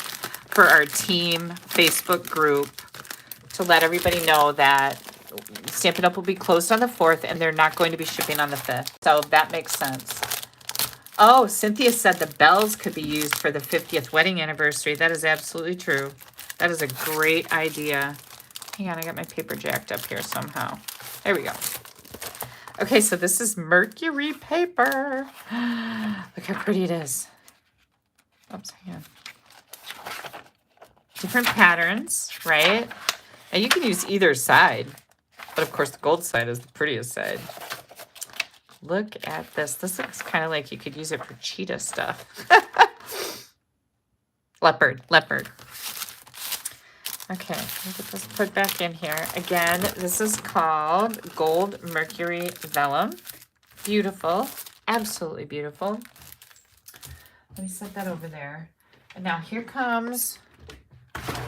for our team Facebook group to let everybody know that Stampin' Up! Will be closed on the 4th, and they're not going to be shipping on the 5th. So that makes sense. Oh, Cynthia said the bells could be used for the 50th wedding anniversary. That is absolutely true. That is a great idea. Hang on, I got my paper jacked up here somehow. There we go. Okay, so this is mercury paper. Look how pretty it is. Oops, hang on. Different patterns, right? And you can use either side. But of course, the gold side is the prettiest side. Look at this. This looks kind of like you could use it for cheetah stuff. Leopard. Okay, let me get this put back in here. Again, this is called Gold Mercury Vellum. Beautiful. Absolutely beautiful. Let me set that over there. And now here comes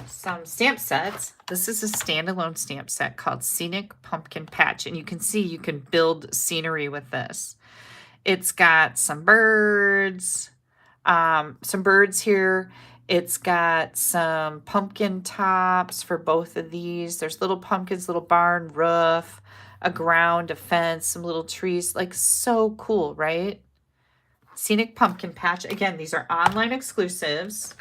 some stamp sets. This is a standalone stamp set called Scenic Pumpkin Patch. And you can see you can build scenery with this. It's got some birds here. It's got some pumpkin tops for both of these. There's little pumpkins, little barn roof, a ground, a fence, some little trees. Like, so cool, right? Scenic Pumpkin Patch. Again, these are online exclusives.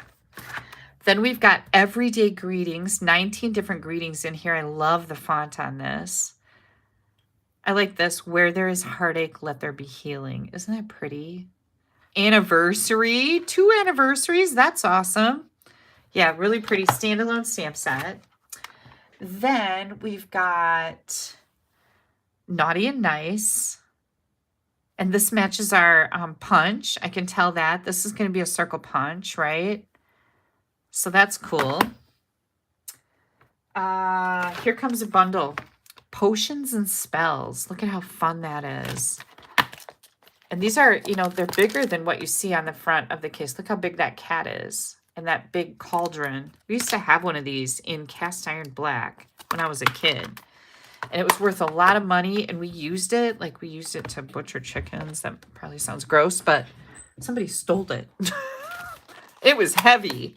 Then we've got Everyday Greetings, 19 different greetings in here. I love the font on this. I like this. Where there is heartache, let there be healing. Isn't that pretty? Anniversary, 2 anniversaries. That's awesome. Yeah, really pretty standalone stamp set. Then we've got Naughty and Nice. And this matches our punch. I can tell that. This is going to be a circle punch, right? So that's cool. Here comes a bundle. Potions and spells. Look at how fun that is. And these are, you know, they're bigger than what you see on the front of the case. Look how big that cat is. And that big cauldron. We used to have one of these in cast iron black when I was a kid. And it was worth a lot of money. And we used it, like we used it to butcher chickens. That probably sounds gross, but somebody stole it. It was heavy.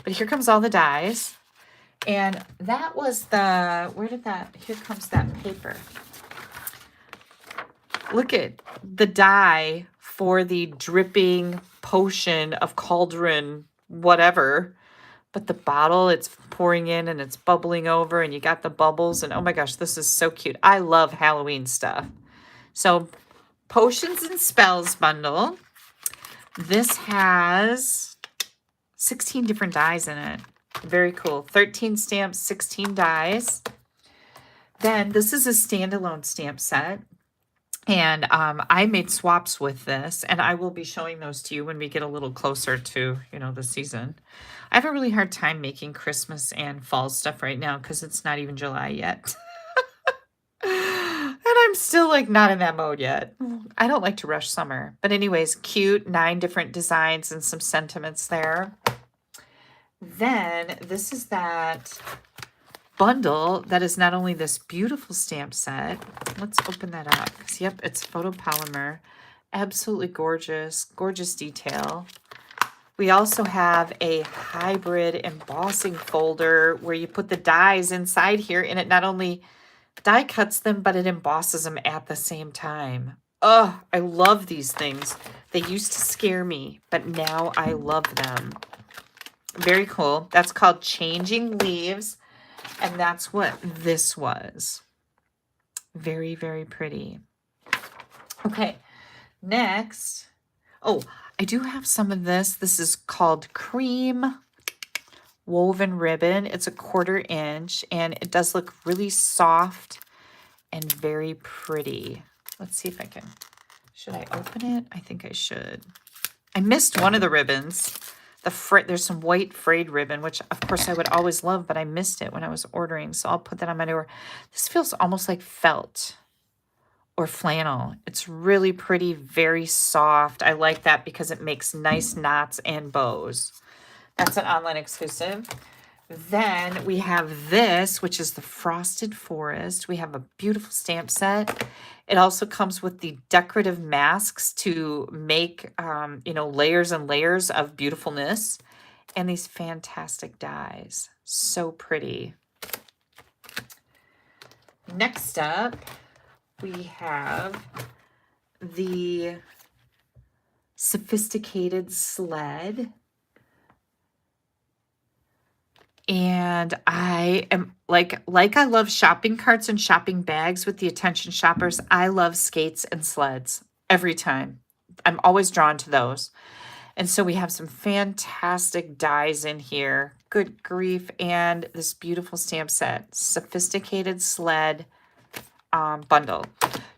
But here comes all the dies. And that was the, where did that, here comes that paper. Look at the die for the dripping potion of cauldron, whatever. But the bottle, it's pouring in and it's bubbling over and you got the bubbles. And oh my gosh, this is so cute. I love Halloween stuff. So Potions and Spells bundle. This has 16 different dies in it. Very cool. 13 stamps, 16 dies. Then this is a standalone stamp set. And I made swaps with this, and I will be showing those to you when we get a little closer to, you know, the season. I have a really hard time making Christmas and fall stuff right now because it's not even July yet. And I'm still like not in that mode yet. I don't like to rush summer. But anyways, cute, 9 different designs and some sentiments there. Then this is that bundle that is not only this beautiful stamp set. Let's open that up. Yep, it's photopolymer. Absolutely gorgeous, gorgeous detail. We also have a hybrid embossing folder where you put the dies inside here, and it not only die cuts them, but it embosses them at the same time. Oh, I love these things. They used to scare me, but now I love them. Very cool. That's called Changing Leaves. And that's what this was. Very, very pretty. Okay, next. Oh, I do have some of this. This is called Cream Woven Ribbon. It's a 1/4 inch, and it does look really soft and very pretty. Let's see if I can. Should I open it? I think I should. I missed one of the ribbons. There's some white frayed ribbon, which of course I would always love, but I missed it when I was ordering. So I'll put that on my door. This feels almost like felt or flannel. It's really pretty, very soft. I like that because it makes nice knots and bows. That's an online exclusive. Then we have this, which is the Frosted Forest. We have a beautiful stamp set. It also comes with the decorative masks to make, you know, layers and layers of beautifulness. And these fantastic dies. So pretty. Next up, we have the Sophisticated Sled. And I am like I love shopping carts and shopping bags with the attention shoppers. I love skates and sleds every time. I'm always drawn to those. And so we have some fantastic dies in here. Good grief. And this beautiful stamp set, Sophisticated Sled bundle.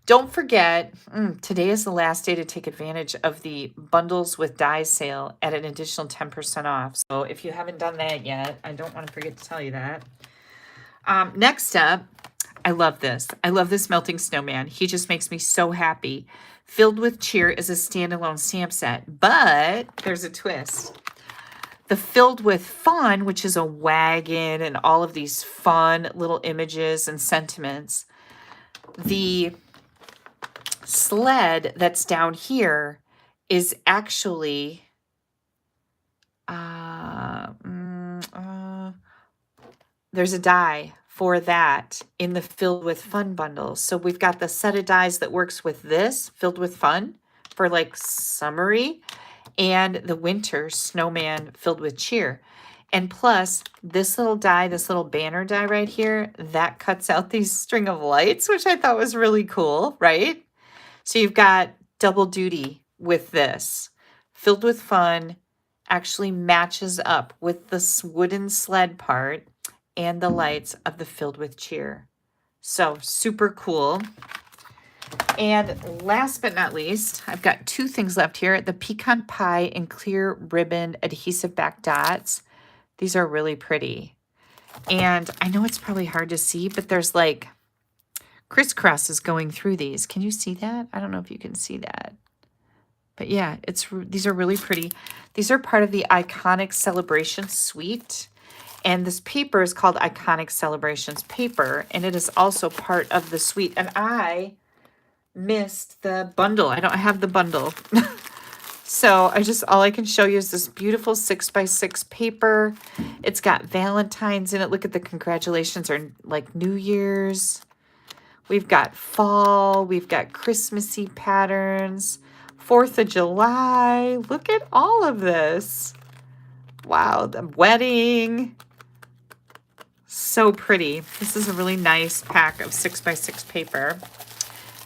Don't forget, today is the last day to take advantage of the bundles with dies sale at an additional 10% off. So if you haven't done that yet, I don't want to forget to tell you that. Next up, I love this. I love this Melting Snowman. He just makes me so happy. Filled with Cheer is a standalone stamp set, but there's a twist. The Filled with Fun, which is a wagon and all of these fun little images and sentiments. The sled that's down here is actually there's a die for that in the Filled with Fun bundle. So we've got the set of dies that works with this Filled with Fun for like summery, and the winter snowman Filled with Cheer. And plus, this little die, this little banner die right here, that cuts out these string of lights, which I thought was really cool, right? So you've got double duty with this. Filled with Fun actually matches up with this wooden sled part and the lights of the Filled with Cheer. So super cool. And last but not least, I've got 2 things left here. The Pecan Pie and Clear Ribbon Adhesive Back Dots. These are really pretty. And I know it's probably hard to see, but there's like crisscrosses going through these. Can you see that? I don't know if you can see that. But yeah, these are really pretty. These are part of the Iconic Celebration suite. And this paper is called Iconic Celebrations paper. And it is also part of the suite. And I missed the bundle. I don't have the bundle. So all I can show you is this beautiful 6x6 paper. It's got Valentine's in it. Look at the congratulations or like New Year's. We've got fall. We've got Christmassy patterns. 4th of July. Look at all of this. Wow, the wedding. So pretty. This is a really nice pack of 6x6 paper.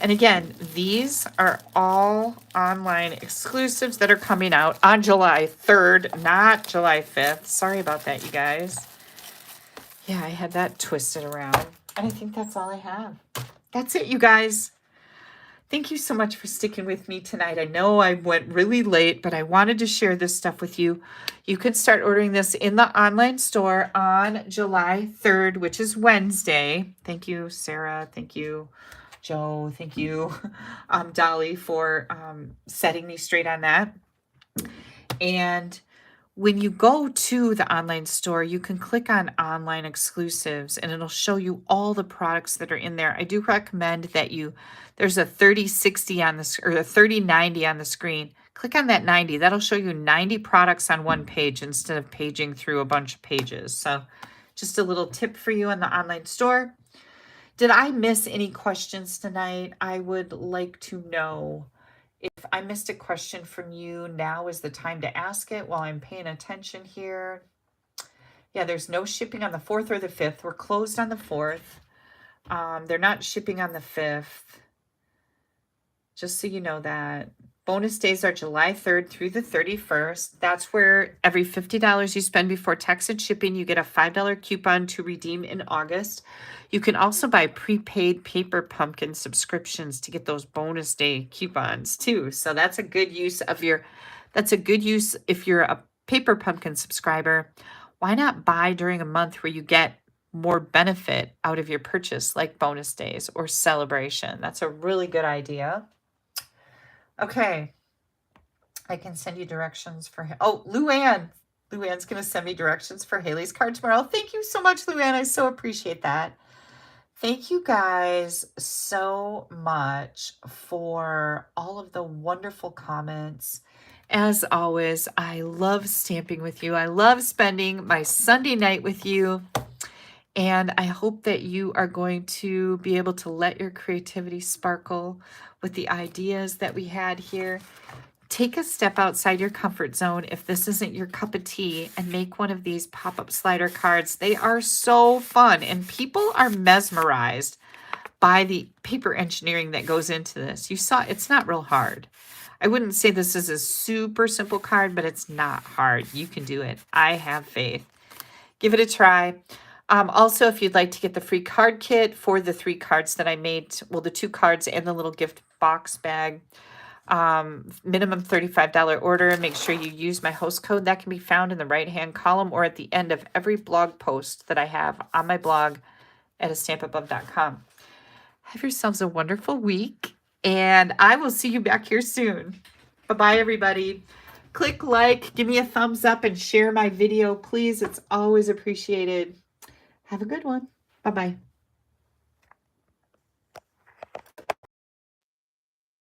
And again, these are all online exclusives that are coming out on July 3rd, not July 5th. Sorry about that, you guys. Yeah, I had that twisted around. And I think that's all I have. That's it, you guys. Thank you so much for sticking with me tonight. I know I went really late, but I wanted to share this stuff with you. You can start ordering this in the online store on July 3rd, which is Wednesday. Thank you, Sarah. Thank you, Joe. Thank you, Dolly, for setting me straight on that. And when you go to the online store, you can click on online exclusives and it'll show you all the products that are in there. I do recommend that there's a 3060 on this, or a 3090 on the screen. Click on that 90. That'll show you 90 products on one page instead of paging through a bunch of pages. So just a little tip for you in the online store. Did I miss any questions tonight? I would like to know. If I missed a question from you, now is the time to ask it while I'm paying attention here. Yeah, there's no shipping on the 4th or the 5th. We're closed on the 4th. They're not shipping on the 5th. Just so you know that. Bonus days are July 3rd through the 31st. That's where every $50 you spend before tax and shipping, you get a $5 coupon to redeem in August. You can also buy prepaid Paper Pumpkin subscriptions to get those bonus day coupons too. So that's a good use if you're a Paper Pumpkin subscriber. Why not buy during a month where you get more benefit out of your purchase, like bonus days or celebration? That's a really good idea. Okay. I can send you directions for, Luann. Luann's going to send me directions for Haley's card tomorrow. Thank you so much, Luann. I so appreciate that. Thank you guys so much for all of the wonderful comments. As always, I love stamping with you. I love spending my Sunday night with you. And I hope that you are going to be able to let your creativity sparkle with the ideas that we had here. Take a step outside your comfort zone if this isn't your cup of tea and make one of these pop-up slider cards. They are so fun and people are mesmerized by the paper engineering that goes into this. You saw it's not real hard. I wouldn't say this is a super simple card, but it's not hard. You can do it. I have faith. Give it a try. Also, if you'd like to get the free card kit for the 3 cards that I made, well, the 2 cards and the little gift box bag, minimum $35 order. Make sure you use my host code. That can be found in the right-hand column or at the end of every blog post that I have on my blog at AStampAbove.com. Have yourselves a wonderful week, and I will see you back here soon. Bye-bye, everybody. Click like, give me a thumbs up, and share my video, please. It's always appreciated. Have a good one. Bye-bye.